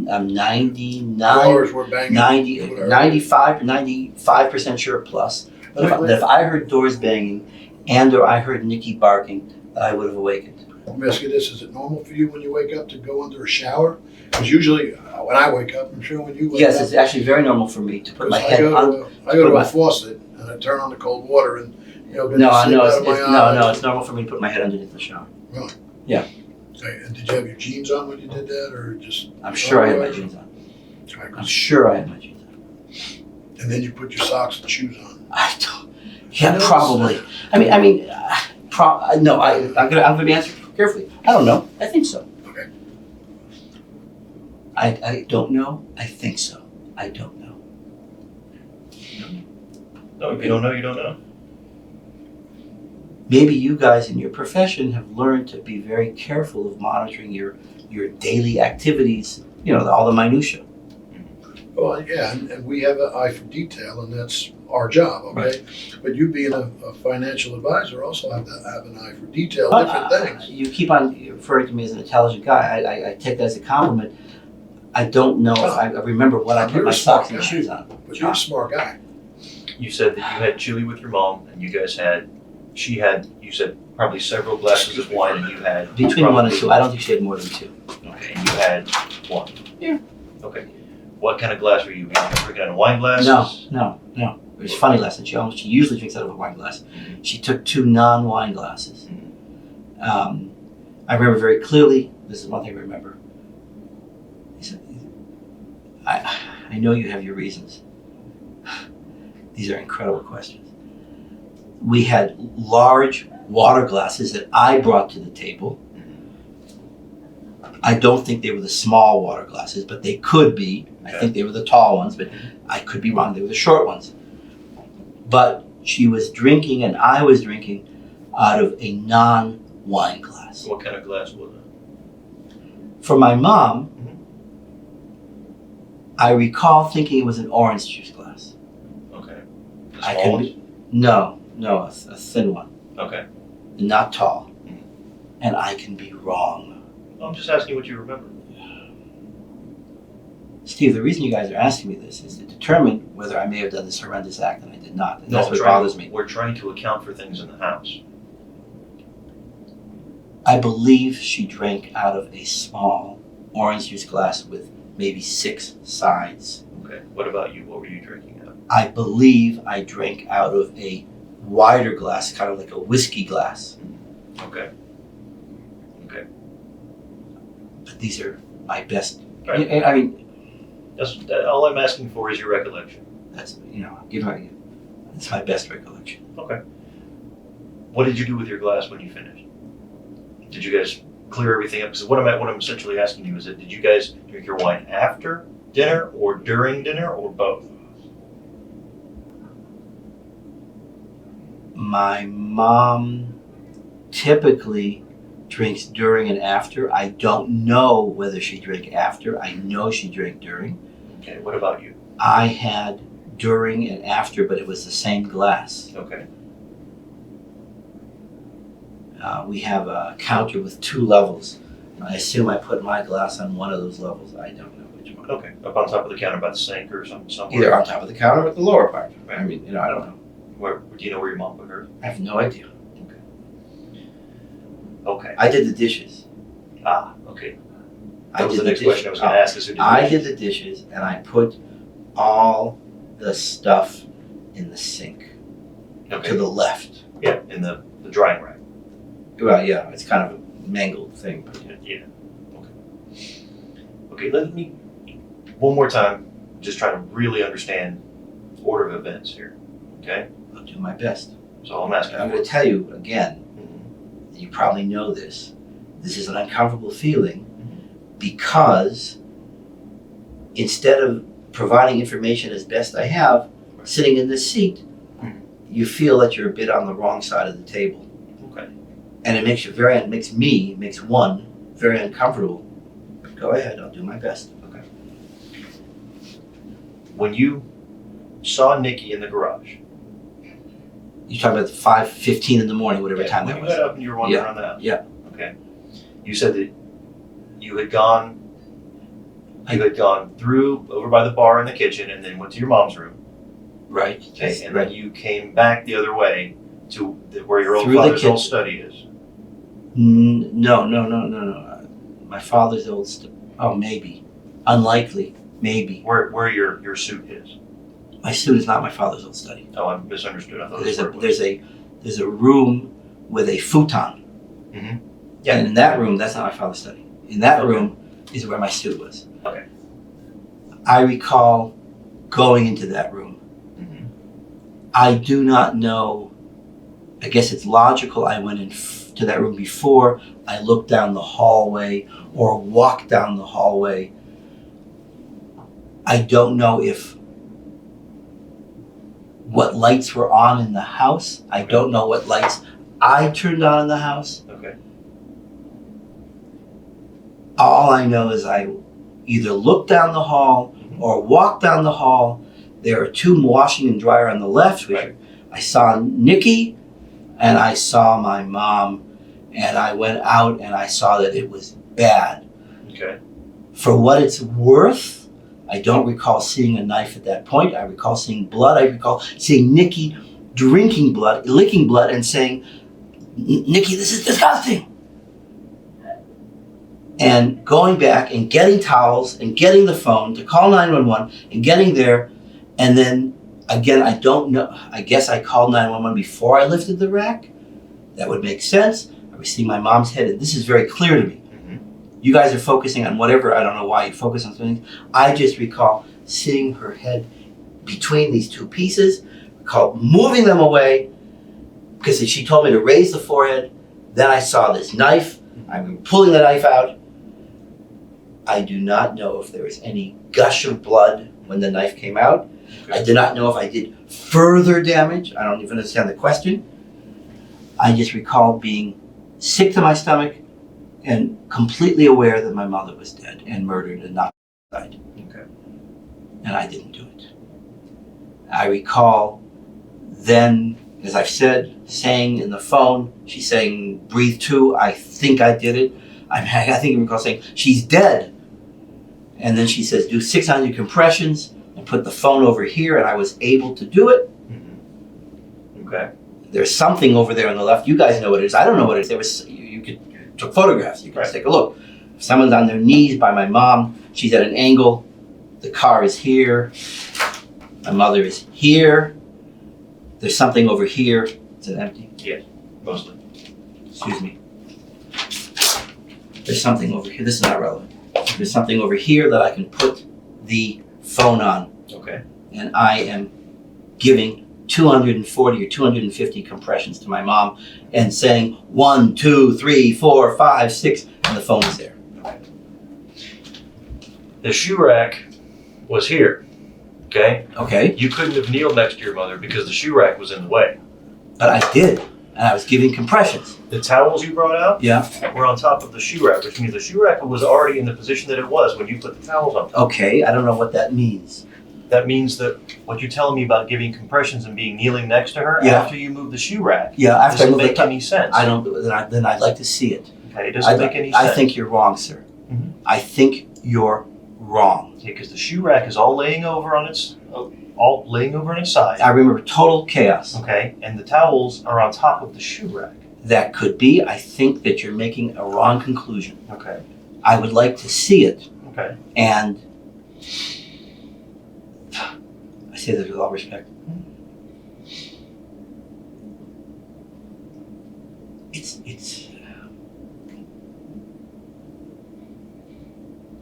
[SPEAKER 3] I'm 99,
[SPEAKER 2] doors were banging.
[SPEAKER 3] 90,
[SPEAKER 2] you would have heard
[SPEAKER 3] 95% sure plus. That if I heard doors banging and or I heard Nikki barking, that I would have awakened.
[SPEAKER 2] Let me ask you this: is it normal for you when you wake up to go under a shower? Because usually when I wake up, I'm sure when you wake
[SPEAKER 3] Yes,
[SPEAKER 2] up.
[SPEAKER 3] it's actually very normal for me to put my head on.
[SPEAKER 2] I go to
[SPEAKER 3] my-
[SPEAKER 2] a faucet and I turn on the cold water and get
[SPEAKER 3] No,
[SPEAKER 2] the sleep out of my eyes.
[SPEAKER 3] it's normal for me to put my head underneath the shower.
[SPEAKER 2] Okay, and did you have your jeans on when you did that, or just?
[SPEAKER 3] I'm sure I had my jeans on.
[SPEAKER 2] Right,
[SPEAKER 3] I'm sure I had my jeans on.
[SPEAKER 2] and then you put your socks and shoes on.
[SPEAKER 3] I don't. Yeah,
[SPEAKER 2] I know
[SPEAKER 3] probably. I'm gonna be answering carefully. I don't know. I think so.
[SPEAKER 2] Okay.
[SPEAKER 3] I don't know. I think so. I don't know.
[SPEAKER 4] No, if you don't know, you don't know.
[SPEAKER 3] Maybe you guys in your profession have learned to be very careful of monitoring your daily activities. All the minutia.
[SPEAKER 2] Well, yeah, and we have an eye for detail, and that's our job, okay? But you being a financial advisor also have an eye for detail, different things.
[SPEAKER 3] You keep on referring to me as an intelligent guy. I take that as a compliment. I don't know if I remember what I put
[SPEAKER 2] You're
[SPEAKER 3] my
[SPEAKER 2] a smart
[SPEAKER 3] socks and
[SPEAKER 2] guy.
[SPEAKER 3] shoes on.
[SPEAKER 2] But you're a smart guy.
[SPEAKER 4] You said that you had chili with your mom, and you guys you said probably several glasses of wine, and you had
[SPEAKER 3] Between
[SPEAKER 4] probably,
[SPEAKER 3] 1 and 2. I don't think she had more than 2.
[SPEAKER 4] Okay, and you had one.
[SPEAKER 3] Yeah.
[SPEAKER 4] Okay. What kind of glass were you drinking out of wine glasses?
[SPEAKER 3] No. It was a funny lesson. She usually drinks out of a wine glass. She took 2 non-wine glasses. I remember very clearly, this is one thing I remember. He said, I know you have your reasons. These are incredible questions. We had large water glasses that I brought to the table. I don't think they were the small water glasses, but they could be. I think they were the tall ones, but I could be wrong. They were the short ones. But she was drinking and I was drinking out of a non-wine glass.
[SPEAKER 4] What kind of glass was it?
[SPEAKER 3] For my mom, I recall thinking it was an orange juice glass.
[SPEAKER 4] Okay. The
[SPEAKER 3] I
[SPEAKER 4] small
[SPEAKER 3] can
[SPEAKER 4] ones?
[SPEAKER 3] be, no, a thin one,
[SPEAKER 4] Okay.
[SPEAKER 3] not tall. And I can be wrong.
[SPEAKER 4] I'm just asking what you remember.
[SPEAKER 3] Steve, the reason you guys are asking me this is to determine whether I may have done this horrendous act and I did not. And that's what bothers me.
[SPEAKER 4] We're trying to account for things in the house.
[SPEAKER 3] I believe she drank out of a small orange juice glass with maybe 6 sides.
[SPEAKER 4] Okay. What about you? What were you drinking out of?
[SPEAKER 3] I believe I drank out of a wider glass, kind of like a whiskey glass.
[SPEAKER 4] Okay.
[SPEAKER 3] But these are my best.
[SPEAKER 4] Right.
[SPEAKER 3] I mean,
[SPEAKER 4] That's all I'm asking for is your recollection.
[SPEAKER 3] that's it's my best recollection.
[SPEAKER 4] Okay. What did you do with your glass when you finished? Did you guys clear everything up? Because what I'm essentially asking you is that did you guys drink your wine after dinner or during dinner or both?
[SPEAKER 3] My mom typically drinks during and after. I don't know whether she drank after. I know she drank during.
[SPEAKER 4] Okay. What about you?
[SPEAKER 3] I had during and after, but it was the same glass.
[SPEAKER 4] Okay.
[SPEAKER 3] We have a counter with 2 levels. I assume I put my glass on one of those levels. I don't know which one.
[SPEAKER 4] Okay. Up on top of the counter by the sink or somewhere?
[SPEAKER 3] Either on top of the counter or the lower part.
[SPEAKER 4] Right.
[SPEAKER 3] I mean, I don't know.
[SPEAKER 4] Where do you know where your mom put hers?
[SPEAKER 3] I have no idea.
[SPEAKER 4] Okay.
[SPEAKER 3] I did the dishes.
[SPEAKER 4] Okay.
[SPEAKER 3] I
[SPEAKER 4] That was
[SPEAKER 3] did
[SPEAKER 4] the next
[SPEAKER 3] dishes.
[SPEAKER 4] question I was going to ask. Is who did the
[SPEAKER 3] I
[SPEAKER 4] dishes?
[SPEAKER 3] did the dishes, and I put all the stuff in the sink
[SPEAKER 4] Okay.
[SPEAKER 3] to the left.
[SPEAKER 4] Yeah, in the drying rack.
[SPEAKER 3] Well, yeah, it's kind of a mangled thing. But
[SPEAKER 4] Yeah. Okay. Okay. Let me one more time. Just trying to really understand order of events here. Okay.
[SPEAKER 3] I'll do my best.
[SPEAKER 4] That's all I'm asking.
[SPEAKER 3] I'm going to tell you again.
[SPEAKER 4] Mhm.
[SPEAKER 3] You probably know this. This is an uncomfortable feeling because instead of providing information as best I have, sitting in this seat, you feel that you're a bit on the wrong side of the table.
[SPEAKER 4] Okay.
[SPEAKER 3] And it makes one very uncomfortable. Go ahead, I'll do my best.
[SPEAKER 4] Okay. When you saw Nikki in the garage,
[SPEAKER 3] You talk about 5:15 in the morning, whatever
[SPEAKER 4] yeah,
[SPEAKER 3] time
[SPEAKER 4] when
[SPEAKER 3] that
[SPEAKER 4] you
[SPEAKER 3] was.
[SPEAKER 4] got up and you were wandering around the house.
[SPEAKER 3] Yeah.
[SPEAKER 4] Okay. You said that you had gone through over by the bar in the kitchen and then went to your mom's room.
[SPEAKER 3] Right.
[SPEAKER 4] Okay. And
[SPEAKER 3] right.
[SPEAKER 4] then you came back the other way to where your old
[SPEAKER 3] Through the
[SPEAKER 4] father's old
[SPEAKER 3] kitchen.
[SPEAKER 4] study is.
[SPEAKER 3] No. My father's maybe. Unlikely. Maybe.
[SPEAKER 4] Where your suit is.
[SPEAKER 3] My suit is not my father's old study.
[SPEAKER 4] Oh, I misunderstood. I thought that's where it was.
[SPEAKER 3] There's a room with a futon.
[SPEAKER 4] Yeah.
[SPEAKER 3] And in that room, that's not my father's study. In that
[SPEAKER 4] Okay.
[SPEAKER 3] room is where my suit was.
[SPEAKER 4] Okay.
[SPEAKER 3] I recall going into that room.
[SPEAKER 4] Mhm.
[SPEAKER 3] I do not know. I guess it's logical. I went to that room before I looked down the hallway or walked down the hallway. I don't know what lights were on in the house. I don't know what lights I turned on in the house.
[SPEAKER 4] Okay.
[SPEAKER 3] All I know is I either looked down the hall or walked down the hall. There are 2 washing and dryer on the left.
[SPEAKER 4] Right.
[SPEAKER 3] I saw Nikki and I saw my mom, and I went out and I saw that it was bad.
[SPEAKER 4] Okay.
[SPEAKER 3] For what it's worth, I don't recall seeing a knife at that point. I recall seeing blood. I recall seeing Nikki drinking blood, licking blood, and saying, "Nikki, this is disgusting." And going back and getting towels and getting the phone to call 911 and getting there. And then again, I don't know. I guess I called 911 before I lifted the rack. That would make sense. I was seeing my mom's head, and this is very clear to me. You guys are focusing on whatever. I don't know why you focus on something. I just recall seeing her head between these 2 pieces, recall moving them away because she told me to raise the forehead. Then I saw this knife. I'm pulling the knife out. I do not know if there was any gush of blood when the knife came out.
[SPEAKER 4] Okay.
[SPEAKER 3] I do not know if I did further damage. I don't even understand the question. I just recall being sick to my stomach and completely aware that my mother was dead and murdered and not died.
[SPEAKER 4] Okay.
[SPEAKER 3] And I didn't do it. I recall then, as I've said, saying in the phone, she's saying, "Breathe too." I think I did it. I think I recall saying, "She's dead." And then she says, do 600 compressions and put the phone over here, and I was able to do it.
[SPEAKER 4] Okay.
[SPEAKER 3] There's something over there on the left. You guys know what it is. I don't know what it is. There was, you took photographs. You can
[SPEAKER 4] Right.
[SPEAKER 3] take a look. Someone's on their knees by my mom. She's at an angle. The car is here. My mother is here. There's something over here. Is it empty?
[SPEAKER 4] Mostly.
[SPEAKER 3] Excuse me. There's something over here. This is not relevant. There's something over here that I can put the phone on.
[SPEAKER 4] Okay.
[SPEAKER 3] And I am giving 240 or 250 compressions to my mom and saying 1, 2, 3, 4, 5, 6, and the phone is there.
[SPEAKER 4] The shoe rack was here. Okay.
[SPEAKER 3] Okay,
[SPEAKER 4] You couldn't have kneeled next to your mother because the shoe rack was in the way.
[SPEAKER 3] but I did, and I was giving compressions.
[SPEAKER 4] The towels you brought out
[SPEAKER 3] Yeah.
[SPEAKER 4] were on top of the shoe rack, which means the shoe rack was already in the position that it was when you put the towels on top.
[SPEAKER 3] Okay, I don't know what that means.
[SPEAKER 4] That means that what you're telling me about giving compressions and being kneeling next to her
[SPEAKER 3] Yeah.
[SPEAKER 4] after you move the shoe rack
[SPEAKER 3] Yeah, after I
[SPEAKER 4] doesn't
[SPEAKER 3] move the
[SPEAKER 4] make
[SPEAKER 3] top,
[SPEAKER 4] any sense.
[SPEAKER 3] I don't. Then I'd like to see it.
[SPEAKER 4] Okay, it doesn't make any sense.
[SPEAKER 3] I think you're wrong, sir.
[SPEAKER 4] Mhm.
[SPEAKER 3] I think you're wrong.
[SPEAKER 4] because the shoe rack is all laying over on its side.
[SPEAKER 3] I remember total chaos.
[SPEAKER 4] Okay, and the towels are on top of the shoe rack.
[SPEAKER 3] That could be. I think that you're making a wrong conclusion.
[SPEAKER 4] Okay,
[SPEAKER 3] I would like to see it,
[SPEAKER 4] okay.
[SPEAKER 3] and I say this with all respect. It's.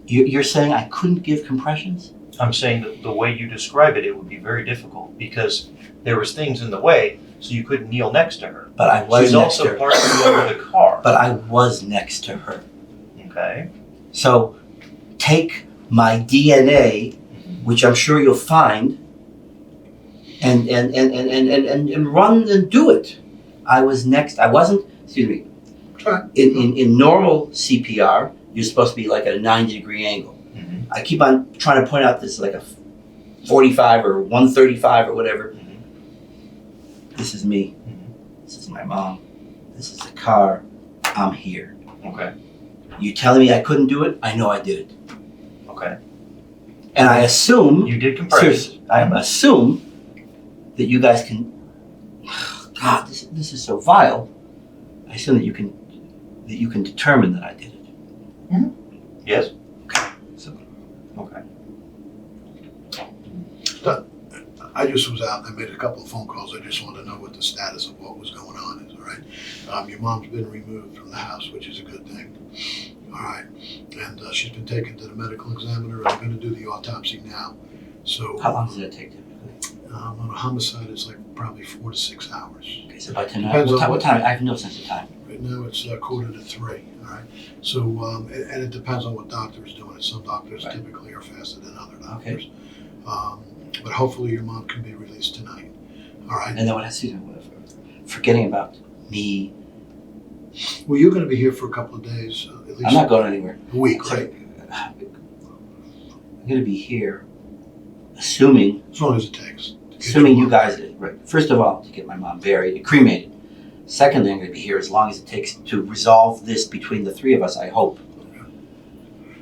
[SPEAKER 3] You're saying I couldn't give compressions?
[SPEAKER 4] I'm saying that the way you describe it, it would be very difficult because there was things in the way, so you couldn't kneel next to her.
[SPEAKER 3] But I was
[SPEAKER 4] She's
[SPEAKER 3] next to
[SPEAKER 4] also
[SPEAKER 3] her.
[SPEAKER 4] partially over the car.
[SPEAKER 3] But I was next to her.
[SPEAKER 4] Okay.
[SPEAKER 3] So take my DNA, which I'm sure you'll find, and run and do it. I was next. I wasn't. Excuse me.
[SPEAKER 2] Try.
[SPEAKER 3] In normal CPR, you're supposed to be like at a 90-degree angle.
[SPEAKER 4] Mhm.
[SPEAKER 3] I keep on trying to point out this like a 45 or 135 or whatever. This is me. This is my mom. This is the car. I'm here.
[SPEAKER 4] Okay.
[SPEAKER 3] You telling me I couldn't do it? I know I did it.
[SPEAKER 4] Okay.
[SPEAKER 3] And I assume,
[SPEAKER 4] You did compressions.
[SPEAKER 3] seriously, I assume that you guys can. God, this is so vile. I assume that you can determine that I did it.
[SPEAKER 4] Yes.
[SPEAKER 3] So
[SPEAKER 4] Okay.
[SPEAKER 2] I just was out and I made a couple of phone calls. I just wanted to know what the status of what was going on is, all right? Your mom's been removed from the house, which is a good thing. All right. And she's been taken to the medical examiner. They're going to do the autopsy now. So
[SPEAKER 3] how long does that take?
[SPEAKER 2] on a homicide, it's like probably 4 to 6 hours.
[SPEAKER 3] Okay, so by tonight.
[SPEAKER 2] Depends on
[SPEAKER 3] What
[SPEAKER 2] what-
[SPEAKER 3] time? I have no sense of time.
[SPEAKER 2] Right now, it's 2:45, all right? So, and it depends on what doctor is doing it. Some doctors
[SPEAKER 3] Right.
[SPEAKER 2] typically are faster than other doctors. But hopefully your mom can be released tonight, all right?
[SPEAKER 3] And then what has to do with forgetting about me?
[SPEAKER 2] Well, you're gonna be here for a couple of days, at least
[SPEAKER 3] I'm not going anywhere.
[SPEAKER 2] a week, right?
[SPEAKER 3] I'm going to be here, assuming
[SPEAKER 2] As long as it takes. to get
[SPEAKER 3] assuming
[SPEAKER 2] your
[SPEAKER 3] you
[SPEAKER 2] mom.
[SPEAKER 3] guys, right, first of all, to get my mom buried and cremated. Secondly, I'm going to be here as long as it takes to resolve this between the three of us, I hope.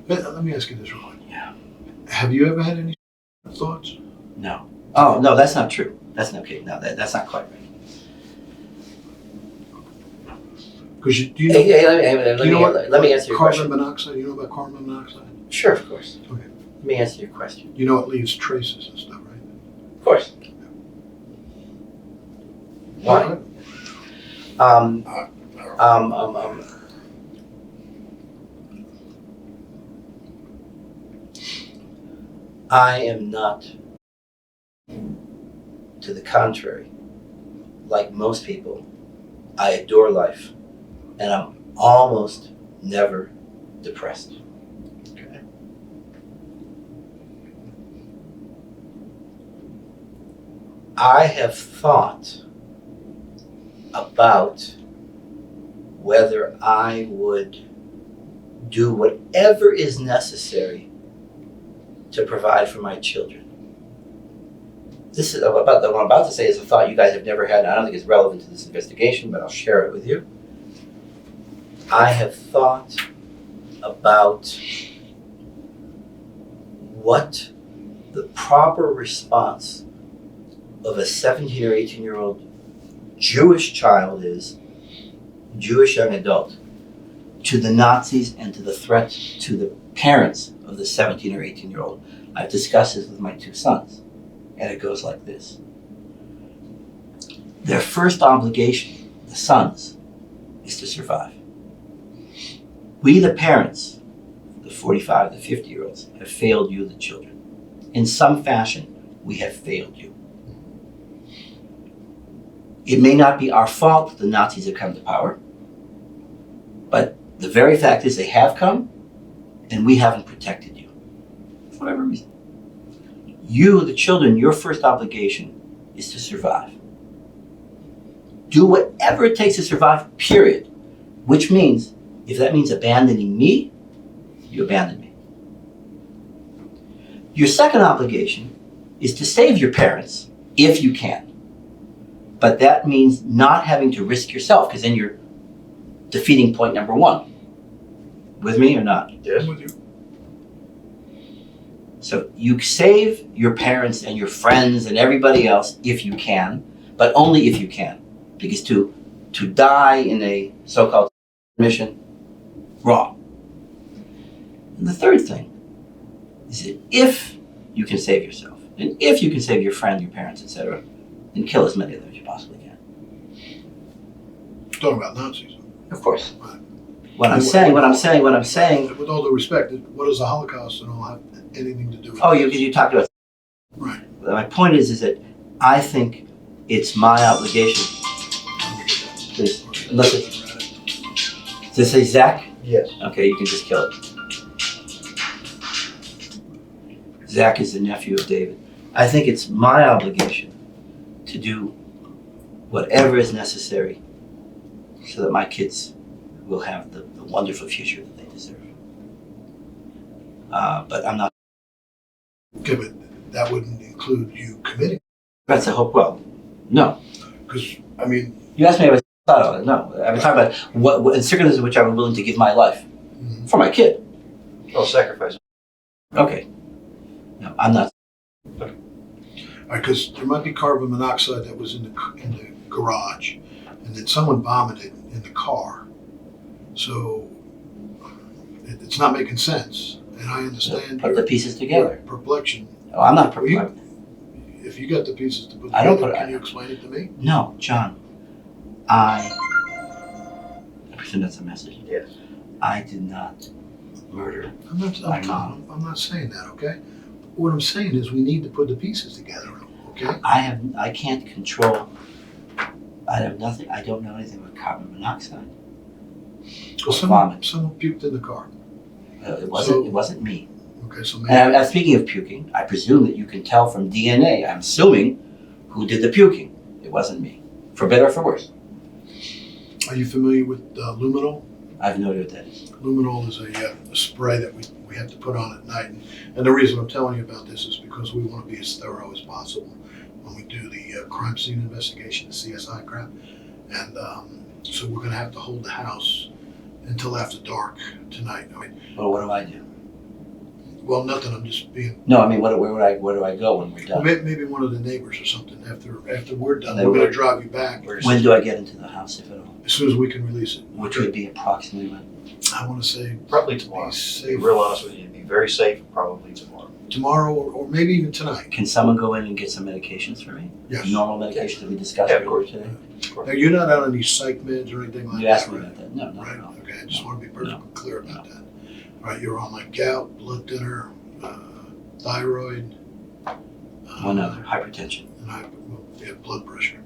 [SPEAKER 2] Let me ask you this real quick.
[SPEAKER 3] Yeah.
[SPEAKER 2] Have you ever had any thoughts?
[SPEAKER 3] No. Oh, no, that's not true. That's not okay. No, that's not quite right.
[SPEAKER 2] Because do you know,
[SPEAKER 3] Hey,
[SPEAKER 2] do you know what
[SPEAKER 3] let me answer your
[SPEAKER 2] carbon
[SPEAKER 3] question.
[SPEAKER 2] monoxide, you know about carbon monoxide?
[SPEAKER 3] Sure, of course.
[SPEAKER 2] Okay.
[SPEAKER 3] Let me answer your question.
[SPEAKER 2] You know it leaves traces and stuff, right?
[SPEAKER 3] Of course. Why? Um, I am not, to the contrary, like most people, I adore life, and I'm almost never depressed.
[SPEAKER 4] Okay.
[SPEAKER 3] I have thought about whether I would do whatever is necessary to provide for my children. This is about what I'm about to say is a thought you guys have never had, and I don't think it's relevant to this investigation, but I'll share it with you. I have thought about what the proper response of a 17 or 18-year-old Jewish child is, Jewish young adult, to the Nazis and to the threat to the parents of the 17 or 18-year-old. I've discussed this with my two sons, and it goes like this. Their first obligation, the sons, is to survive. We, the parents, the 45, the 50-year-olds, have failed you, the children. In some fashion, we have failed you. It may not be our fault that the Nazis have come to power, but the very fact is they have come, and we haven't protected you, for whatever reason. You, the children, your first obligation is to survive. Do whatever it takes to survive, period. Which means, if that means abandoning me, you abandon me. Your second obligation is to save your parents, if you can. But that means not having to risk yourself, because then you're defeating point number one. With me or not?
[SPEAKER 4] Yes.
[SPEAKER 2] I'm with you.
[SPEAKER 3] So you save your parents and your friends and everybody else if you can, but only if you can. Because to die in a so-called mission, wrong. And the third thing is that if you can save yourself, and if you can save your friend, your parents, etc., then kill as many of them as you possibly can.
[SPEAKER 2] Talking about Nazis.
[SPEAKER 3] Of course.
[SPEAKER 2] Right.
[SPEAKER 3] What I'm saying.
[SPEAKER 2] With all due respect, what does the Holocaust and all have anything to do with
[SPEAKER 3] Oh,
[SPEAKER 2] this?
[SPEAKER 3] you talked about.
[SPEAKER 2] Right.
[SPEAKER 3] My point is that I think it's my obligation. Please, unless it, does it say Zach?
[SPEAKER 4] Yes.
[SPEAKER 3] Okay, you can just kill it. Zach is the nephew of David. I think it's my obligation to do whatever is necessary so that my kids will have the wonderful future that they deserve. But I'm not.
[SPEAKER 2] Okay, but that wouldn't include you committing.
[SPEAKER 3] That's a hope. Well, no.
[SPEAKER 2] Because, I mean,
[SPEAKER 3] You asked me if I thought of it. No. I'm talking about what in circumstances in which I'm willing to give my life for my kid.
[SPEAKER 4] Oh, sacrifice.
[SPEAKER 3] Okay. No, I'm not.
[SPEAKER 2] because there might be carbon monoxide that was in the garage, and then someone vomited in the car. So it's not making sense, and I understand.
[SPEAKER 3] Put the pieces together.
[SPEAKER 2] Your perplexion.
[SPEAKER 3] Oh, I'm not
[SPEAKER 2] Well, you-
[SPEAKER 3] perplexed.
[SPEAKER 2] If you got the pieces to put
[SPEAKER 3] I don't
[SPEAKER 2] together,
[SPEAKER 3] put it-
[SPEAKER 2] can you explain it to me?
[SPEAKER 3] No, John. I presume that's a message.
[SPEAKER 4] Yes.
[SPEAKER 3] I did not murder.
[SPEAKER 2] I'm not saying that, okay? What I'm saying is we need to put the pieces together, okay?
[SPEAKER 3] I can't control. I have nothing. I don't know anything about carbon monoxide.
[SPEAKER 2] Well, someone puked in the car.
[SPEAKER 3] It wasn't me.
[SPEAKER 2] Okay, so
[SPEAKER 3] And
[SPEAKER 2] maybe
[SPEAKER 3] I'm speaking of puking. I presume that you can tell from DNA. I'm assuming who did the puking. It wasn't me, for better or for worse.
[SPEAKER 2] are you familiar with luminol?
[SPEAKER 3] I have no idea what that is.
[SPEAKER 2] Luminol is a spray that we have to put on at night, and the reason I'm telling you about this is because we want to be as thorough as possible when we do the crime scene investigation, the CSI crap, and so we're going to have to hold the house until after dark tonight. I mean,
[SPEAKER 3] Well, what do I do?
[SPEAKER 2] well, nothing. I'm just being.
[SPEAKER 3] No, I mean, where do I go when we're done?
[SPEAKER 2] Maybe one of the neighbors or something. After we're done,
[SPEAKER 3] And they
[SPEAKER 2] we're going
[SPEAKER 3] will-
[SPEAKER 2] to drive you back
[SPEAKER 3] When do I get into the house, if at all?
[SPEAKER 2] as soon as we can release it.
[SPEAKER 3] Which would be approximately when?
[SPEAKER 2] I want to say
[SPEAKER 4] Probably tomorrow.
[SPEAKER 2] be
[SPEAKER 4] To be
[SPEAKER 2] safe
[SPEAKER 4] real honest with you, be very safe. Probably tomorrow.
[SPEAKER 2] tomorrow or maybe even tonight.
[SPEAKER 3] Can someone go in and get some medications for me?
[SPEAKER 2] Yes.
[SPEAKER 3] Normal medications that we discussed
[SPEAKER 4] Yeah, of
[SPEAKER 3] earlier
[SPEAKER 4] course.
[SPEAKER 3] today?
[SPEAKER 2] Now you're not on any psych meds or anything like
[SPEAKER 3] You
[SPEAKER 2] that,
[SPEAKER 3] asked me
[SPEAKER 2] right?
[SPEAKER 3] about that. No, not
[SPEAKER 2] Right.
[SPEAKER 3] at all.
[SPEAKER 2] Okay. I just want to be perfectly clear about
[SPEAKER 3] No.
[SPEAKER 2] that. All right. You're on like gout, blood thinner, thyroid.
[SPEAKER 3] One other, hypertension.
[SPEAKER 2] And you have blood pressure.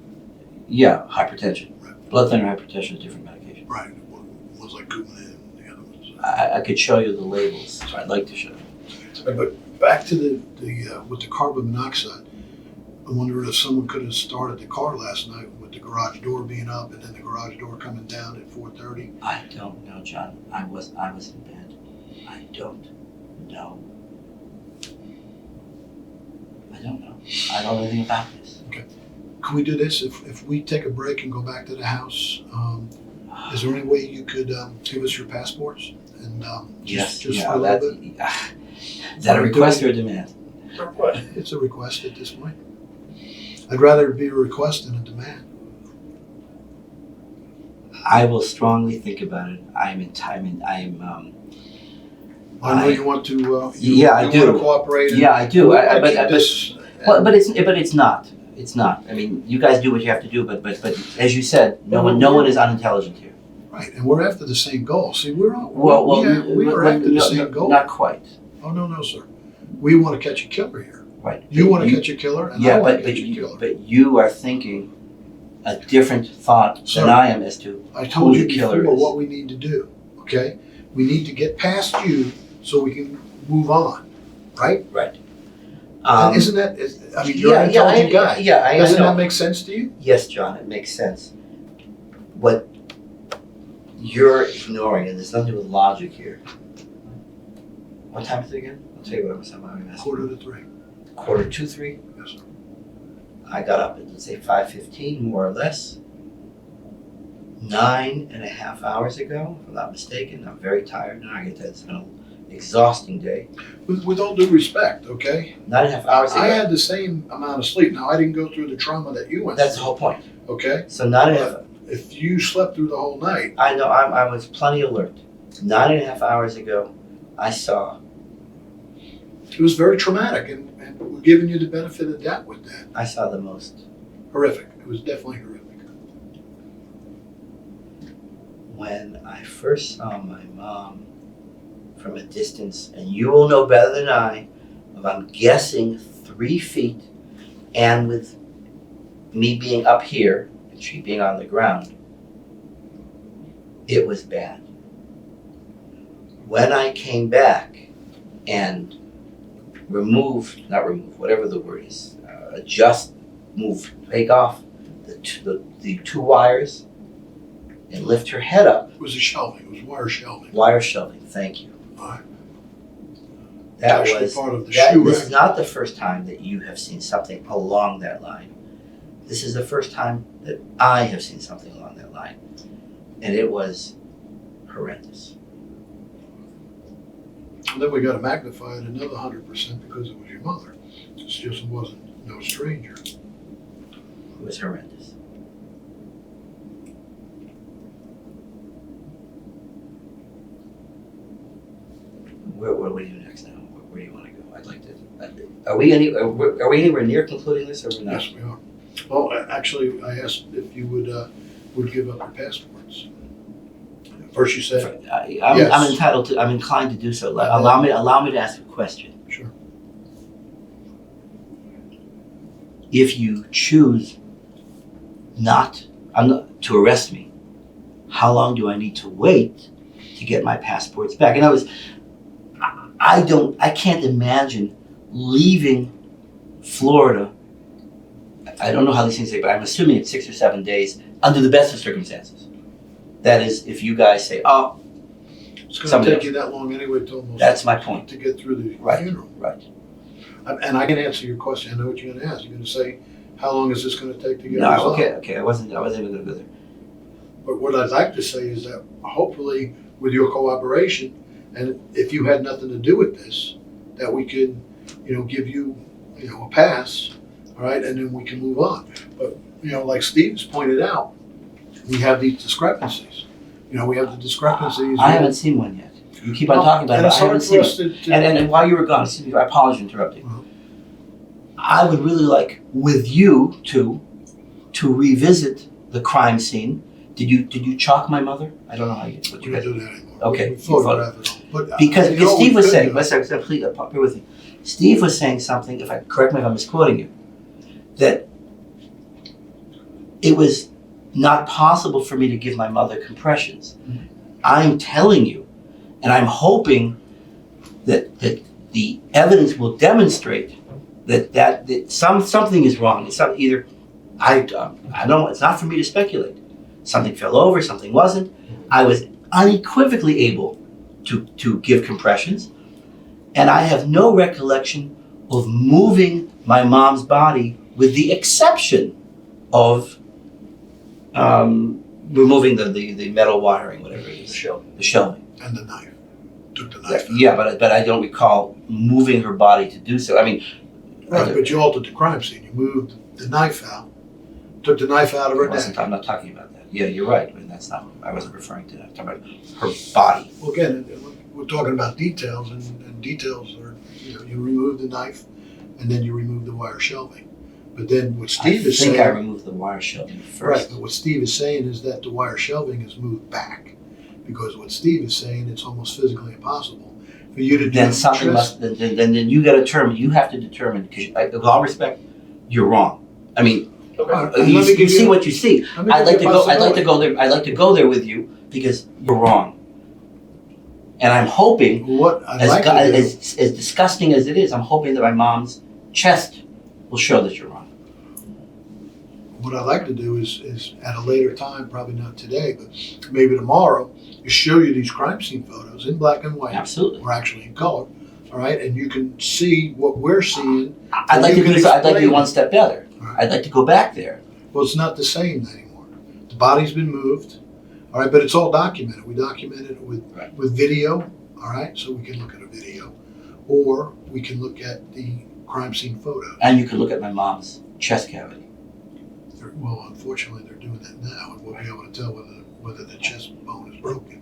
[SPEAKER 3] Yeah, hypertension.
[SPEAKER 2] Right.
[SPEAKER 3] Blood thinner hypertension is different medication.
[SPEAKER 2] Right. One's like Coumadin, the other one's.
[SPEAKER 3] I could show you the labels. I'd like to show you.
[SPEAKER 2] But back to the with the carbon monoxide. I'm wondering if someone could have started the car last night with the garage door being up and then the garage door coming down at 4:30.
[SPEAKER 3] I don't know, John. I was in bed. I don't know. I don't know. I don't know anything about this.
[SPEAKER 2] Can we do this? If we take a break and go back to the house, is there any way you could give us your passports and
[SPEAKER 3] Yes,
[SPEAKER 2] just
[SPEAKER 3] yeah,
[SPEAKER 2] for a little bit?
[SPEAKER 3] Is that a request or a demand?
[SPEAKER 4] Request.
[SPEAKER 2] It's a request at this point. I'd rather it be a request than a demand.
[SPEAKER 3] I will strongly think about it. I am.
[SPEAKER 2] I know you want to.
[SPEAKER 3] Yeah, I do.
[SPEAKER 2] Want to cooperate.
[SPEAKER 3] Yeah, I do.
[SPEAKER 2] But
[SPEAKER 3] But it's not. It's not. I mean, you guys do what you have to do, but as you said, no one is unintelligent here.
[SPEAKER 2] right, and we're after the same goal. See, we're all we are
[SPEAKER 3] Well,
[SPEAKER 2] after the same goal.
[SPEAKER 3] Not quite.
[SPEAKER 2] Oh no, sir. We want to catch a killer here.
[SPEAKER 3] Right.
[SPEAKER 2] You want to catch a killer, and I want to catch a killer.
[SPEAKER 3] But you are thinking a different thought
[SPEAKER 2] Sir,
[SPEAKER 3] than I am as to
[SPEAKER 2] I told
[SPEAKER 3] who
[SPEAKER 2] you
[SPEAKER 3] the killer
[SPEAKER 2] before
[SPEAKER 3] is.
[SPEAKER 2] what we need to do. Okay, we need to get past you so we can move on. Right? And isn't that? I mean, you're an intelligent guy.
[SPEAKER 3] Yeah, I
[SPEAKER 2] Doesn't
[SPEAKER 3] know.
[SPEAKER 2] that make sense to you?
[SPEAKER 3] Yes, John, it makes sense. What you're ignoring, and there's nothing to do with logic here. What time is it again? I'll tell you what I'm going to ask.
[SPEAKER 2] 2:45.
[SPEAKER 3] 2:45?
[SPEAKER 2] Yes, sir.
[SPEAKER 3] I got up at, let's say, 5:15, more or less. 9.5 hours ago, if I'm not mistaken. I'm very tired now. I get that. It's been an exhausting day.
[SPEAKER 2] With all due respect, okay.
[SPEAKER 3] 9.5 hours ago.
[SPEAKER 2] I had the same amount of sleep. Now I didn't go through the trauma that you went
[SPEAKER 3] That's the
[SPEAKER 2] through.
[SPEAKER 3] whole point.
[SPEAKER 2] Okay.
[SPEAKER 3] So 9.5.
[SPEAKER 2] But if you slept through the whole night,
[SPEAKER 3] I know. I was plenty alert. 9.5 hours ago, I saw.
[SPEAKER 2] it was very traumatic, and we're giving you the benefit of the doubt with that.
[SPEAKER 3] I saw the most.
[SPEAKER 2] Horrific. It was definitely horrific.
[SPEAKER 3] When I first saw my mom from a distance, and you will know better than I, of I'm guessing 3 feet, and with me being up here and she being on the ground, it was bad. When I came back and whatever the word is, take off the 2 wires and lift her head up.
[SPEAKER 2] It was a shelving. It was wire shelving.
[SPEAKER 3] Wire shelving, thank you.
[SPEAKER 2] All right.
[SPEAKER 3] That
[SPEAKER 2] Actually
[SPEAKER 3] was
[SPEAKER 2] part of the
[SPEAKER 3] that.
[SPEAKER 2] shoe
[SPEAKER 3] This
[SPEAKER 2] rack.
[SPEAKER 3] is not the first time that you have seen something along that line. This is the first time that I have seen something along that line, and it was horrendous.
[SPEAKER 2] And then we got to magnify it another 100% because it was your mother. It just wasn't no stranger.
[SPEAKER 3] It was horrendous. What do you do next now? Where do you want to go? I'd like to. Are we anywhere near concluding this, or we're not?
[SPEAKER 2] Yes, we are. Well, actually, I asked if you would give up your passports. First, you said yes.
[SPEAKER 3] I'm entitled to. I'm inclined to do so. Allow me to ask a question.
[SPEAKER 2] Sure.
[SPEAKER 3] If you choose not to arrest me, how long do I need to wait to get my passports back? In other words, I can't imagine leaving Florida. I don't know how these things say, but I'm assuming it's 6 or 7 days under the best of circumstances. That is, if you guys say, "Oh,
[SPEAKER 2] it's going to take you that long anyway to almost."
[SPEAKER 3] That's my point.
[SPEAKER 2] To get through the funeral.
[SPEAKER 3] Right.
[SPEAKER 2] And I can answer your question. I know what you're going to ask. You're going to say, "How long is this going to take to get
[SPEAKER 3] No,
[SPEAKER 2] resolved?"
[SPEAKER 3] okay. I wasn't even going to go there.
[SPEAKER 2] But what I'd like to say is that hopefully, with your cooperation, and if you had nothing to do with this, that we could, give you, a pass, all right, and then we can move on. But like Steve's pointed out, we have these discrepancies. We have the discrepancies.
[SPEAKER 3] I haven't seen one yet. You keep on talking about it. I haven't seen it. And while you were gone, excuse me, I apologize for interrupting.
[SPEAKER 2] Uh-huh.
[SPEAKER 3] I would really like, with you two, to revisit the crime scene. Did you chalk my mother? I don't know how you. What
[SPEAKER 2] We
[SPEAKER 3] you
[SPEAKER 2] don't
[SPEAKER 3] guys.
[SPEAKER 2] do that anymore.
[SPEAKER 3] Okay.
[SPEAKER 2] We photograph it all. But
[SPEAKER 3] Because
[SPEAKER 2] you know what
[SPEAKER 3] Steve
[SPEAKER 2] we
[SPEAKER 3] was
[SPEAKER 2] could
[SPEAKER 3] saying,
[SPEAKER 2] do?
[SPEAKER 3] please bear with me. Steve was saying something. If I correct me if I'm misquoting you, that it was not possible for me to give my mother compressions.
[SPEAKER 2] Mm-hmm.
[SPEAKER 3] I'm telling you, and I'm hoping that the evidence will demonstrate that something is wrong. It's not either I don't. It's not for me to speculate. Something fell over. Something wasn't. I was unequivocally able to give compressions, and I have no recollection of moving my mom's body, with the exception of removing the metal wiring, whatever it is, the shelving.
[SPEAKER 2] And the knife. Took the knife out.
[SPEAKER 3] Yeah, but I don't recall moving her body to do so. I mean,
[SPEAKER 2] Right, but you altered the crime scene. You moved the knife out, took the knife out of her neck.
[SPEAKER 3] I'm not talking about that. Yeah, you're right. I mean, that's not. I wasn't referring to that. I'm talking about her body.
[SPEAKER 2] Well, again, we're talking about details, and details are, you remove the knife, and then you remove the wire shelving. But then what Steve is saying...
[SPEAKER 3] I think I removed the wire shelving first.
[SPEAKER 2] Right, but what Steve is saying is that the wire shelving is moved back. Because what Steve is saying, it's almost physically impossible for you to do...
[SPEAKER 3] Then something must... Then you got to determine, you have to determine, because with all respect, you're wrong. I mean, you see what you see. I'd like to go there with you because you're wrong. And I'm hoping, as disgusting as it is, I'm hoping that my mom's chest will show that you're wrong.
[SPEAKER 2] What I'd like to do is at a later time, probably not today, but maybe tomorrow, is show you these crime scene photos in black and white.
[SPEAKER 3] Absolutely.
[SPEAKER 2] Or actually in color. All right, and you can see what we're seeing.
[SPEAKER 3] I'd like to be one step better.
[SPEAKER 2] Right.
[SPEAKER 3] I'd like to go back there.
[SPEAKER 2] Well, it's not the same anymore. The body's been moved. All right, but it's all documented. We documented it with video. All right, so we can look at a video, or we can look at the crime scene photos.
[SPEAKER 3] And you could look at my mom's chest cavity.
[SPEAKER 2] Well, unfortunately, they're doing that now, and we'll be able to tell whether the chest bone is broken.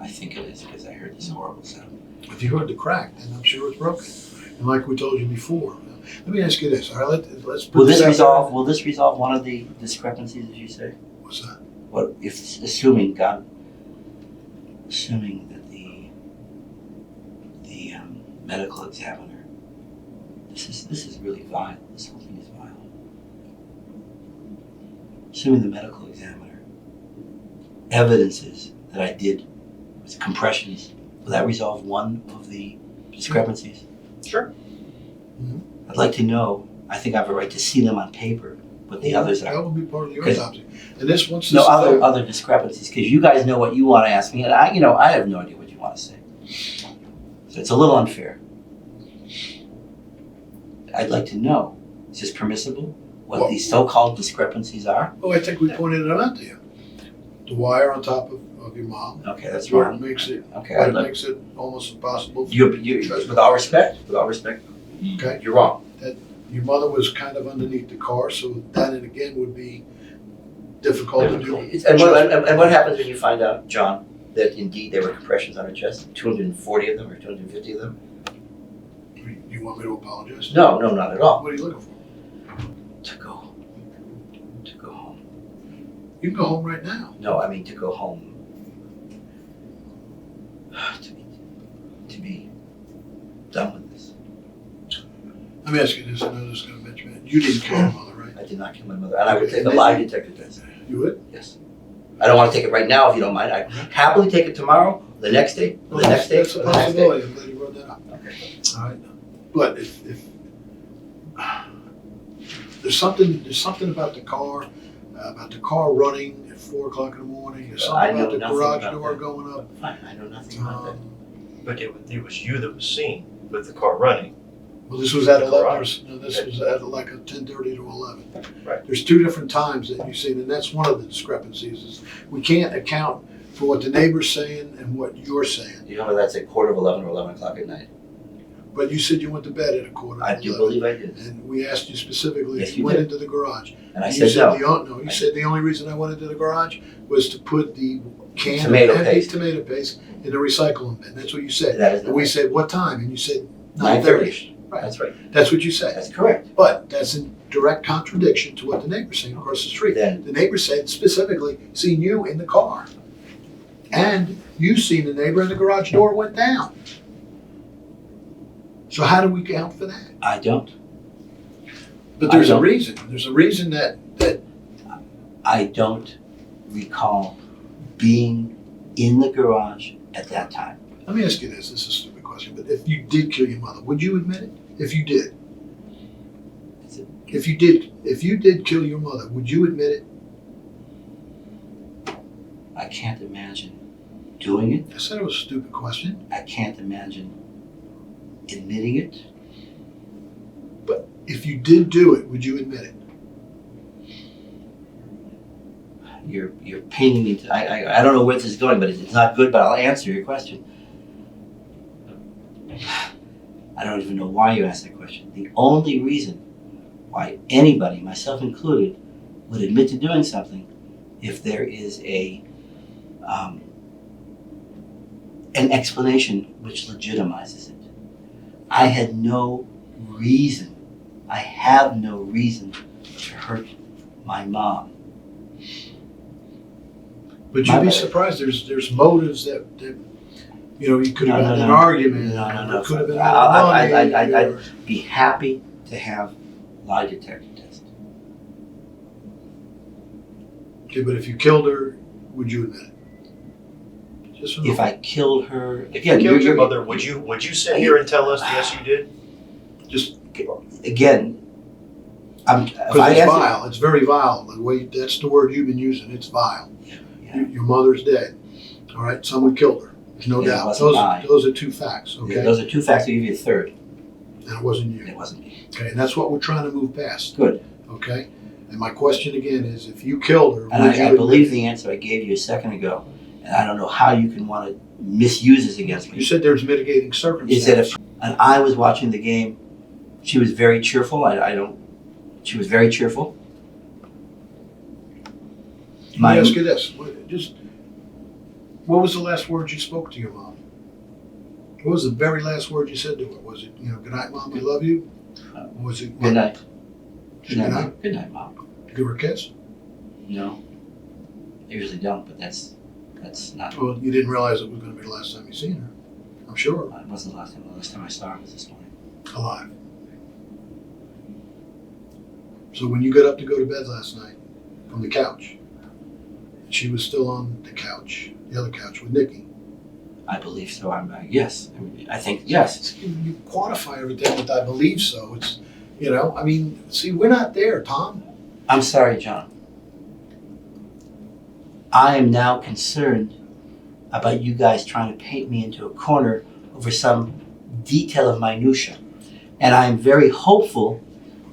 [SPEAKER 3] I think it is, because I heard this horrible sound.
[SPEAKER 2] If you heard the crack, then I'm sure it's broken. And like we told you before, let me ask you this. All right, let's put
[SPEAKER 3] Will this resolve one of the discrepancies, as you say?
[SPEAKER 2] What's that?
[SPEAKER 3] What if, assuming that the medical examiner, this is really vile. This whole thing is vile. Assuming the medical examiner evidences that I did with compressions, will that resolve one of the discrepancies?
[SPEAKER 4] Sure.
[SPEAKER 2] Mm-hmm.
[SPEAKER 3] I'd like to know. I think I have a right to see them on paper, but the others are.
[SPEAKER 2] That will be part of your autopsy. And this
[SPEAKER 3] other discrepancies, because you guys know what you want to ask me, and I have no idea what you want to say. So it's a little unfair. I'd like to know, is this permissible? What these so-called discrepancies are?
[SPEAKER 2] Oh, I think we pointed it out to you. The wire on top of your mom.
[SPEAKER 3] Okay, that's wrong.
[SPEAKER 2] Makes it.
[SPEAKER 3] Okay,
[SPEAKER 2] makes it almost impossible.
[SPEAKER 3] You, with all respect,
[SPEAKER 2] okay,
[SPEAKER 3] you're wrong.
[SPEAKER 2] That your mother was kind of underneath the car, so that and again would be difficult to do.
[SPEAKER 3] And what happens when you find out, John, that indeed there were compressions on her chest? 240 of them or 250 of them?
[SPEAKER 2] You want me to apologize?
[SPEAKER 3] No, not at all.
[SPEAKER 2] What are you looking for?
[SPEAKER 3] To go home.
[SPEAKER 2] You can go home right now.
[SPEAKER 3] No, I mean to go home. To be done with this.
[SPEAKER 2] Let me ask you this. I know this is going to mention it. You didn't kill your mother, right?
[SPEAKER 3] I did not kill my mother, and I would take a lie detector test.
[SPEAKER 2] You would?
[SPEAKER 3] Yes. I don't want to take it right now, if you don't mind. I'd happily take it tomorrow, the next day, or the next day.
[SPEAKER 2] That's a possibility. I'm glad you brought that up.
[SPEAKER 3] Okay.
[SPEAKER 2] All right. But if there's something about the car running at 4 o'clock in the morning. There's something about the garage door going up.
[SPEAKER 3] Fine, I know nothing about that.
[SPEAKER 4] But it was you that was seen with the car running.
[SPEAKER 2] Well, this was at 11. No, this was at like a 10:30 to 11.
[SPEAKER 4] Right.
[SPEAKER 2] There's 2 different times that you've seen, and that's one of the discrepancies. Is we can't account for what the neighbor's saying and what you're saying.
[SPEAKER 3] You know whether that's at 11:15 or 11 o'clock at night?
[SPEAKER 2] But you said you went to bed at 11:15.
[SPEAKER 3] I do believe I did.
[SPEAKER 2] And we asked you specifically
[SPEAKER 3] Yes,
[SPEAKER 2] if
[SPEAKER 3] you
[SPEAKER 2] you went
[SPEAKER 3] did.
[SPEAKER 2] into the garage.
[SPEAKER 3] And I said no.
[SPEAKER 2] No, you said the only reason I went into the garage was to put the can
[SPEAKER 3] Tomato
[SPEAKER 2] of empty
[SPEAKER 3] paste.
[SPEAKER 2] tomato paste in the recycling bin. That's what you said.
[SPEAKER 3] That is
[SPEAKER 2] And we
[SPEAKER 3] correct.
[SPEAKER 2] said, what time? And you said
[SPEAKER 3] 9:30.
[SPEAKER 2] Right.
[SPEAKER 3] That's right.
[SPEAKER 2] That's what you said.
[SPEAKER 3] That's correct.
[SPEAKER 2] But that's in direct contradiction to what the neighbor's saying across the street.
[SPEAKER 3] Then
[SPEAKER 2] The neighbor said specifically, seen you in the car. And you seen the neighbor and the garage door went down. So how do we count for that?
[SPEAKER 3] I don't.
[SPEAKER 2] But there's
[SPEAKER 3] I
[SPEAKER 2] a
[SPEAKER 3] don't.
[SPEAKER 2] reason. There's a reason that
[SPEAKER 3] I don't recall being in the garage at that time.
[SPEAKER 2] let me ask you this. This is a stupid question, but if you did kill your mother, would you admit it? If you did. If you did kill your mother, would you admit it?
[SPEAKER 3] I can't imagine doing it.
[SPEAKER 2] I said it was a stupid question.
[SPEAKER 3] I can't imagine admitting it.
[SPEAKER 2] But if you did do it, would you admit it?
[SPEAKER 3] You're painting me. I don't know where this is going, but it's not good. But I'll answer your question. I don't even know why you asked that question. The only reason why anybody, myself included, would admit to doing something if there is an explanation which legitimizes it. I had no reason, I have no reason to hurt my mom.
[SPEAKER 2] But you'd be surprised. There's motives that you could have gotten an argument.
[SPEAKER 3] No.
[SPEAKER 2] It could have been money.
[SPEAKER 3] I'd be happy to have lie detector test.
[SPEAKER 2] Okay, but if you killed her, would you admit it? Just for
[SPEAKER 3] If I killed her again,
[SPEAKER 4] Killed your mother, would you sit here and tell us yes you did?
[SPEAKER 2] just
[SPEAKER 3] again,
[SPEAKER 2] because it's vile. It's very vile. The way that's the word you've been using. It's vile.
[SPEAKER 3] Yeah.
[SPEAKER 2] Your mother's dead. All right, someone killed her. There's no
[SPEAKER 3] Yeah, it
[SPEAKER 2] doubt.
[SPEAKER 3] wasn't mine.
[SPEAKER 2] Those are two facts. Okay,
[SPEAKER 3] Yeah, those are two facts. I'll give you a third.
[SPEAKER 2] and it wasn't you.
[SPEAKER 3] It wasn't me.
[SPEAKER 2] Okay, and that's what we're trying to move past.
[SPEAKER 3] Good.
[SPEAKER 2] Okay, and my question again is, if you killed her,
[SPEAKER 3] And
[SPEAKER 2] would you
[SPEAKER 3] I
[SPEAKER 2] admit
[SPEAKER 3] believe
[SPEAKER 2] it?
[SPEAKER 3] the answer I gave you a second ago, and I don't know how you can want to misuse this against
[SPEAKER 2] You
[SPEAKER 3] me.
[SPEAKER 2] said there's mitigating
[SPEAKER 3] Is
[SPEAKER 2] circumstances.
[SPEAKER 3] that if and I was watching the game, she was very cheerful. She was very cheerful.
[SPEAKER 2] Let me ask you this: what was the last word you spoke to your mom? What was the very last word you said to her? Was it, "Good night, Mom, I love you"? Or was it,
[SPEAKER 3] Good night.
[SPEAKER 2] Good night.
[SPEAKER 3] Good night, Mom.
[SPEAKER 2] Give her a kiss?
[SPEAKER 3] No, I usually don't, but that's not.
[SPEAKER 2] Well, you didn't realize it was going to be the last time you seen her. I'm sure.
[SPEAKER 3] It wasn't the last time. The last time I saw her was this morning.
[SPEAKER 2] Alive. So when you got up to go to bed last night from the couch, she was still on the couch, the other couch with Nikki.
[SPEAKER 3] I believe so. Yes. I think yes.
[SPEAKER 2] You quantify everything with "I believe so." It's, see, we're not there, Tom.
[SPEAKER 3] I'm sorry, John. I am now concerned about you guys trying to paint me into a corner over some detail of minutia. And I'm very hopeful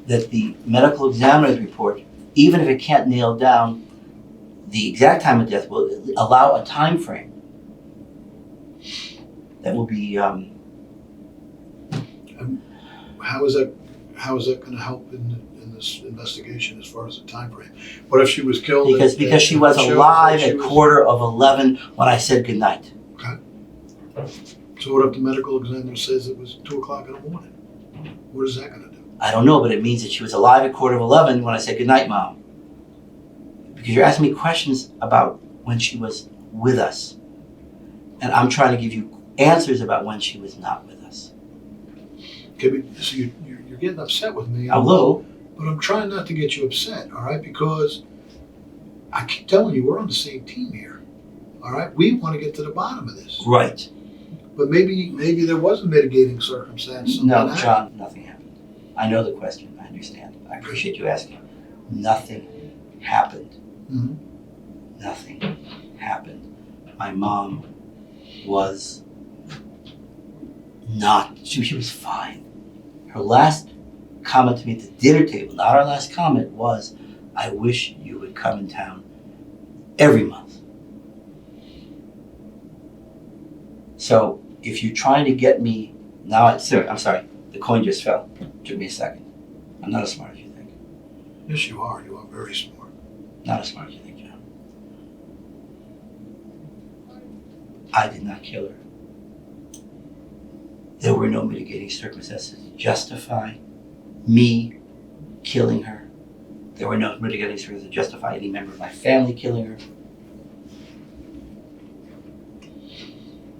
[SPEAKER 3] that the medical examiner's report, even if it can't nail down the exact time of death, will allow a time frame that will be
[SPEAKER 2] How is that going to help in this investigation as far as the time frame? What if she was killed?
[SPEAKER 3] because she was alive at 11:15 when I said goodnight.
[SPEAKER 2] So what if the medical examiner says it was 2:00 in the morning? What is that going to do?
[SPEAKER 3] I don't know, but it means that she was alive at 11:15 when I said goodnight, Mom. Because you're asking me questions about when she was with us. And I'm trying to give you answers about when she was not with us.
[SPEAKER 2] Okay, so you're getting upset with me.
[SPEAKER 3] A little.
[SPEAKER 2] But I'm trying not to get you upset, all right? Because I keep telling you, we're on the same team here, all right? We want to get to the bottom of this.
[SPEAKER 3] Right.
[SPEAKER 2] But maybe there was a mitigating circumstance.
[SPEAKER 3] No, John, nothing happened. I know the question. I understand. I appreciate you asking. Nothing happened.
[SPEAKER 2] Mm-hmm.
[SPEAKER 3] Nothing happened. My mom was not, she was fine. Her last comment to me at the dinner table, not our last comment, was, "I wish you would come in town every month." So if you're trying to get me, I'm sorry, the coin just fell. Took me a second. I'm not as smart as you think.
[SPEAKER 2] Yes, you are. You are very smart.
[SPEAKER 3] Not as smart as you think, John. I did not kill her. There were no mitigating circumstances to justify me killing her. There were no mitigating circumstances to justify any member of my family killing her.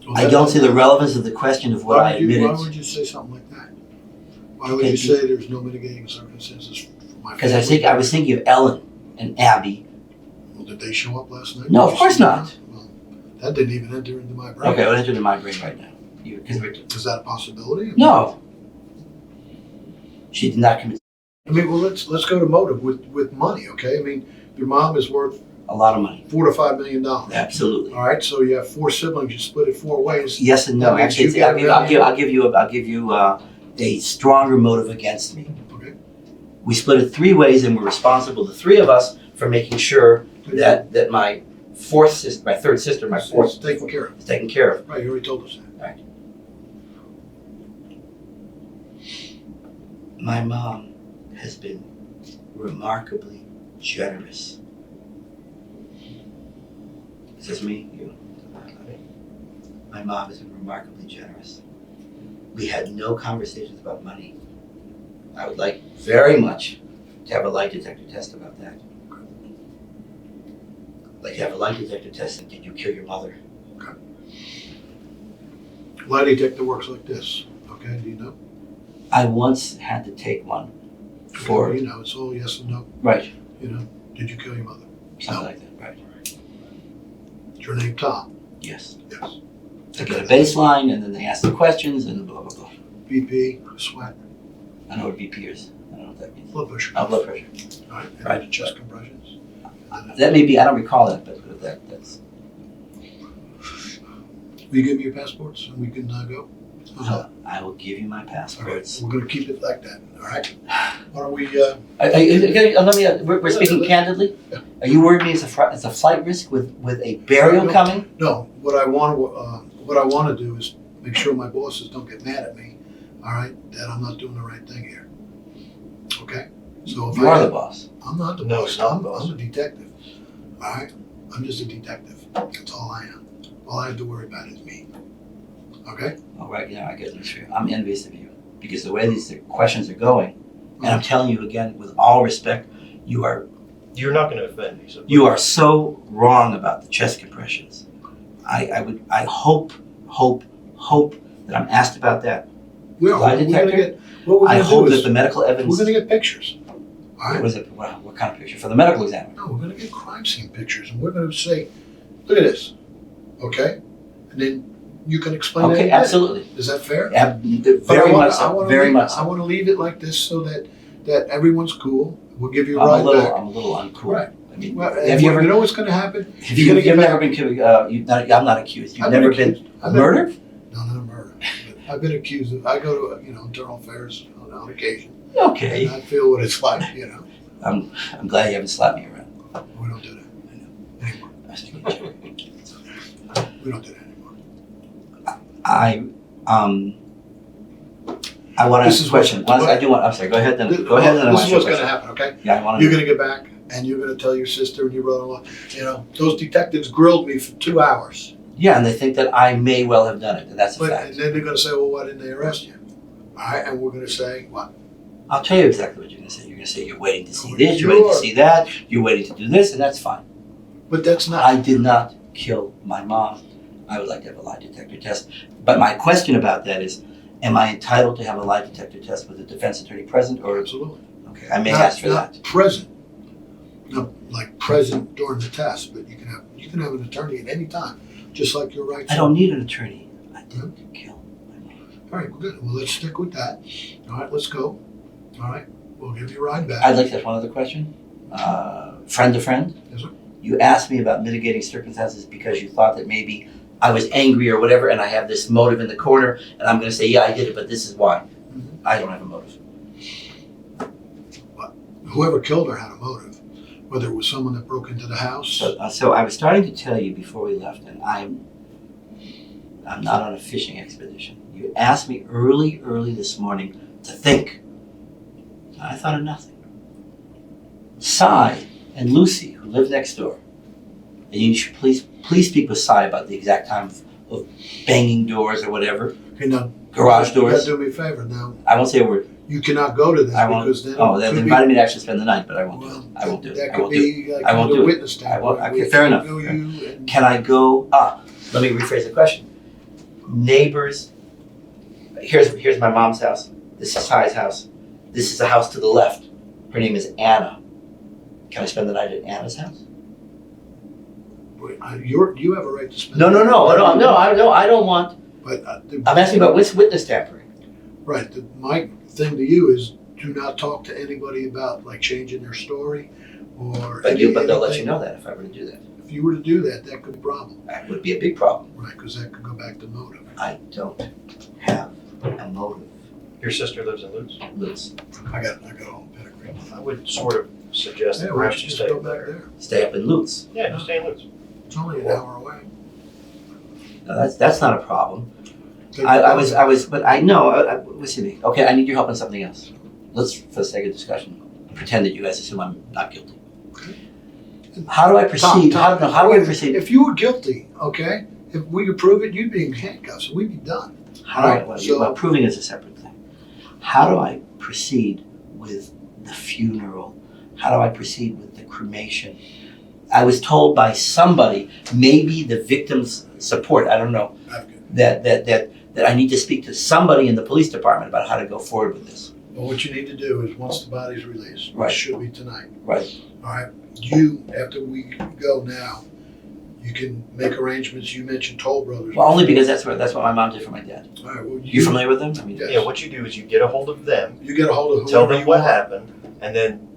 [SPEAKER 2] Well,
[SPEAKER 3] I don't see the relevance of the question of what I admitted.
[SPEAKER 2] Why would you say something like that? Why would you say there's no mitigating circumstances for my family?
[SPEAKER 3] Because I was thinking of Ellen and Abby.
[SPEAKER 2] Well, did they show up last night?
[SPEAKER 3] No, of course not.
[SPEAKER 2] Well, that didn't even enter into my brain.
[SPEAKER 3] Okay, well, enter into my brain right now.
[SPEAKER 2] Is that a possibility?
[SPEAKER 3] No. She did not commit.
[SPEAKER 2] I mean, well, let's go to motive with money, okay? I mean, your mom is worth
[SPEAKER 3] A lot of money.
[SPEAKER 2] $4 to $5 million.
[SPEAKER 3] Absolutely.
[SPEAKER 2] All right, so you have 4 siblings. You split it 4 ways.
[SPEAKER 3] Yes and no.
[SPEAKER 2] That means
[SPEAKER 3] Actually,
[SPEAKER 2] you get
[SPEAKER 3] I'll give you a stronger motive against me.
[SPEAKER 2] Okay.
[SPEAKER 3] We split it 3 ways, and we're responsible, the 3 of us, for making sure that my third sister, my fourth,
[SPEAKER 2] It's taken care of.
[SPEAKER 3] is taken care of.
[SPEAKER 2] Right, you already told us that.
[SPEAKER 3] Right. My mom has been remarkably generous. Is this me? You? My mom has been remarkably generous. We had no conversations about money. I would like very much to have a lie detector test about that. Like to have a lie detector test and did you kill your mother?
[SPEAKER 2] Lie detector works like this, okay, do you know?
[SPEAKER 3] I once had to take one for,
[SPEAKER 2] You know, it's all yes and no,
[SPEAKER 3] right,
[SPEAKER 2] you know, did you kill your mother?
[SPEAKER 3] something
[SPEAKER 2] No.
[SPEAKER 3] like that, right?
[SPEAKER 2] Is your name Tom?
[SPEAKER 3] Yes.
[SPEAKER 2] Yes.
[SPEAKER 3] They get a baseline and then they ask the questions and blah, blah, blah.
[SPEAKER 2] BP, sweat,
[SPEAKER 3] I know what BP is. I don't know what that means.
[SPEAKER 2] blood pressure.
[SPEAKER 3] Oh, blood pressure.
[SPEAKER 2] All right, and
[SPEAKER 3] Right.
[SPEAKER 2] the chest compressions.
[SPEAKER 3] That may be, I don't recall that, but that's,
[SPEAKER 2] Will you give me your passports and we can go? How's that?
[SPEAKER 3] I will give you my
[SPEAKER 2] Okay,
[SPEAKER 3] passports.
[SPEAKER 2] we're gonna keep it like that, all right? Why don't we,
[SPEAKER 3] Let me, we're speaking
[SPEAKER 2] Yeah.
[SPEAKER 3] candidly.
[SPEAKER 2] Yeah.
[SPEAKER 3] Are you worried me as a flight risk with a burial
[SPEAKER 2] No.
[SPEAKER 3] coming?
[SPEAKER 2] no, what I wanna do is make sure my bosses don't get mad at me, all right? That I'm not doing the right thing here. Okay? So if
[SPEAKER 3] You are the boss.
[SPEAKER 2] I'm not the
[SPEAKER 4] No,
[SPEAKER 2] boss,
[SPEAKER 4] he's not
[SPEAKER 2] I'm
[SPEAKER 4] the boss.
[SPEAKER 2] a detective, all right? I'm just a detective, that's all I am. All I have to worry about is me, okay?
[SPEAKER 3] All right, I get this for you. I'm envious of you because the way these questions are going, and I'm telling you again, with all respect,
[SPEAKER 4] You're not going to offend me. So
[SPEAKER 3] you are so wrong about the chest compressions. I hope that I'm asked about that.
[SPEAKER 2] We're
[SPEAKER 3] Lie
[SPEAKER 2] gonna
[SPEAKER 3] detector?
[SPEAKER 2] get, what we're
[SPEAKER 3] I
[SPEAKER 2] gonna
[SPEAKER 3] hope
[SPEAKER 2] do
[SPEAKER 3] that
[SPEAKER 2] is,
[SPEAKER 3] the medical evidence.
[SPEAKER 2] we're gonna get pictures, all
[SPEAKER 3] What
[SPEAKER 2] right?
[SPEAKER 3] was it? What kind of picture for the medical examiner?
[SPEAKER 2] No, we're gonna get crime scene pictures, and we're gonna say, look at this, okay? And then you can explain
[SPEAKER 3] Okay,
[SPEAKER 2] it.
[SPEAKER 3] absolutely.
[SPEAKER 2] Is that fair?
[SPEAKER 3] Very
[SPEAKER 2] But I
[SPEAKER 3] much
[SPEAKER 2] I
[SPEAKER 3] so.
[SPEAKER 2] wanna
[SPEAKER 3] Very
[SPEAKER 2] leave-
[SPEAKER 3] much
[SPEAKER 2] I
[SPEAKER 3] so.
[SPEAKER 2] wanna leave it like this so that everyone's cool. We'll give you a
[SPEAKER 3] I'm
[SPEAKER 2] ride
[SPEAKER 3] a little
[SPEAKER 2] back.
[SPEAKER 3] uncool.
[SPEAKER 2] Right.
[SPEAKER 3] I mean,
[SPEAKER 2] Well,
[SPEAKER 3] have you ever?
[SPEAKER 2] know what's gonna happen?
[SPEAKER 3] Have
[SPEAKER 2] you're gonna
[SPEAKER 3] you've
[SPEAKER 2] get
[SPEAKER 3] never been accused. I'm not accused. You've
[SPEAKER 2] I've
[SPEAKER 3] never
[SPEAKER 2] been
[SPEAKER 3] been
[SPEAKER 2] I've been-
[SPEAKER 3] murdered.
[SPEAKER 2] No, not a murder. But I've been accused of, I go to, internal affairs on occasion.
[SPEAKER 3] Okay.
[SPEAKER 2] And I feel what it's like,
[SPEAKER 3] I'm glad you haven't slapped me around.
[SPEAKER 2] We don't do that anymore.
[SPEAKER 3] I was thinking, Joe.
[SPEAKER 2] We don't do that anymore.
[SPEAKER 3] I want to
[SPEAKER 2] This
[SPEAKER 3] ask
[SPEAKER 2] is
[SPEAKER 3] a question.
[SPEAKER 2] what-
[SPEAKER 3] I do want. I'm sorry. Go ahead. Then go ahead. Then I
[SPEAKER 2] This
[SPEAKER 3] want
[SPEAKER 2] is
[SPEAKER 3] to
[SPEAKER 2] what's
[SPEAKER 3] ask you a
[SPEAKER 2] gonna
[SPEAKER 3] question.
[SPEAKER 2] happen, okay?
[SPEAKER 3] Yeah, I want
[SPEAKER 2] You're
[SPEAKER 3] to.
[SPEAKER 2] gonna get back and you're gonna tell your sister and your brother-in-law, those detectives grilled me for 2 hours.
[SPEAKER 3] Yeah, and they think that I may well have done it, and that's a
[SPEAKER 2] And
[SPEAKER 3] fact.
[SPEAKER 2] then they're gonna say, well, why didn't they arrest you? All right, and we're gonna say, what?
[SPEAKER 3] I'll tell you exactly what you're going to say. You're going to say you're waiting to see
[SPEAKER 2] Oh,
[SPEAKER 3] this, you're waiting to
[SPEAKER 2] sure.
[SPEAKER 3] see that, you're waiting to do this, and that's fine.
[SPEAKER 2] But that's not,
[SPEAKER 3] I did not kill my mom. I would like to have a lie detector test. But my question about that is, am I entitled to have a lie detector test with the defense attorney present, or
[SPEAKER 2] absolutely.
[SPEAKER 3] okay, I may
[SPEAKER 2] Not-
[SPEAKER 3] ask for
[SPEAKER 2] not
[SPEAKER 3] that.
[SPEAKER 2] present. Not like present during the test, but you can have an attorney at any time, just like your rights.
[SPEAKER 3] I don't need an attorney. I didn't kill my mom.
[SPEAKER 2] All right, we're good. Well, let's stick with that. All right, let's go. All right, we'll give you a ride back.
[SPEAKER 3] I'd like to ask one other question. Friend to friend.
[SPEAKER 2] Yes, sir.
[SPEAKER 3] You asked me about mitigating circumstances because you thought that maybe I was angry or whatever, and I have this motive in the corner, and I'm going to say, yeah, I did it, but this is why.
[SPEAKER 2] Mhm.
[SPEAKER 3] I don't have a motive.
[SPEAKER 2] Whoever killed her had a motive, whether it was someone that broke into the house.
[SPEAKER 3] So I was starting to tell you before we left, and I'm not on a fishing expedition. You asked me early this morning to think. I thought of nothing. Cy and Lucy, who live next door, and you should please speak with Cy about the exact time of banging doors or whatever,
[SPEAKER 2] Okay, now,
[SPEAKER 3] garage
[SPEAKER 2] you gotta
[SPEAKER 3] doors.
[SPEAKER 2] do me a favor. Now,
[SPEAKER 3] I won't say a word.
[SPEAKER 2] you cannot go to this
[SPEAKER 3] I won't.
[SPEAKER 2] because then.
[SPEAKER 3] Oh,
[SPEAKER 2] it
[SPEAKER 3] they
[SPEAKER 2] could be-
[SPEAKER 3] invited me to actually spend the night, but I won't do it.
[SPEAKER 2] Well,
[SPEAKER 3] I won't do it.
[SPEAKER 2] That
[SPEAKER 3] I
[SPEAKER 2] could
[SPEAKER 3] won't do it.
[SPEAKER 2] be like
[SPEAKER 3] I won't
[SPEAKER 2] under
[SPEAKER 3] do it.
[SPEAKER 2] witness
[SPEAKER 3] I won't-
[SPEAKER 2] tampering.
[SPEAKER 3] okay,
[SPEAKER 2] We
[SPEAKER 3] fair
[SPEAKER 2] can't
[SPEAKER 3] enough.
[SPEAKER 2] go
[SPEAKER 3] Fair
[SPEAKER 2] you and-
[SPEAKER 3] Can I go? Let me rephrase the question. Neighbors. Here's my mom's house. This is Cy's house. This is the house to the left. Her name is Anna. Can I spend the night at Anna's house?
[SPEAKER 2] Wait, you have a right to spend.
[SPEAKER 3] No. I don't want.
[SPEAKER 2] But
[SPEAKER 3] I'm asking about witness tampering.
[SPEAKER 2] Right. My thing to you is do not talk to anybody about like changing their story or.
[SPEAKER 3] But they'll let
[SPEAKER 2] anything.
[SPEAKER 3] you know that if I were to do that.
[SPEAKER 2] If you were to do that, that could be a problem.
[SPEAKER 3] That would be a big problem.
[SPEAKER 2] Right, because that could go back to motive.
[SPEAKER 3] I don't have a motive,
[SPEAKER 4] Your sister lives in Lutz.
[SPEAKER 3] Liz.
[SPEAKER 2] I got a whole pedigree.
[SPEAKER 4] I would sort of suggest that
[SPEAKER 2] Yeah, we
[SPEAKER 4] perhaps
[SPEAKER 2] should
[SPEAKER 4] you
[SPEAKER 2] just
[SPEAKER 4] stay
[SPEAKER 2] go back
[SPEAKER 4] there.
[SPEAKER 2] there.
[SPEAKER 3] Stay up in Lutz.
[SPEAKER 4] Yeah, just stay in Lutz.
[SPEAKER 2] It's only an hour away.
[SPEAKER 3] No, that's not a problem.
[SPEAKER 2] Take
[SPEAKER 3] I
[SPEAKER 2] the
[SPEAKER 3] was, but I know. Listen to me. Okay, I need your help on something else. let's, for the sake of discussion, pretend that you guys assume I'm not guilty. How do I proceed?
[SPEAKER 2] Tom,
[SPEAKER 3] How do I proceed?
[SPEAKER 2] If you were guilty, okay, if we could prove it, you'd be in handcuffs. We'd be done.
[SPEAKER 3] How do I,
[SPEAKER 2] Right, so-
[SPEAKER 3] well, proving is a separate thing. How do I proceed with the funeral? How do I proceed with the cremation? I was told by somebody, maybe the victim's support, I don't know, that I need to speak to somebody in the police department about how to go forward with this.
[SPEAKER 2] Well, what you need to do is once the body's released,
[SPEAKER 3] Right.
[SPEAKER 2] which should be tonight,
[SPEAKER 3] Right.
[SPEAKER 2] all right, you, after we go now, you can make arrangements. You mentioned Toll Brothers.
[SPEAKER 3] Well, only because that's what my mom did for my dad.
[SPEAKER 2] All right, well,
[SPEAKER 3] You familiar with them? I mean,
[SPEAKER 2] Yes.
[SPEAKER 4] Yeah, what you do is you get a hold of them,
[SPEAKER 2] You get a hold of
[SPEAKER 4] tell
[SPEAKER 2] whoever
[SPEAKER 4] them
[SPEAKER 2] you
[SPEAKER 4] what
[SPEAKER 2] want.
[SPEAKER 4] happened, and then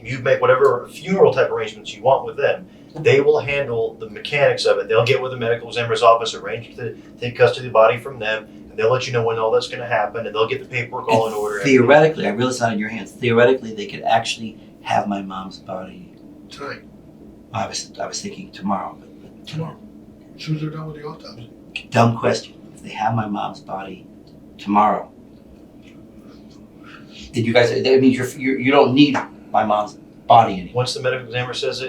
[SPEAKER 4] you make whatever funeral type arrangements you want with them. They will handle the mechanics of it. They'll get with the medical examiner's office, arrange to take custody of the body from them, and they'll let you know when all that's going to happen, and they'll get the paperwork all in order.
[SPEAKER 3] theoretically, I realize it's not in your hands. Theoretically, they could actually have my mom's body.
[SPEAKER 2] Tonight,
[SPEAKER 3] I was thinking tomorrow, but tomorrow.
[SPEAKER 2] as soon as they're done with the autopsy.
[SPEAKER 3] Dumb question. If they have my mom's body tomorrow, did you guys? That means you don't need my mom's body anymore.
[SPEAKER 4] Once the medical examiner says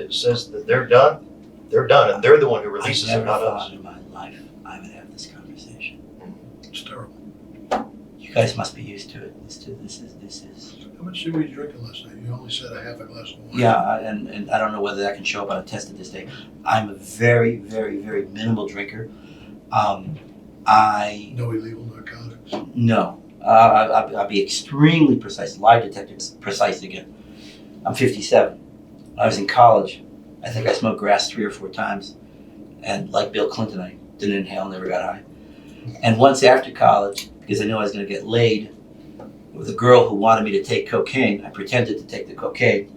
[SPEAKER 4] that they're done, and they're the one who
[SPEAKER 3] I
[SPEAKER 4] releases it,
[SPEAKER 3] never
[SPEAKER 4] not
[SPEAKER 3] thought
[SPEAKER 4] us.
[SPEAKER 3] in my life I would have this conversation.
[SPEAKER 2] It's terrible.
[SPEAKER 3] You guys must be used to it. This is.
[SPEAKER 2] How much did we drink last night? You only said a half a glass of wine.
[SPEAKER 3] Yeah, and I don't know whether that can show up on a test at this day. I'm a very, very, very minimal drinker. I
[SPEAKER 2] No illegal narcotics.
[SPEAKER 3] no. I'll be extremely precise. Lie detector's precise again. I'm 57. When I was in college, I think I smoked grass 3 or 4 times. And like Bill Clinton, I didn't inhale, never got high. And once after college, because I knew I was going to get laid with a girl who wanted me to take cocaine, I pretended to take the cocaine.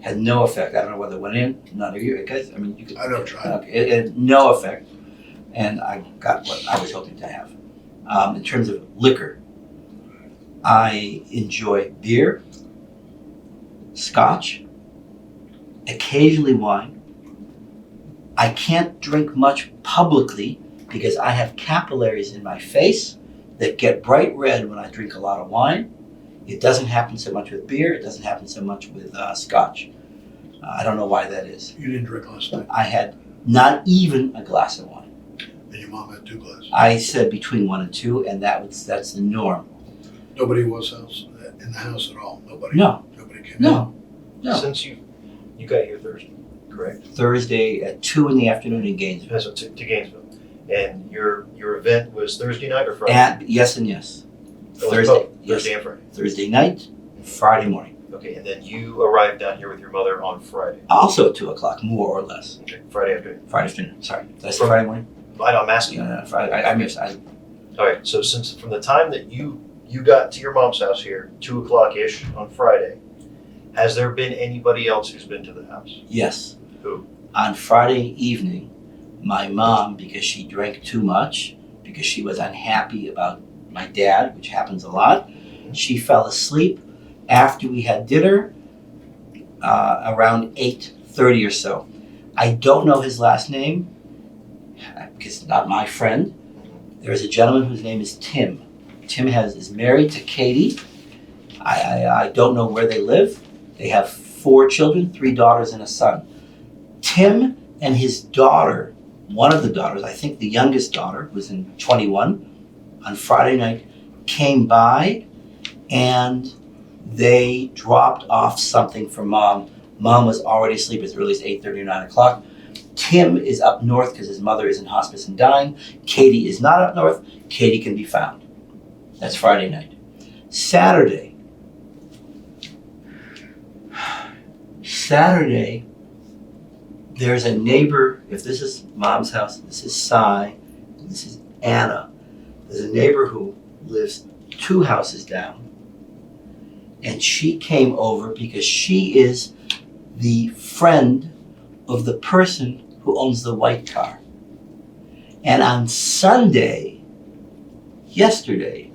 [SPEAKER 3] Had no effect. I don't know whether it went in. None of you guys. I mean, you could.
[SPEAKER 2] I never tried.
[SPEAKER 3] Okay, it had no effect, and I got what I was hoping to have. In terms of liquor, I enjoy beer, scotch, occasionally wine. I can't drink much publicly because I have capillaries in my face that get bright red when I drink a lot of wine. It doesn't happen so much with beer. It doesn't happen so much with scotch. I don't know why that is.
[SPEAKER 2] You didn't drink last night,
[SPEAKER 3] I had not even a glass of wine.
[SPEAKER 2] and your mom had 2 glasses.
[SPEAKER 3] I said between 1 and 2, and that's the norm.
[SPEAKER 2] Nobody was in the house at all. Nobody.
[SPEAKER 3] No,
[SPEAKER 2] Nobody came
[SPEAKER 3] no, no.
[SPEAKER 4] Since you got here Thursday, correct?
[SPEAKER 3] Thursday at 2 in the afternoon in Gainesville.
[SPEAKER 4] That's to Gainesville, and your event was Thursday night or Friday?
[SPEAKER 3] Yes and yes.
[SPEAKER 4] It was
[SPEAKER 3] Thursday,
[SPEAKER 4] both,
[SPEAKER 3] yes.
[SPEAKER 4] Thursday and Friday.
[SPEAKER 3] Thursday night, and Friday morning.
[SPEAKER 4] Okay, and then you arrived down here with your mother on Friday.
[SPEAKER 3] Also at 2 o'clock, more or less.
[SPEAKER 4] Okay, Friday afternoon.
[SPEAKER 3] Friday afternoon. Sorry, did I say Friday morning?
[SPEAKER 4] I'm asking.
[SPEAKER 3] No, Friday. I missed.
[SPEAKER 4] All right, so since from the time that you got to your mom's house here, 2 o'clock ish on Friday, has there been anybody else who's been to the house?
[SPEAKER 3] Yes.
[SPEAKER 4] Who?
[SPEAKER 3] On Friday evening, my mom, because she drank too much, because she was unhappy about my dad, which happens a lot, she fell asleep after we had dinner around 8:30 or so. I don't know his last name because it's not my friend. There is a gentleman whose name is Tim. Tim is married to Katie. I don't know where they live. They have 4 children, 3 daughters and a son. Tim and his daughter, one of the daughters, I think the youngest daughter, was in 21, on Friday night, came by and they dropped off something for Mom. Mom was already asleep as early as 8:30 or 9 o'clock. Tim is up north because his mother is in hospice and dying. Katie is not up north. Katie can be found. That's Friday night. Saturday, there's a neighbor. If this is Mom's house, this is Cy, and this is Anna. There's a neighbor who lives 2 houses down. And she came over because she is the friend of the person who owns the white car. And on Sunday, yesterday,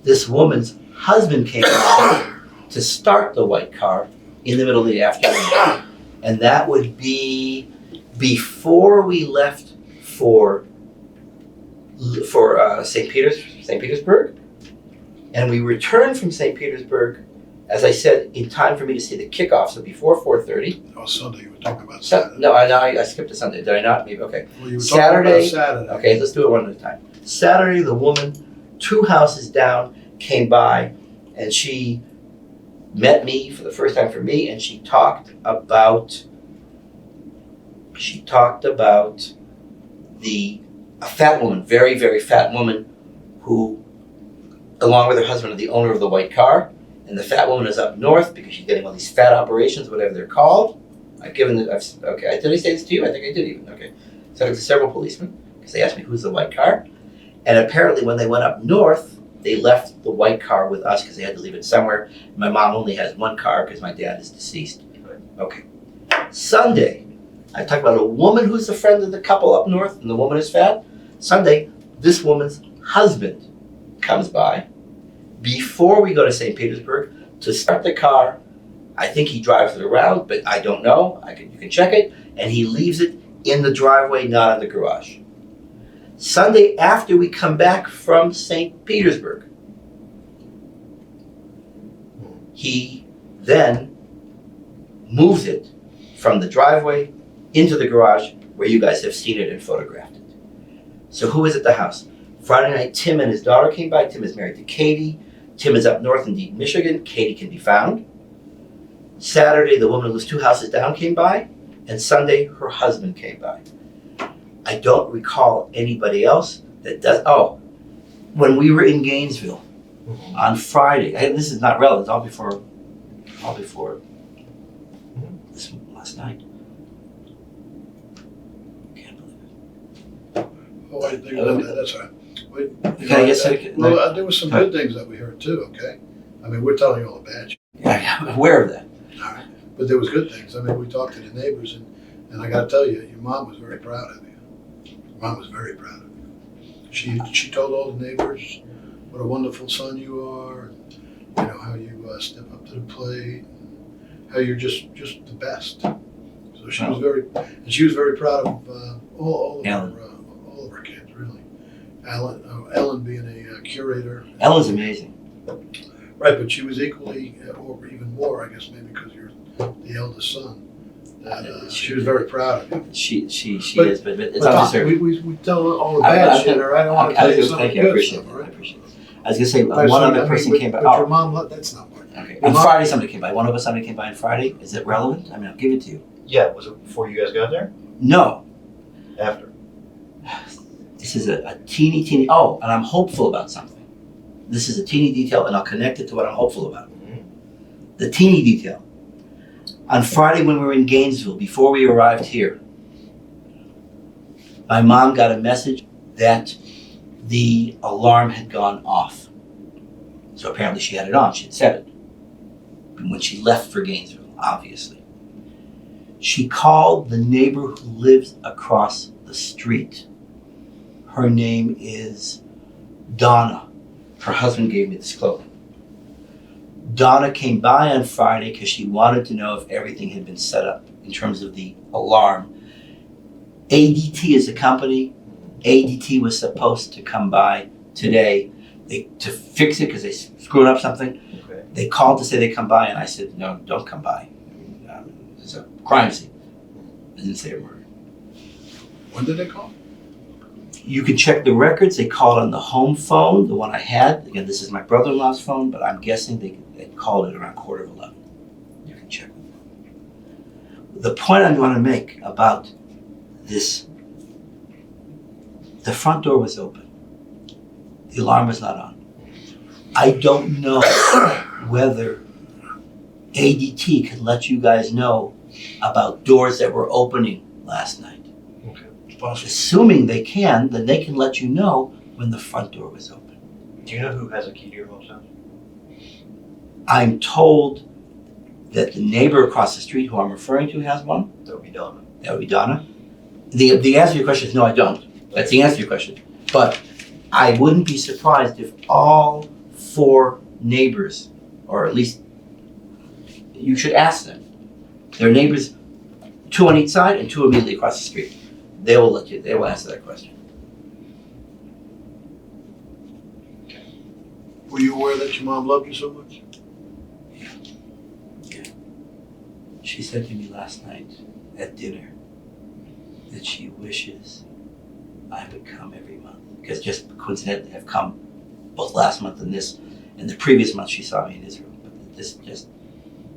[SPEAKER 3] this woman's husband came over to start the white car in the middle of the afternoon. And that would be before we left for St. Petersburg. And we returned from St. Petersburg, as I said, in time for me to see the kickoff, so before 4:30.
[SPEAKER 2] Oh, Sunday, you were talking about Saturday.
[SPEAKER 3] No, I skipped a Sunday. Did I not? Maybe, okay.
[SPEAKER 2] Well, you were
[SPEAKER 3] Saturday.
[SPEAKER 2] talking about Saturday.
[SPEAKER 3] Okay, let's do it one at a time. Saturday, the woman 2 houses down came by, and she met me for the first time for me, and she talked about a fat woman, very, very fat woman, who, along with her husband, are the owner of the white car. And the fat woman is up north because she's getting all these fat operations, whatever they're called. Did I say this to you? I think I did even. Okay. So to several policemen because they asked me who's the white car. And apparently when they went up north, they left the white car with us because they had to leave it somewhere. My mom only has 1 car because my dad is deceased. Okay. Sunday, I talked about a woman who's a friend of the couple up north and the woman is fat. Sunday, this woman's husband comes by before we go to St. Petersburg to start the car. I think he drives it around, but I don't know. You can check it. And he leaves it in the driveway, not in the garage. Sunday after we come back from St. Petersburg, he then moves it from the driveway into the garage where you guys have seen it and photographed it. So who is at the house? Friday night, Tim and his daughter came by. Tim is married to Katie. Tim is up north in Deaton, Michigan. Katie can be found. Saturday, the woman who lives 2 houses down came by. And Sunday, her husband came by. I don't recall anybody else that does. Oh, when we were in Gainesville on Friday, and this is not relevant, all before this last night. Can't believe it.
[SPEAKER 2] Oh, I didn't think about that. That's all right. There were some good things that we heard too, okay? I mean, we're telling you all the bad shit.
[SPEAKER 3] Yeah, I'm aware of that.
[SPEAKER 2] All right. But there was good things. I mean, we talked to the neighbors, and I got to tell you, your mom was very proud of you. Your mom was very proud of you. She told all the neighbors what a wonderful son you are, and, you know, how you step up to the plate, and how you're just the best. So she was very proud of all of her kids, really. Ellen being a curator.
[SPEAKER 3] Ellen's amazing.
[SPEAKER 2] Right, but she was equally, or even more, I guess, maybe because you're the eldest son. She was very proud of you.
[SPEAKER 3] She is, but it's undeserved.
[SPEAKER 2] We tell her all the bad shit, or I don't want to tell you some of the good stuff, all right?
[SPEAKER 3] I appreciate it. I was going to say, one other person came by.
[SPEAKER 2] But your mom, that's not one.
[SPEAKER 3] Okay. On Friday, somebody came by. One of us, somebody came by on Friday. Is it relevant? I mean, I'll give it to you.
[SPEAKER 4] Yeah, was it before you guys got there?
[SPEAKER 3] No.
[SPEAKER 4] After?
[SPEAKER 3] This is a teeny, and I'm hopeful about something. This is a teeny detail, and I'll connect it to what I'm hopeful about.
[SPEAKER 4] Mm-hmm.
[SPEAKER 3] The teeny detail. On Friday when we were in Gainesville, before we arrived here, my mom got a message that the alarm had gone off. So apparently she had it on, she had set it. And when she left for Gainesville, obviously. She called the neighbor who lives across the street. Her name is Donna. Her husband gave me this clothing. Donna came by on Friday because she wanted to know if everything had been set up in terms of the alarm. ADT is a company. ADT was supposed to come by today to fix it because they screwed up something.
[SPEAKER 4] Okay.
[SPEAKER 3] They called to say they come by, and I said, no, don't come by. It's a crime scene. I didn't say a murder.
[SPEAKER 2] When did they call?
[SPEAKER 3] You can check the records. They called on the home phone, the one I had. Again, this is my brother-in-law's phone, but I'm guessing they called it around 11:15. You can check with them. The point I want to make about this, the front door was open. The alarm was not on. I don't know whether ADT can let you guys know about doors that were opening last night. Assuming they can, then they can let you know when the front door was open.
[SPEAKER 4] Do you know who has a key to your mom's house?
[SPEAKER 3] I'm told that the neighbor across the street who I'm referring to has one.
[SPEAKER 4] That would be Donna.
[SPEAKER 3] That would be Donna. The answer to your question is no, I don't. That's the answer to your question. But I wouldn't be surprised if all 4 neighbors, or at least you should ask them. They're neighbors, 2 on each side and 2 immediately across the street. They will answer that question.
[SPEAKER 2] Were you aware that your mom loved you so much?
[SPEAKER 3] Yeah. She said to me last night at dinner that she wishes I would come every month. Because just coincidentally, I've come both last month and this, and the previous month she saw me in Israel. But this just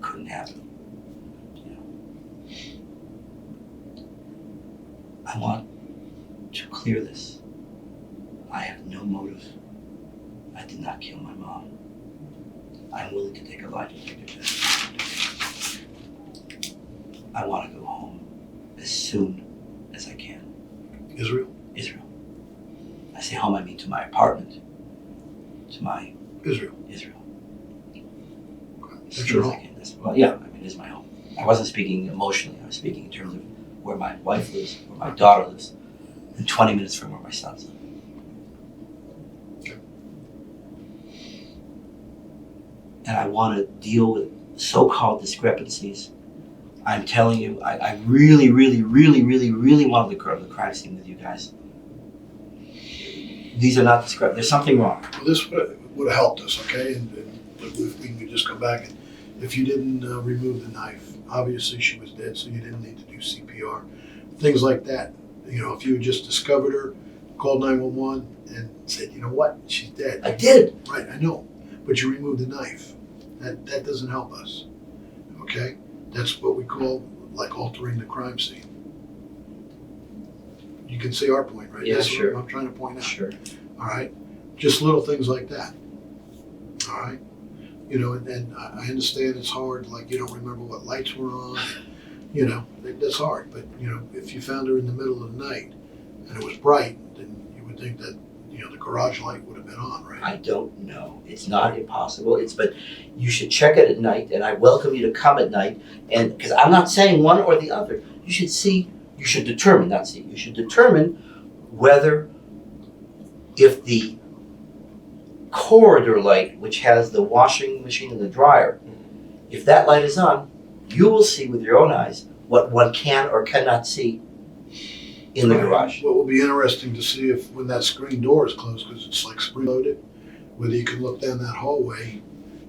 [SPEAKER 3] couldn't happen. You know. I want to clear this. I have no motive. I did not kill my mom. I'm willing to take a lie detector test. I want to go home as soon as I can.
[SPEAKER 2] Israel?
[SPEAKER 3] Israel. I say home, I mean to my apartment. To my
[SPEAKER 2] Israel.
[SPEAKER 3] Israel.
[SPEAKER 2] That's
[SPEAKER 3] As
[SPEAKER 2] your
[SPEAKER 3] soon as I
[SPEAKER 2] home.
[SPEAKER 3] can. Well, yeah, I mean, it is my home. I wasn't speaking emotionally. I was speaking in terms of where my wife lives, where my daughter lives, and 20 minutes from where my sons live. And I want to deal with so-called discrepancies. I'm telling you, I really, really, really, really, really want to go to the crime scene with you guys. These are not discrepancies. There's something wrong.
[SPEAKER 2] Well, this would have helped us, okay? And if we could just come back and if you didn't remove the knife, obviously she was dead, so you didn't need to do CPR. Things like that. You know, if you had just discovered her, called 911 and said, you know what, she's dead.
[SPEAKER 3] I did.
[SPEAKER 2] Right, I know. But you removed the knife. That doesn't help us. Okay? That's what we call like altering the crime scene. You can see our point, right?
[SPEAKER 3] Yeah,
[SPEAKER 2] That's
[SPEAKER 3] sure.
[SPEAKER 2] what I'm trying to point out.
[SPEAKER 3] Sure.
[SPEAKER 2] All right? Just little things like that. All right? You know, and I understand it's hard, like you don't remember what lights were on. You know, that's hard. But, you know, if you found her in the middle of the night and it was bright, then you would think that, you know, the garage light would have been on, right?
[SPEAKER 3] I don't know. It's not impossible. But you should check it at night, and I welcome you to come at night. And because I'm not saying one or the other, you should determine whether if the corridor light, which has the washing machine and the dryer, if that light is on, you will see with your own eyes what one can or cannot see in the garage.
[SPEAKER 2] What will be interesting to see if when that screen door is closed, because it's like spring loaded, whether you can look down that hallway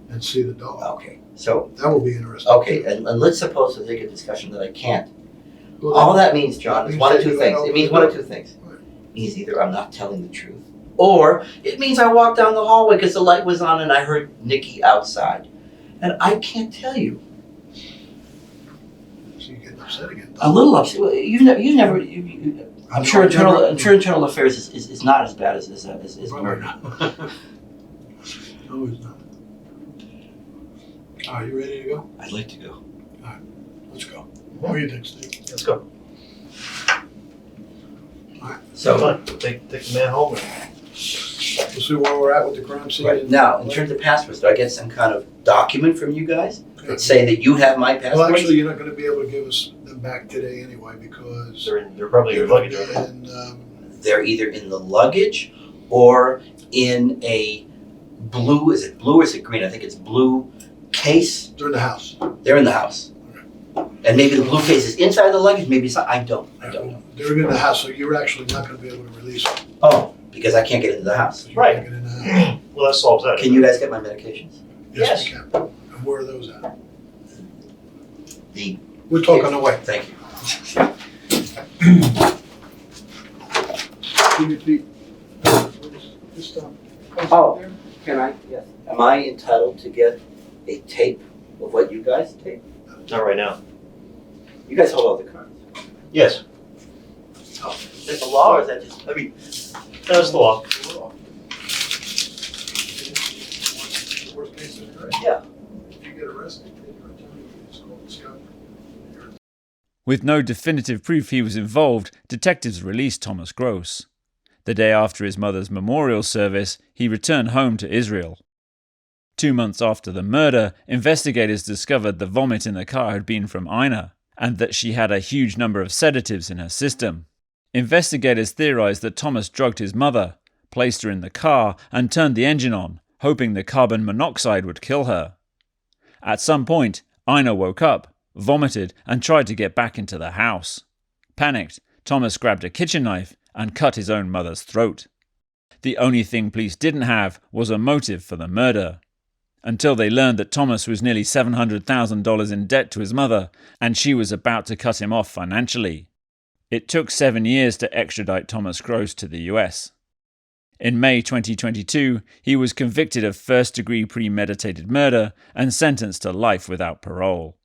[SPEAKER 2] and see the dog.
[SPEAKER 3] Okay, so,
[SPEAKER 2] That will be interesting.
[SPEAKER 3] okay,
[SPEAKER 2] too.
[SPEAKER 3] and let's suppose to take a discussion that I can't.
[SPEAKER 2] Well,
[SPEAKER 3] All
[SPEAKER 2] then-
[SPEAKER 3] that means, John, is
[SPEAKER 2] means
[SPEAKER 3] one of
[SPEAKER 2] that
[SPEAKER 3] two
[SPEAKER 2] you
[SPEAKER 3] things.
[SPEAKER 2] gotta
[SPEAKER 3] It means
[SPEAKER 2] open
[SPEAKER 3] one
[SPEAKER 2] the
[SPEAKER 3] of two
[SPEAKER 2] door.
[SPEAKER 3] things.
[SPEAKER 2] Right.
[SPEAKER 3] It means either I'm not telling the truth, or it means I walked down the hallway because the light was on and I heard Nikki outside. And I can't tell you.
[SPEAKER 2] So you're getting upset again.
[SPEAKER 3] A little upset. Well, I'm sure internal affairs is not as bad as murder.
[SPEAKER 2] No, it's not. Are you ready to go?
[SPEAKER 3] I'd like to go.
[SPEAKER 2] Let's go. What do you think, Steve?
[SPEAKER 4] Let's go.
[SPEAKER 3] So,
[SPEAKER 4] Fine. Take the man home.
[SPEAKER 2] We'll see where we're at with the crime scene.
[SPEAKER 3] right now, in terms of passports, do I get some kind of document from you guys that say that you have my passports?
[SPEAKER 2] Well, actually, you're not going to be able to give us them back today anyway because
[SPEAKER 4] They're probably in your luggage, aren't they?
[SPEAKER 2] and,
[SPEAKER 3] They're either in the luggage or in a blue, is it blue or is it green? I think it's blue case.
[SPEAKER 2] they're in the house.
[SPEAKER 3] They're in the house. And maybe the blue case is inside the luggage, maybe it's not. I don't know.
[SPEAKER 2] They're in the house, so you're actually not going to be able to release them.
[SPEAKER 3] Oh, because I can't get into the house.
[SPEAKER 2] You
[SPEAKER 4] Right.
[SPEAKER 2] can't get in the house.
[SPEAKER 4] Well, that solves that.
[SPEAKER 3] Can you guys get my medications?
[SPEAKER 2] Yes, we can. And where are those at?
[SPEAKER 3] The
[SPEAKER 2] We'll talk on the way.
[SPEAKER 3] Thank you.
[SPEAKER 2] Can you repeat? Just,
[SPEAKER 3] Oh, can I? Yes. Am I entitled to get a tape of what you guys tape?
[SPEAKER 4] Not right now.
[SPEAKER 3] You guys hold all the cards.
[SPEAKER 4] Yes.
[SPEAKER 3] Oh, is that the law or is that just?
[SPEAKER 4] I mean, that's the law.
[SPEAKER 2] Worst case scenario.
[SPEAKER 3] Yeah.
[SPEAKER 2] If you get arrested, then your attorney is called discovery.
[SPEAKER 1] With no definitive proof he was involved, detectives released Thomas Gross. The day after his mother's memorial service, he returned home to Israel. 2 months after the murder, investigators discovered the vomit in the car had been from Ina, and that she had a huge number of sedatives in her system. Investigators theorized that Thomas drugged his mother, placed her in the car, and turned the engine on, hoping the carbon monoxide would kill her. At some point, Ina woke up, vomited, and tried to get back into the house. Panicked, Thomas grabbed a kitchen knife and cut his own mother's throat. The only thing police didn't have was a motive for the murder. Until they learned that Thomas was nearly $700,000 in debt to his mother, and she was about to cut him off financially. It took 7 years to extradite Thomas Gross to the US. In May 2022, he was convicted of first-degree premeditated murder and sentenced to life without parole.